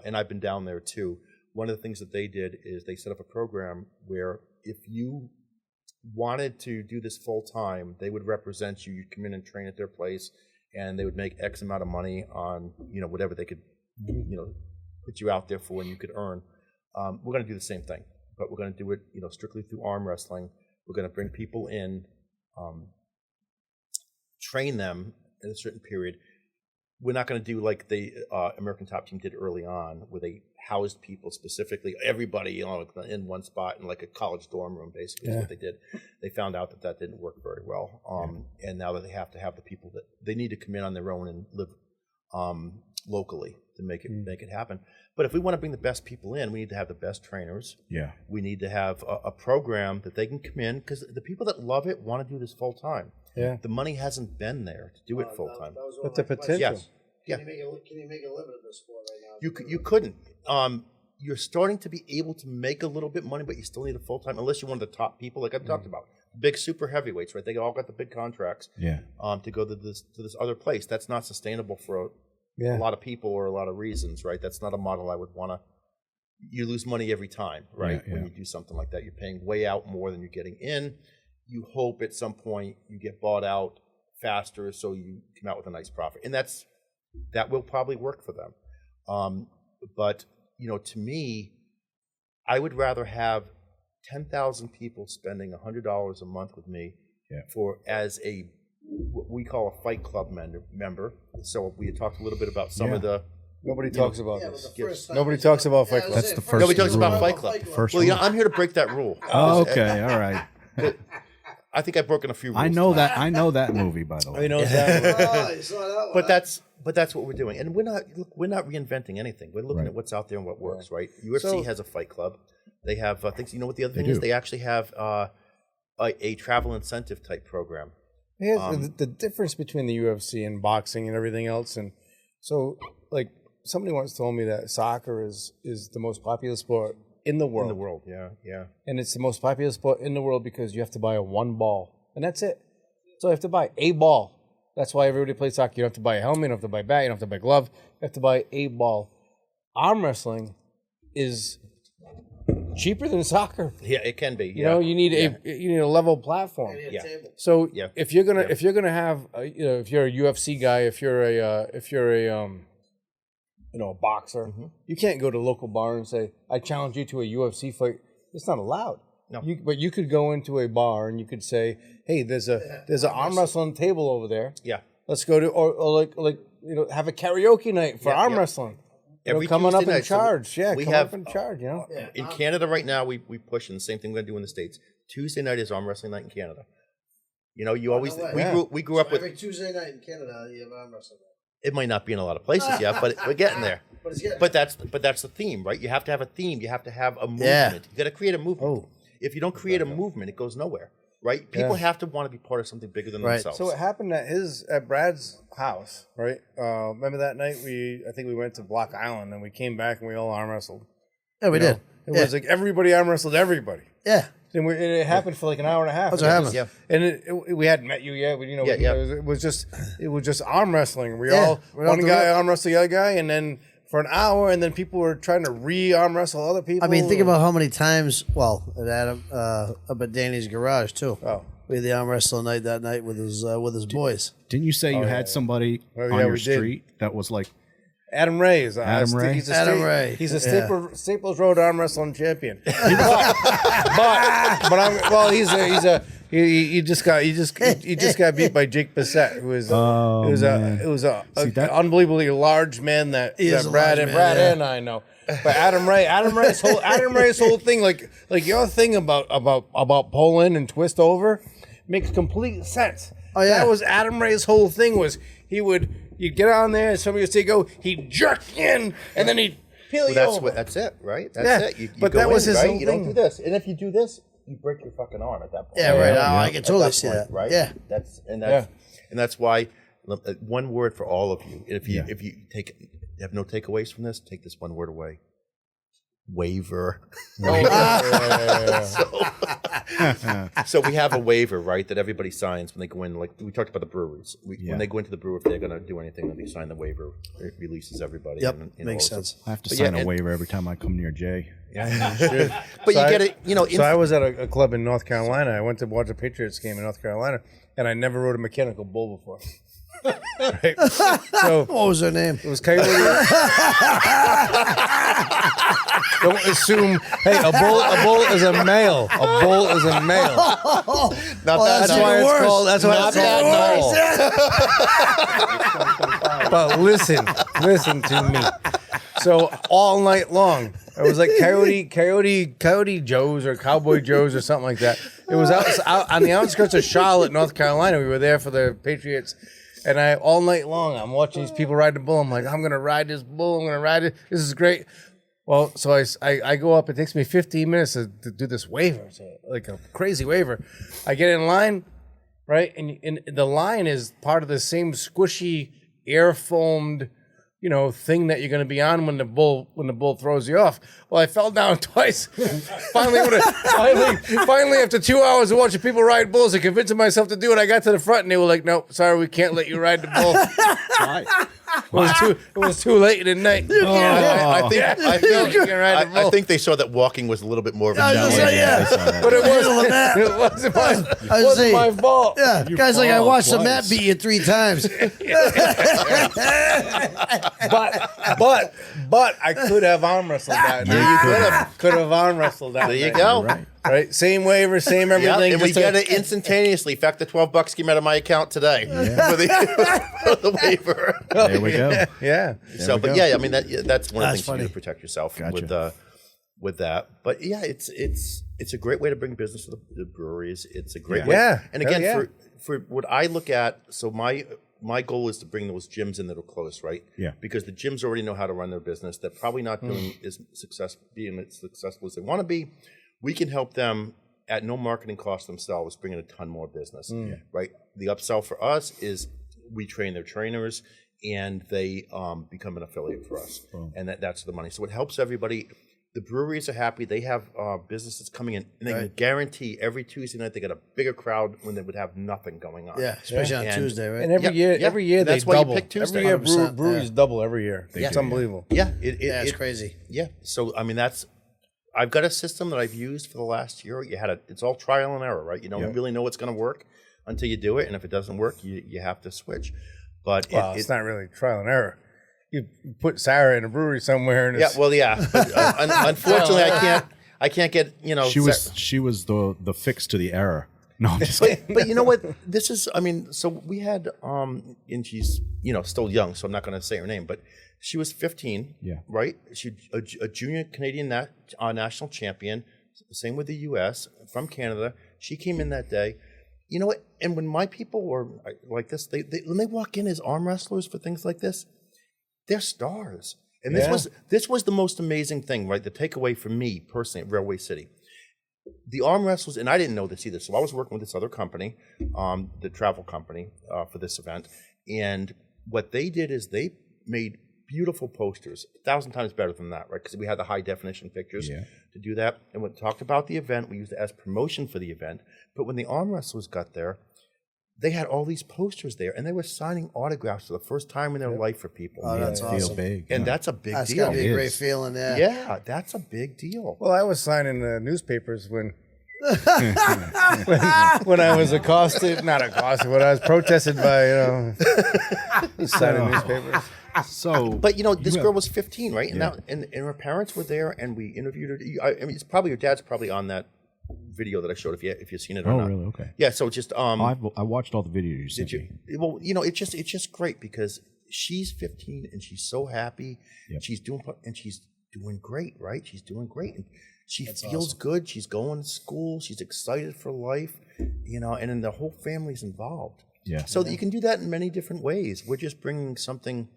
Speaker 4: and I've been down there too. One of the things that they did is they set up a program where if you wanted to do this full time, they would represent you. You'd come in and train at their place, and they would make X amount of money on whatever they could put you out there for and you could earn. We're going to do the same thing, but we're going to do it, strictly through arm wrestling. We're going to bring people in, train them in a certain period. We're not going to do like the American Top Team did early on, where they housed people specifically, everybody in one spot in like a college dorm room, basically is what they did. They found out that didn't work very well. And now that they have to have the people that they need to come in on their own and live locally to make it happen. But if we want to bring the best people in, we need to have the best trainers.
Speaker 2: Yeah.
Speaker 4: We need to have a program that they can come in, because the people that love it want to do this full time.
Speaker 3: Yeah.
Speaker 4: The money hasn't been there to do it full time.
Speaker 3: But the potential.
Speaker 4: Yes.
Speaker 5: Can you make a living at this sport right now?
Speaker 4: You couldn't. You're starting to be able to make a little bit money, but you still need a full time, unless you're one of the top people, like I've talked about, big super heavyweights, right? They all got the big contracts.
Speaker 2: Yeah.
Speaker 4: To go to this other place. That's not sustainable for a lot of people or a lot of reasons, right? That's not a model I would want to. You lose money every time, right?
Speaker 2: Yeah,
Speaker 4: when you do something like that, you're paying way out more than you're getting in. You hope at some point you get bought out faster, so you come out with a nice profit, and that will probably work for them. But to me, I would rather have 10,000 people spending $100 a month with me for as a what we call a Fight Club member. So we had talked a little bit about some of the.
Speaker 3: Nobody talks about this.
Speaker 5: Nobody
Speaker 3: talks about Fight Club.
Speaker 2: That's the first.
Speaker 4: Nobody talks
Speaker 2: rule.
Speaker 4: about Fight Club.
Speaker 2: First
Speaker 4: Well,
Speaker 2: rule.
Speaker 4: I'm here to break that rule.
Speaker 2: Oh, okay, all right.
Speaker 4: I think I've broken a few rules.
Speaker 2: I know that movie, by the way.
Speaker 3: You know that?
Speaker 5: Oh, you saw that one.
Speaker 4: But that's what we're doing, and we're not reinventing anything. We're looking at what's out there and what works, right? UFC has a Fight Club. They have things. You know what the other thing is? They actually have a travel incentive type program.
Speaker 3: Yeah, the difference between the UFC and boxing and everything else, and so like somebody once told me that soccer is the most popular sport in the world.
Speaker 4: In the world, yeah.
Speaker 3: And it's the most popular sport in the world because you have to buy one ball, and that's it. So you have to buy a ball. That's why everybody plays soccer. You don't have to buy a helmet, you don't have to buy a bat, you don't have to buy a glove. You have to buy a ball. Arm wrestling is cheaper than soccer.
Speaker 4: Yeah, it can be.
Speaker 3: You know, you need a level platform. So if you're gonna have if you're a UFC guy, if you're a boxer, you can't go to a local bar and say, I challenge you to a UFC fight. It's not allowed.
Speaker 4: No.
Speaker 3: But you could go into a bar and you could say, hey, there's an arm wrestling table over there.
Speaker 4: Yeah.
Speaker 3: Let's go to or have a karaoke night for arm wrestling.
Speaker 4: Every
Speaker 3: coming
Speaker 4: Tuesday
Speaker 3: up in
Speaker 4: night,
Speaker 3: charge.
Speaker 4: we
Speaker 3: come
Speaker 4: have
Speaker 3: up in charge,
Speaker 4: In Canada right now, we push, and the same thing we're going to do in the States. Tuesday night is arm wrestling night in Canada. You always we grew up with
Speaker 5: every Tuesday night in Canada you have arm wrestling.
Speaker 4: It might not be in a lot of places yet, but we're getting there. But that's the theme, right? You have to have a theme. You have to have a movement.
Speaker 5: Yeah.
Speaker 4: You got to create a movement. If you don't create a movement, it goes nowhere, right? People have to want to be part of something bigger than themselves.
Speaker 3: So it happened at Brad's house, right? Remember that night I think we went to Block Island and we came back and we all arm wrestled.
Speaker 5: Yeah, we did.
Speaker 3: It was like everybody arm wrestled everybody.
Speaker 5: Yeah.
Speaker 3: And it happened for like an hour and a half.
Speaker 5: That's what happened.
Speaker 4: Yeah.
Speaker 3: And we hadn't met you yet. It was just arm wrestling. One
Speaker 5: the
Speaker 3: guy
Speaker 5: road.
Speaker 3: arm wrestled the other guy, and then for an hour, and then people were trying to re-arm wrestle other people.
Speaker 5: I mean, think about how many times. Well, at Adam up at Danny's garage too.
Speaker 3: Oh.
Speaker 5: We had the arm wrestling night that night with his boys.
Speaker 2: Didn't you say you had somebody on your
Speaker 3: we did.
Speaker 2: street that was like
Speaker 3: Adam Ray is
Speaker 2: Adam Ray?
Speaker 3: He's
Speaker 5: Adam Ray.
Speaker 3: He's a Staples Road arm wrestling champion. He just got beat by Jake Bissett, who is it was an unbelievably large man that
Speaker 5: is a
Speaker 3: Brad
Speaker 5: large
Speaker 3: and
Speaker 5: man,
Speaker 3: Brad
Speaker 5: yeah.
Speaker 3: and I know. But Adam Ray's whole thing, like your thing about pull in and twist over, makes complete sense.
Speaker 5: Oh yeah,
Speaker 3: that was Adam Ray's whole thing. Was you'd get on there and somebody would say go, he'd jerk in and then he'd peel you over.
Speaker 4: That's it, right? That's it. You
Speaker 3: but
Speaker 4: go
Speaker 3: that was
Speaker 4: in,
Speaker 3: his
Speaker 4: right?
Speaker 3: whole
Speaker 4: You
Speaker 3: thing.
Speaker 4: don't do this, and if you do this, you break your fucking arm at that point.
Speaker 5: Yeah, right. I can totally see
Speaker 4: point,
Speaker 5: that.
Speaker 4: Right?
Speaker 5: Yeah.
Speaker 4: That's why one word for all of you. If you have no takeaways from this, take this one word away. Waiver. So we have a waiver, right, that everybody signs when they go in. Like we talked about the breweries. When they go into the brewer, if they're going to do anything, then they sign the waiver. It releases everybody.
Speaker 5: Yep,
Speaker 4: and
Speaker 5: makes
Speaker 4: also-
Speaker 5: sense.
Speaker 2: I have to sign a waiver every time I come near Jay.
Speaker 4: But you get it,
Speaker 3: So I was at a club in North Carolina. I went to watch a Patriots game in North Carolina, and I never rode a mechanical bull before. Right? So
Speaker 5: What was her name?
Speaker 3: it was Coyote. Don't assume. Hey, a bull is a male. A bull is a male. That's why it's called. That's why it's called. But listen to me. So all night long, it was like Coyote Joe's or Cowboy Joe's or something like that. It was out on the outskirts of Charlotte, North Carolina. We were there for the Patriots. And all night long, I'm watching these people ride the bull. I'm like, I'm going to ride this bull. I'm going to ride it. This is great. Well, so I go up. It takes me 15 minutes to do this waiver. So like a crazy waiver. I get in line, right? And the line is part of the same squishy, air-foamed, thing that you're going to be on when the bull throws you off. Well, I fell down twice. Finally, after 2 hours of watching people ride bulls and convincing myself to do it, I got to the front and they were like, "No, sorry, we can't let you ride the bull." It was too late in the night.
Speaker 4: I think they saw that walking was a little bit more of a challenge.
Speaker 3: But it wasn't my fault.
Speaker 5: Yeah, guys, like I watched the Matt beat you 3 times.
Speaker 3: But I could have arm wrestled that. You could have arm wrestled that.
Speaker 4: There you go.
Speaker 3: Right, same waiver, same everything.
Speaker 4: And we get it instantaneously. In fact, the $12 came out of my account today for the waiver.
Speaker 2: There we go.
Speaker 3: Yeah.
Speaker 4: So, but yeah, I mean that's one of the things
Speaker 5: funny.
Speaker 4: you do to protect yourself with that. But yeah, it's a great way to bring business to the breweries. It's a great way.
Speaker 3: Yeah.
Speaker 4: And again, for what I look at, so my goal is to bring those gyms in that are close, right?
Speaker 2: Yeah.
Speaker 4: Because the gyms already know how to run their business. They're probably not doing as successful as they want to be. We can help them at no marketing cost themselves, bring in a ton more business, right? The upsell for us is we train their trainers and they become an affiliate for us. And that's the money. So it helps everybody. The breweries are happy. They have businesses coming in, and they can guarantee every Tuesday night they get a bigger crowd when they would have nothing going on.
Speaker 5: Yeah, especially on Tuesday, right?
Speaker 3: And every year
Speaker 4: that's
Speaker 3: they
Speaker 4: why
Speaker 3: double.
Speaker 4: you pick Tuesday.
Speaker 3: Every year
Speaker 5: 100%,
Speaker 3: breweries double every year. It's unbelievable.
Speaker 4: Yeah,
Speaker 5: It's crazy.
Speaker 4: Yeah. So I mean, I've got a system that I've used for the last year. It's all trial and error, right? You don't really know what's going to work until you do it, and if it doesn't work, you have to switch. But
Speaker 3: it's not really trial and error. You put Sarah in a brewery somewhere, and
Speaker 4: But, unfortunately, I can't get
Speaker 2: She was the fix to the error. No, I'm just
Speaker 4: but you know what? This is, I mean, so we had, and she's, still young, so I'm not going to say her name, but she was 15, right? She a junior Canadian national champion, same with the U.S., from Canada. She came in that day. You know what? And when my people were like this, when they walk in as arm wrestlers for things like this, they're stars. And this was the most amazing thing, right? The takeaway for me personally at Railway City. The arm wrestlers, and I didn't know this either, so I was working with this other company, the travel company, for this event. And what they did is they made beautiful posters, 1,000 times better than that, right? Because we had the high definition pictures to do that. And we talked about the event, we used it as promotion for the event. But when the arm wrestlers got there, they had all these posters there, and they were signing autographs for the first time in their life for people.
Speaker 5: Oh, that's awesome.
Speaker 2: feel big.
Speaker 4: And that's a big
Speaker 5: That's
Speaker 4: deal.
Speaker 5: got to be a great feeling,
Speaker 4: Yeah, that's a big deal.
Speaker 3: Well, I was signing the newspapers when I was accosted, not accosted, when I was protested by, signing newspapers.
Speaker 2: So,
Speaker 4: but this girl was 15, right? And now, and her parents were there, and we interviewed her. I mean, it's probably your dad's probably on that video that I showed if you've seen it or not.
Speaker 2: Oh, really? Okay.
Speaker 4: Yeah. So just
Speaker 2: I watched all the videos you sent me.
Speaker 4: Well, it's just great because she's 15 and she's so happy.
Speaker 2: Yep.
Speaker 4: She's doing great, right? She's doing great. And she feels good. She's going to school. She's excited for life, and then the whole family's involved.
Speaker 2: Yeah.
Speaker 4: So you can do that in many different ways. We're just bringing something,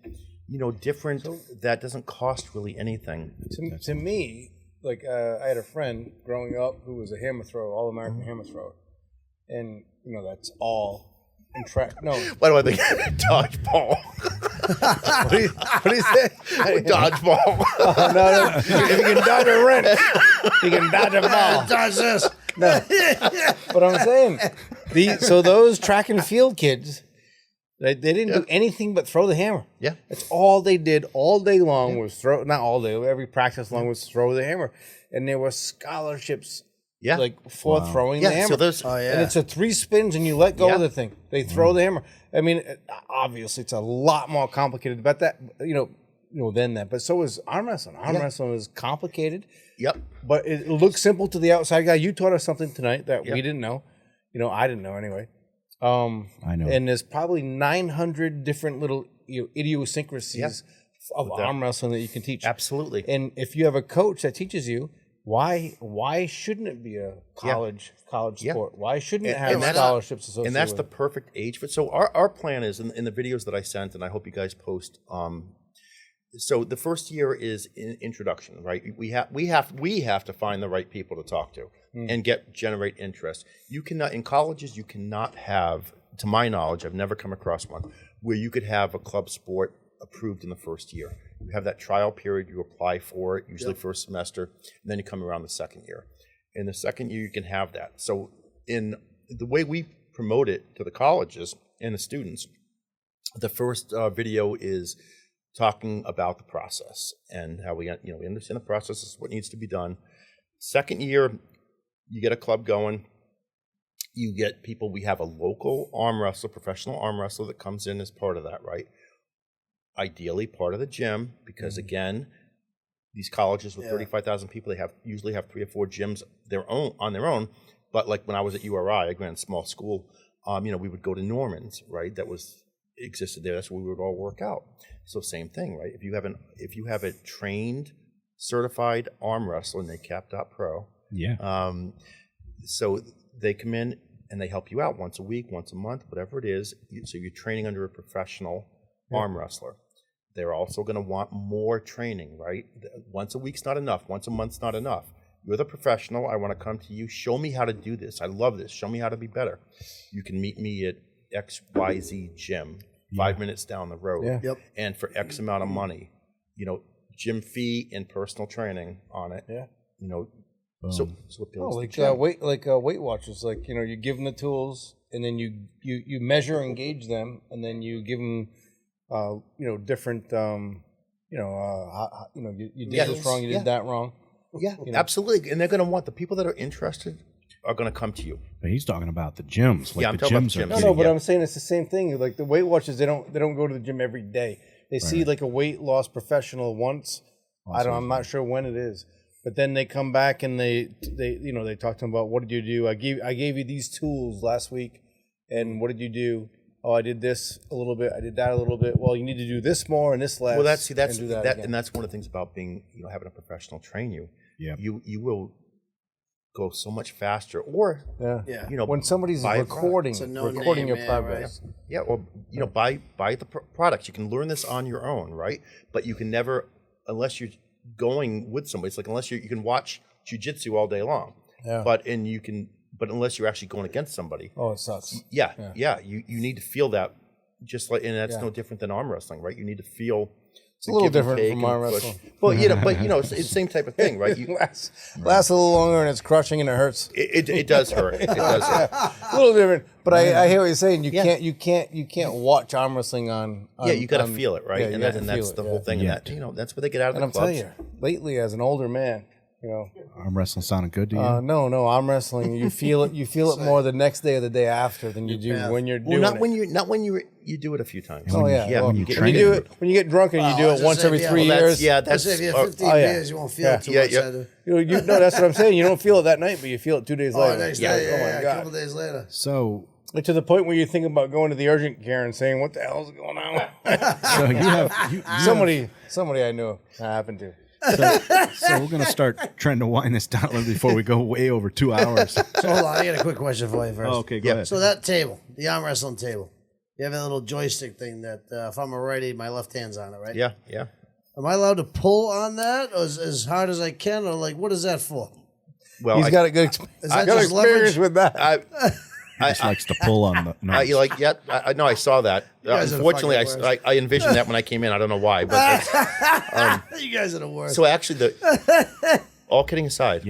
Speaker 4: different that doesn't cost really anything.
Speaker 3: To me, like I had a friend growing up who was a hammer thrower, all-American hammer thrower. And, that's all in track. No.
Speaker 4: What do I think? Dodgeball.
Speaker 3: What do you say?
Speaker 4: Dodgeball.
Speaker 3: Oh, no. If you can dodge a wrench, you can dodge a ball.
Speaker 5: Dodge this.
Speaker 3: No. But I'm saying, so those track and field kids, they didn't do anything but throw the hammer.
Speaker 4: Yeah.
Speaker 3: That's all they did all day long was throw, not all day, every practice long was throw the hammer. And there were scholarships like for throwing the hammer.
Speaker 4: So there's
Speaker 3: and it's a 3 spins and you let go of the thing. They throw the hammer. I mean, obviously it's a lot more complicated about that, than that. But so is arm wrestling. Arm wrestling is complicated.
Speaker 4: Yep.
Speaker 3: But it looks simple to the outside guy. You taught us something tonight that we didn't know. I didn't know anyway.
Speaker 2: I know.
Speaker 3: And there's probably 900 different little idiosyncrasies of arm wrestling that you can teach.
Speaker 4: Absolutely.
Speaker 3: And if you have a coach that teaches you, why shouldn't it be a college sport? Why shouldn't it have scholarships associated
Speaker 4: And that's
Speaker 3: with
Speaker 4: the perfect age. But so our plan is in the videos that I sent, and I hope you guys post. So the first year is introduction, right? We have to find the right people to talk to and generate interest. You cannot in colleges. You cannot have, to my knowledge, I've never come across one where you could have a club sport approved in the first year. You have that trial period, you apply for it, usually first semester, and then you come around the second year. In the second year, you can have that. So in the way we promote it to the colleges and the students, the first video is talking about the process and how we understand the process, is what needs to be done. Second year, you get a club going. You get people, we have a local arm wrestler, professional arm wrestler that comes in as part of that, right? Ideally part of the gym, because again, these colleges with 35,000 people, they usually have 3 or 4 gyms on their own. But like when I was at URI, I ran a small school, we would go to Norman's, right? That existed there. That's where we would all work out. So same thing, right? If you have a trained, certified arm wrestler, and they cap.pro, so they come in and they help you out once a week, once a month, whatever it is. So you're training under a professional arm wrestler. They're also going to want more training, right? Once a week's not enough. Once a month's not enough. You're the professional. I want to come to you. Show me how to do this. I love this. Show me how to be better. You can meet me at XYZ gym, 5 minutes down the road. And for X amount of money, gym fee and personal training on it. So appeals to
Speaker 3: Weight Watchers. Like, you give them the tools, and then you measure and gauge them, and then you give them different, you did this wrong, you did that wrong.
Speaker 4: Absolutely. And they're going to want the people that are interested are going to come to you.
Speaker 2: But he's talking about the gyms. Like
Speaker 4: I'm
Speaker 2: the
Speaker 4: talking
Speaker 2: gyms
Speaker 4: about
Speaker 2: are
Speaker 3: No, but I'm saying it's the same thing. Like the Weight Watchers, they don't go to the gym every day. They see like a weight loss professional once. I'm not sure when it is. But then they come back and they talk to them about, what did you do? I gave you these tools last week, and what did you do? Oh, I did this a little bit. I did that a little bit. Well, you need to do this more and this less.
Speaker 4: Well, that's
Speaker 3: and do that again.
Speaker 4: And that's one of the things about being, having a professional train you.
Speaker 2: Yeah.
Speaker 4: You will go so much faster. Or
Speaker 3: when somebody's recording your progress.
Speaker 4: Right? Yeah, or buy the products. You can learn this on your own, right? But you can never, unless you're going with somebody. It's like unless you can watch jiu-jitsu all day long. Yeah. But unless you're actually going against somebody.
Speaker 3: Oh, it sucks.
Speaker 4: Yeah. You need to feel that, just like, and that's no different than arm wrestling, right? You need to feel.
Speaker 3: It's a little different from arm wrestling.
Speaker 4: Well, it's the same type of thing, right?
Speaker 3: It lasts a little longer, and it's crushing, and it hurts.
Speaker 4: It does hurt. It does hurt.
Speaker 3: A little different, but I hear what you're saying. You can't watch arm wrestling on.
Speaker 4: You got to feel it, right? And that's the whole thing. Yeah. And that's where they get out of the clubs.
Speaker 3: And I'm telling you, lately, as an older man,
Speaker 2: arm wrestling sounded good to you?
Speaker 3: No, arm wrestling. You feel it more the next day or the day after than you do when you're doing it.
Speaker 4: Not when you do it a few times.
Speaker 3: Oh yeah. When you do it, when you get drunk and you do it once every 3 years.
Speaker 5: That's if you have 15 beers, you won't feel it too much.
Speaker 3: No, that's what I'm saying. You don't feel it that night, but you feel it 2 days later.
Speaker 5: Next day, a couple days later.
Speaker 2: So.
Speaker 3: Like to the point where you're thinking about going to the urgent care and saying, "What the hell is going on?"
Speaker 2: So you have
Speaker 3: somebody I knew happened to.
Speaker 2: So we're going to start trying to wind this down a little before we go way over 2 hours.
Speaker 5: So hold on, I got a quick question for you first.
Speaker 2: Oh, okay, go ahead.
Speaker 5: So that table, the arm wrestling table, you have a little joystick thing that if I'm a righty, my left hand's on it, right?
Speaker 4: Yeah.
Speaker 5: Am I allowed to pull on that as hard as I can, or like what is that for?
Speaker 3: Well, he's got a good experience with that.
Speaker 2: He just likes to pull on the nose.
Speaker 4: No, I saw that. Unfortunately, I envisioned that when I came in. I don't know why, but
Speaker 5: you guys are the worst.
Speaker 4: So actually, all kidding aside,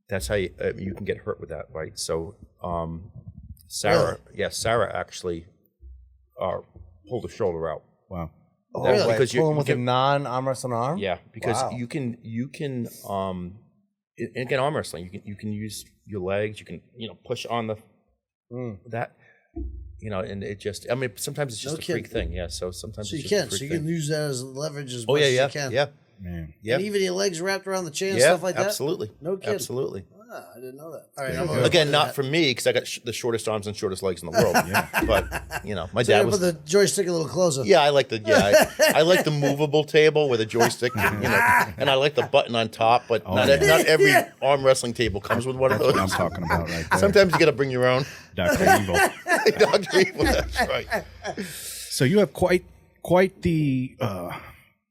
Speaker 4: that's how you can get hurt with that, right? So, Sarah actually pulled her shoulder out.
Speaker 2: Wow.
Speaker 3: Because you're with a non-arm wrestling arm.
Speaker 4: Yeah, because you can again, arm wrestling, you can use your legs, you can push on the that. And it just, I mean, sometimes it's just a freak thing. Yeah. So sometimes
Speaker 5: you can use that as leverage as much as you can.
Speaker 4: Yeah.
Speaker 2: Man.
Speaker 5: And even your legs wrapped around the chair and stuff like that?
Speaker 4: Absolutely.
Speaker 5: No kidding.
Speaker 4: Absolutely.
Speaker 5: I didn't know that. All right.
Speaker 4: Again, not for me, because I got the shortest arms and shortest legs in the world. But, my dad was.
Speaker 5: Put the joystick a little closer.
Speaker 4: Yeah, I like I like the movable table with a joystick, and I like the button on top, but not every arm wrestling table comes with one of those.
Speaker 2: That's what I'm talking about right there.
Speaker 4: Sometimes you got to bring your own.
Speaker 2: Dr. Evil.
Speaker 4: Dr. Evil, that's right.
Speaker 2: So you have quite the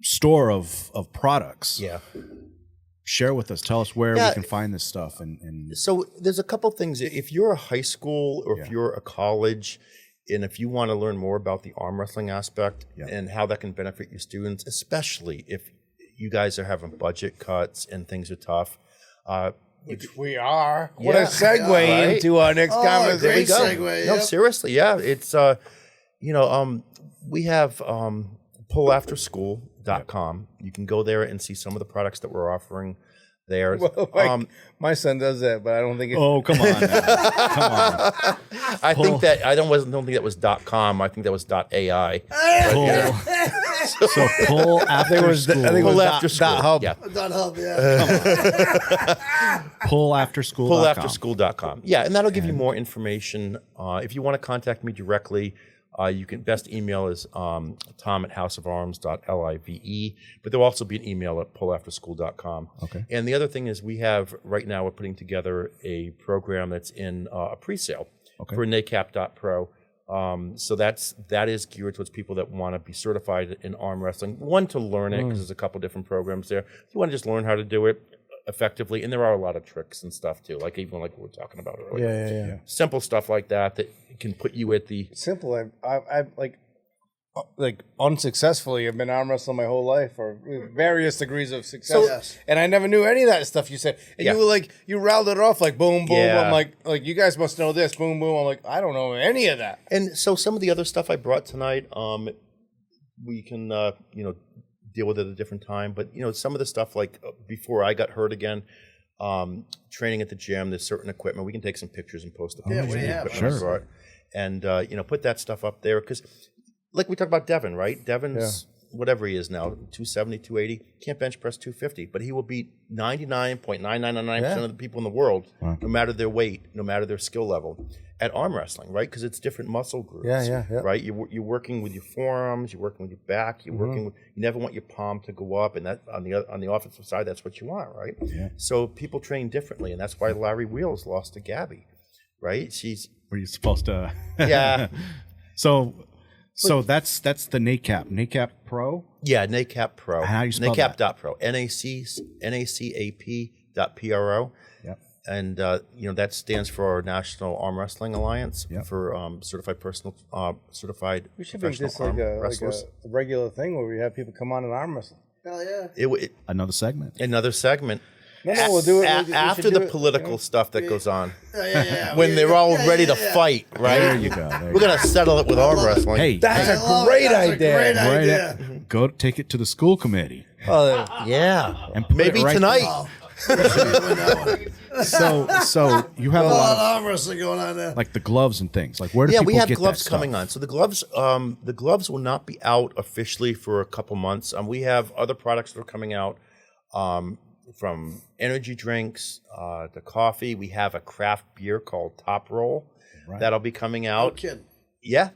Speaker 2: store of products.
Speaker 4: Yeah.
Speaker 2: Share with us. Tell us where we can find this stuff. And
Speaker 4: so there's a couple things. If you're a high school or if you're a college, and if you want to learn more about the arm wrestling aspect and how that can benefit your students, especially if you guys are having budget cuts and things are tough.
Speaker 3: Which we are. What a segue into our next conversation.
Speaker 4: There we go.
Speaker 5: Segue,
Speaker 4: No, seriously, yeah. It's we have pullafterschool.com. You can go there and see some of the products that we're offering there.
Speaker 3: Well, my son does that, but I don't think it's...
Speaker 2: Oh, come on. Come on.
Speaker 4: I don't think that was .com. I think that was .ai.
Speaker 2: So pull after school.
Speaker 3: I think it was
Speaker 4: Pull after school.
Speaker 3: .hub.
Speaker 4: Yeah.
Speaker 5: .hub, yeah.
Speaker 2: Pullafterschool.com.
Speaker 4: Yeah, and that'll give you more information. If you want to contact me directly, you can best email is tom@houseofarms.live, but there'll also be an email at pullafterschool.com.
Speaker 2: Okay.
Speaker 4: And the other thing is right now we're putting together a program that's in a pre-sale for NACAP.pro. So that is geared towards people that want to be certified in arm wrestling. One, to learn it, because there's a couple different programs there. If you want to just learn how to do it effectively, and there are a lot of tricks and stuff too, like we were talking about earlier.
Speaker 3: Yeah.
Speaker 4: Simple stuff like that can put you at the
Speaker 3: Simple. I've unsuccessfully have been arm wrestling my whole life, or various degrees of success. And I never knew any of that stuff you said. And you were you rattled it off like boom, boom.
Speaker 4: Yeah.
Speaker 3: I'm like you guys must know this, boom, boom. I'm like, I don't know any of that.
Speaker 4: And so some of the other stuff I brought tonight, we can deal with it at a different time. But some of the stuff before I got hurt again, training at the gym, there's certain equipment. We can take some pictures and post the pictures.
Speaker 2: Sure.
Speaker 4: And put that stuff up there, because like we talked about Devin, right? Devin's whatever he is now, 270, 280, can't bench press 250, but he will beat 99.9999% of the people in the world, no matter their weight, no matter their skill level, at arm wrestling, right? Because it's different muscle groups, right? You're working with your forearms, you're working with your back, you're working with, you never want your palm to go up, and that on the offensive side, that's what you want, right?
Speaker 2: Yeah.
Speaker 4: So people train differently, and that's why Larry Wheels lost to Gabby, right?
Speaker 2: Were you supposed to?
Speaker 4: Yeah.
Speaker 2: So that's the NACAP Pro?
Speaker 4: Yeah, NACAP Pro.
Speaker 2: How do you spell
Speaker 4: NACAP.pro. NACAP.pro.
Speaker 2: Yep.
Speaker 4: And that stands for our National Arm Wrestling Alliance for certified
Speaker 3: We should make this
Speaker 4: arm
Speaker 3: like a
Speaker 4: wrestlers.
Speaker 3: regular thing where we have people come on and arm wrestle.
Speaker 5: Hell yeah.
Speaker 2: Another segment.
Speaker 4: Another segment.
Speaker 3: No, we'll do it.
Speaker 4: After the political stuff that goes on.
Speaker 5: Yeah.
Speaker 4: When they're all ready to fight, right?
Speaker 2: There you go.
Speaker 4: We're going to settle it with arm wrestling.
Speaker 2: Hey,
Speaker 3: That's a great idea.
Speaker 5: Great idea.
Speaker 2: go take it to the school committee.
Speaker 4: Yeah.
Speaker 2: And put
Speaker 4: Maybe
Speaker 2: it right
Speaker 4: tonight.
Speaker 2: So you have a
Speaker 5: A lot
Speaker 2: lot
Speaker 5: of arm wrestling going on there.
Speaker 2: like the gloves and things. Like where do
Speaker 4: Yeah,
Speaker 2: people
Speaker 4: we have
Speaker 2: get
Speaker 4: gloves
Speaker 2: that
Speaker 4: coming
Speaker 2: stuff?
Speaker 4: on. So the gloves will not be out officially for a couple months. We have other products that are coming out, from energy drinks to coffee. We have a craft beer called Top Roll that'll be coming out.
Speaker 5: No kidding.
Speaker 4: Yeah,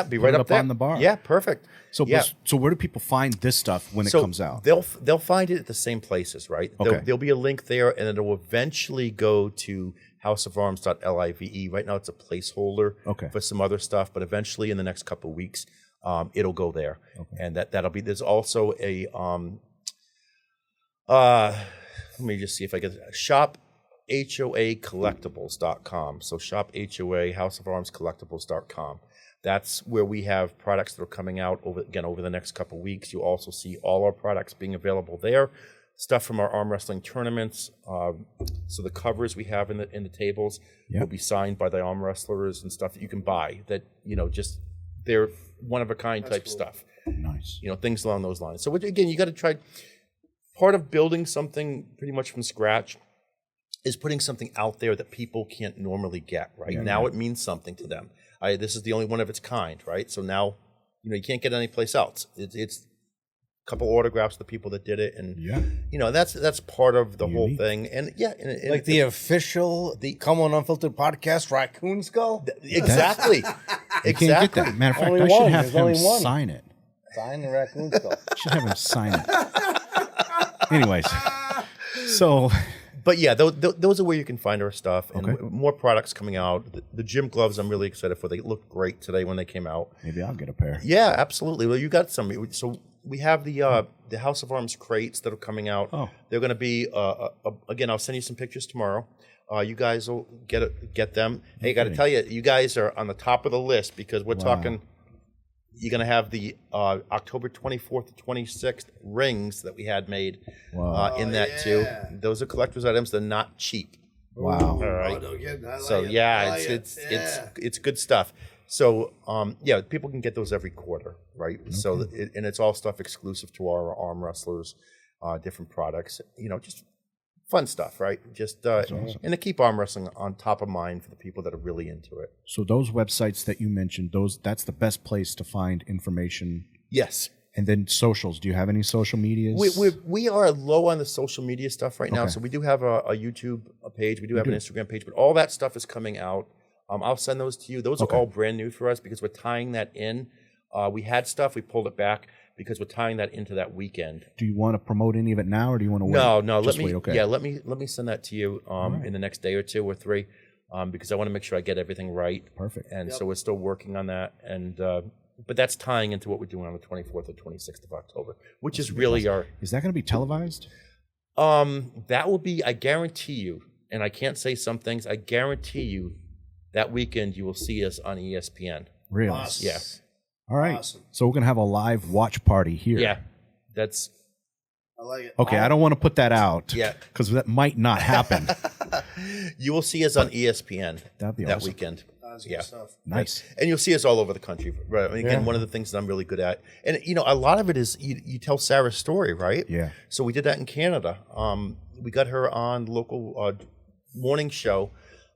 Speaker 4: be
Speaker 2: Put
Speaker 4: right
Speaker 2: it
Speaker 4: up there
Speaker 2: on the bar.
Speaker 4: Yeah, perfect.
Speaker 2: So where do people find this stuff when it comes out?
Speaker 4: They'll find it at the same places, right?
Speaker 2: Okay.
Speaker 4: There'll be a link there, and it'll eventually go to houseofarms.live. Right now, it's a placeholder for some other stuff, but eventually, in the next couple of weeks, it'll go there, and that'll be. There's also a let me just see if I get shop HOAcollectibles.com. So shop HOA houseofarmscollectibles.com. That's where we have products that are coming out over the next couple of weeks. You'll also see all our products being available there. Stuff from our arm wrestling tournaments. So the covers we have in the tables will be signed by the arm wrestlers and stuff that you can buy. That just they're one of a kind type stuff.
Speaker 2: Nice.
Speaker 4: Things along those lines. So again, you got to try. Part of building something pretty much from scratch is putting something out there that people can't normally get, right? Now it means something to them. This is the only one of its kind, right? So now, you can't get it anyplace else. It's a couple autographs of the people that did it, and that's part of the whole thing. And and
Speaker 3: like the official Cumberland Unfiltered podcast, Raccoon Skull.
Speaker 4: Exactly.
Speaker 2: You can't get that. Matter of fact, I should have him sign it.
Speaker 3: Sign the Raccoon Skull.
Speaker 2: Should have him sign it. Anyways, so.
Speaker 4: But yeah, those are where you can find our stuff, and more products coming out. The gym gloves I'm really excited for. They look great today when they came out.
Speaker 2: Maybe I'll get a pair.
Speaker 4: Yeah, absolutely. Well, you got some. So we have the House of Arms crates that are coming out.
Speaker 2: Oh.
Speaker 4: They're going to be again. I'll send you some pictures tomorrow. You guys will get them. Hey, I got to tell you, you guys are on the top of the list because we're talking. You're going to have the October 24th to 26th rings that we had made in that too. Those are collector's items. They're not cheap.
Speaker 2: Wow.
Speaker 4: All right. It's good stuff. So people can get those every quarter, right? Okay. So and it's all stuff exclusive to our arm wrestlers, different products. Just fun stuff, right? Just awesome. And to keep arm wrestling on top of mind for the people that are really into it.
Speaker 2: So those websites that you mentioned, that's the best place to find information.
Speaker 4: Yes.
Speaker 2: And then socials. Do you have any social medias?
Speaker 4: We are low on the social media stuff right now. So we do have a YouTube page. We do have an Instagram page, but all that stuff is coming out. I'll send those to you. Those are all brand new for us because we're tying that in. We had stuff, we pulled it back because we're tying that into that weekend.
Speaker 2: Do you want to promote any of it now, or do you want to wait?
Speaker 4: No. Let me send that to you in the next day or two or three, because I want to make sure I get everything right.
Speaker 2: Perfect.
Speaker 4: And so we're still working on that, and but that's tying into what we're doing on the 24th or 26th of October, which is really our.
Speaker 2: Is that going to be televised?
Speaker 4: That will be. I guarantee you, and I can't say some things. I guarantee you, that weekend you will see us on ESPN.
Speaker 2: Really?
Speaker 4: Awesome. Yeah.
Speaker 2: All right. Awesome. So we're going to have a live watch party here.
Speaker 4: Yeah.
Speaker 5: I like it.
Speaker 2: Okay, I don't want to put that out. Yeah. Because that might not happen.
Speaker 4: You will see us on ESPN
Speaker 2: that
Speaker 4: awesome. Weekend.
Speaker 5: That's good stuff.
Speaker 2: Nice.
Speaker 4: And you'll see us all over the country. Right. Again, one of the things that I'm really good at. And, a lot of it is you tell Sarah's story, right?
Speaker 2: Yeah.
Speaker 4: So we did that in Canada. We got her on the local morning show.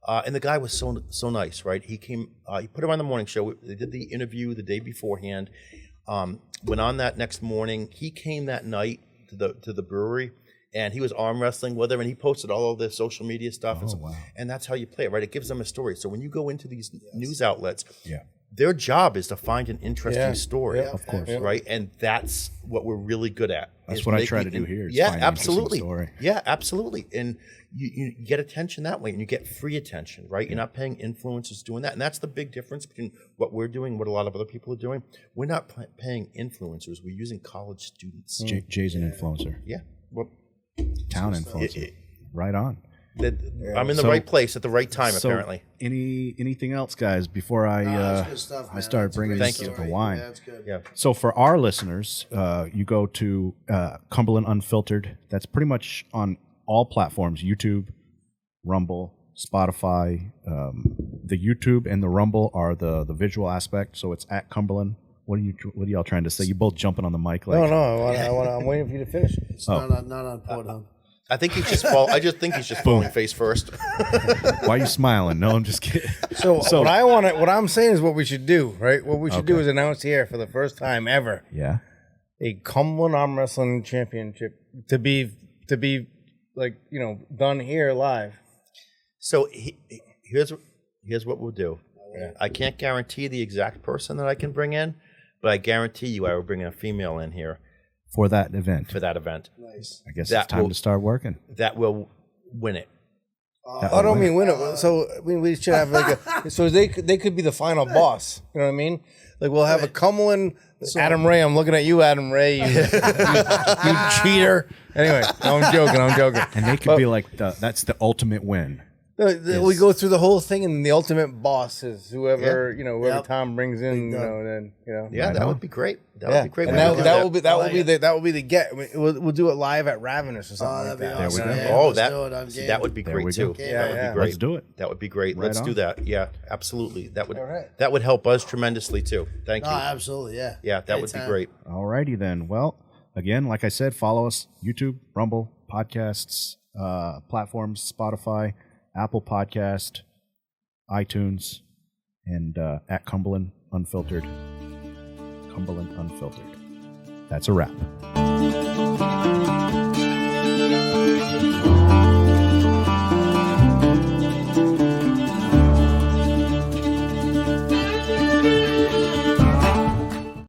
Speaker 4: And the guy was so nice, right? He came, he put her on the morning show. They did the interview the day beforehand. Went on that next morning. He came that night to the brewery, and he was arm wrestling with her, and he posted all of the social media stuff. And that's how you play it, right? It gives them a story. So when you go into these news outlets, their job is to find an interesting story,
Speaker 2: of course,
Speaker 4: right? And that's what we're really good at.
Speaker 2: That's what I try to do here.
Speaker 4: Absolutely. Yeah, absolutely. And you get attention that way, and you get free attention, right? You're not paying influencers doing that. And that's the big difference between what we're doing and what a lot of other people are doing. We're not paying influencers. We're using college students.
Speaker 2: Jay's an influencer.
Speaker 4: Yeah. Well,
Speaker 2: town influencer. Right on.
Speaker 4: I'm in the right place at the right time, apparently.
Speaker 2: Anything else, guys, before I start bringing the wine?
Speaker 5: Yeah, that's good.
Speaker 4: Yeah.
Speaker 2: So for our listeners, you go to Cumberland Unfiltered. That's pretty much on all platforms: YouTube, Rumble, Spotify. The YouTube and the Rumble are the visual aspect, so it's at Cumberland. What are y'all trying to say? You both jumping on the mic like?
Speaker 3: No. I'm waiting for you to finish.
Speaker 5: It's not on Pornhub.
Speaker 4: I think he's just falling face first.
Speaker 2: Why are you smiling? No, I'm just kidding.
Speaker 3: So what I'm saying is what we should do, right? What we should do is announce here for the first time ever.
Speaker 2: Yeah.
Speaker 3: A Cumberland Arm Wrestling Championship to be done here live.
Speaker 4: So here's what we'll do. Yeah. I can't guarantee the exact person that I can bring in, but I guarantee you I will bring a female in here.
Speaker 2: For that event.
Speaker 5: Nice.
Speaker 2: I guess it's time to start working.
Speaker 4: That will win it.
Speaker 3: I don't mean win it. So we should have so they could be the final boss. You know what I mean? Like we'll have a Cumberland. Adam Ray, I'm looking at you, Adam Ray. You cheater. Anyway, I'm joking.
Speaker 2: And they could be like that's the ultimate win.
Speaker 3: We go through the whole thing, and the ultimate boss is whoever Tom brings in.
Speaker 4: That would be great. That would be great.
Speaker 3: And that will be the get. We'll do it live at Ravenous or something like that.
Speaker 5: Awesome.
Speaker 2: There we go.
Speaker 4: That would be great too.
Speaker 3: Yeah,
Speaker 4: that would be great.
Speaker 2: Let's do it.
Speaker 4: That would be great. Let's do that. Yeah, absolutely. That
Speaker 3: would
Speaker 4: would help us tremendously too. Thank you.
Speaker 5: Absolutely. Yeah.
Speaker 4: Yeah, that would be great.
Speaker 2: All righty then. Well, again, like I said, follow us YouTube, Rumble, podcasts. platforms: Spotify, Apple Podcast, iTunes, and at Cumberland Unfiltered. Cumberland Unfiltered. That's a wrap.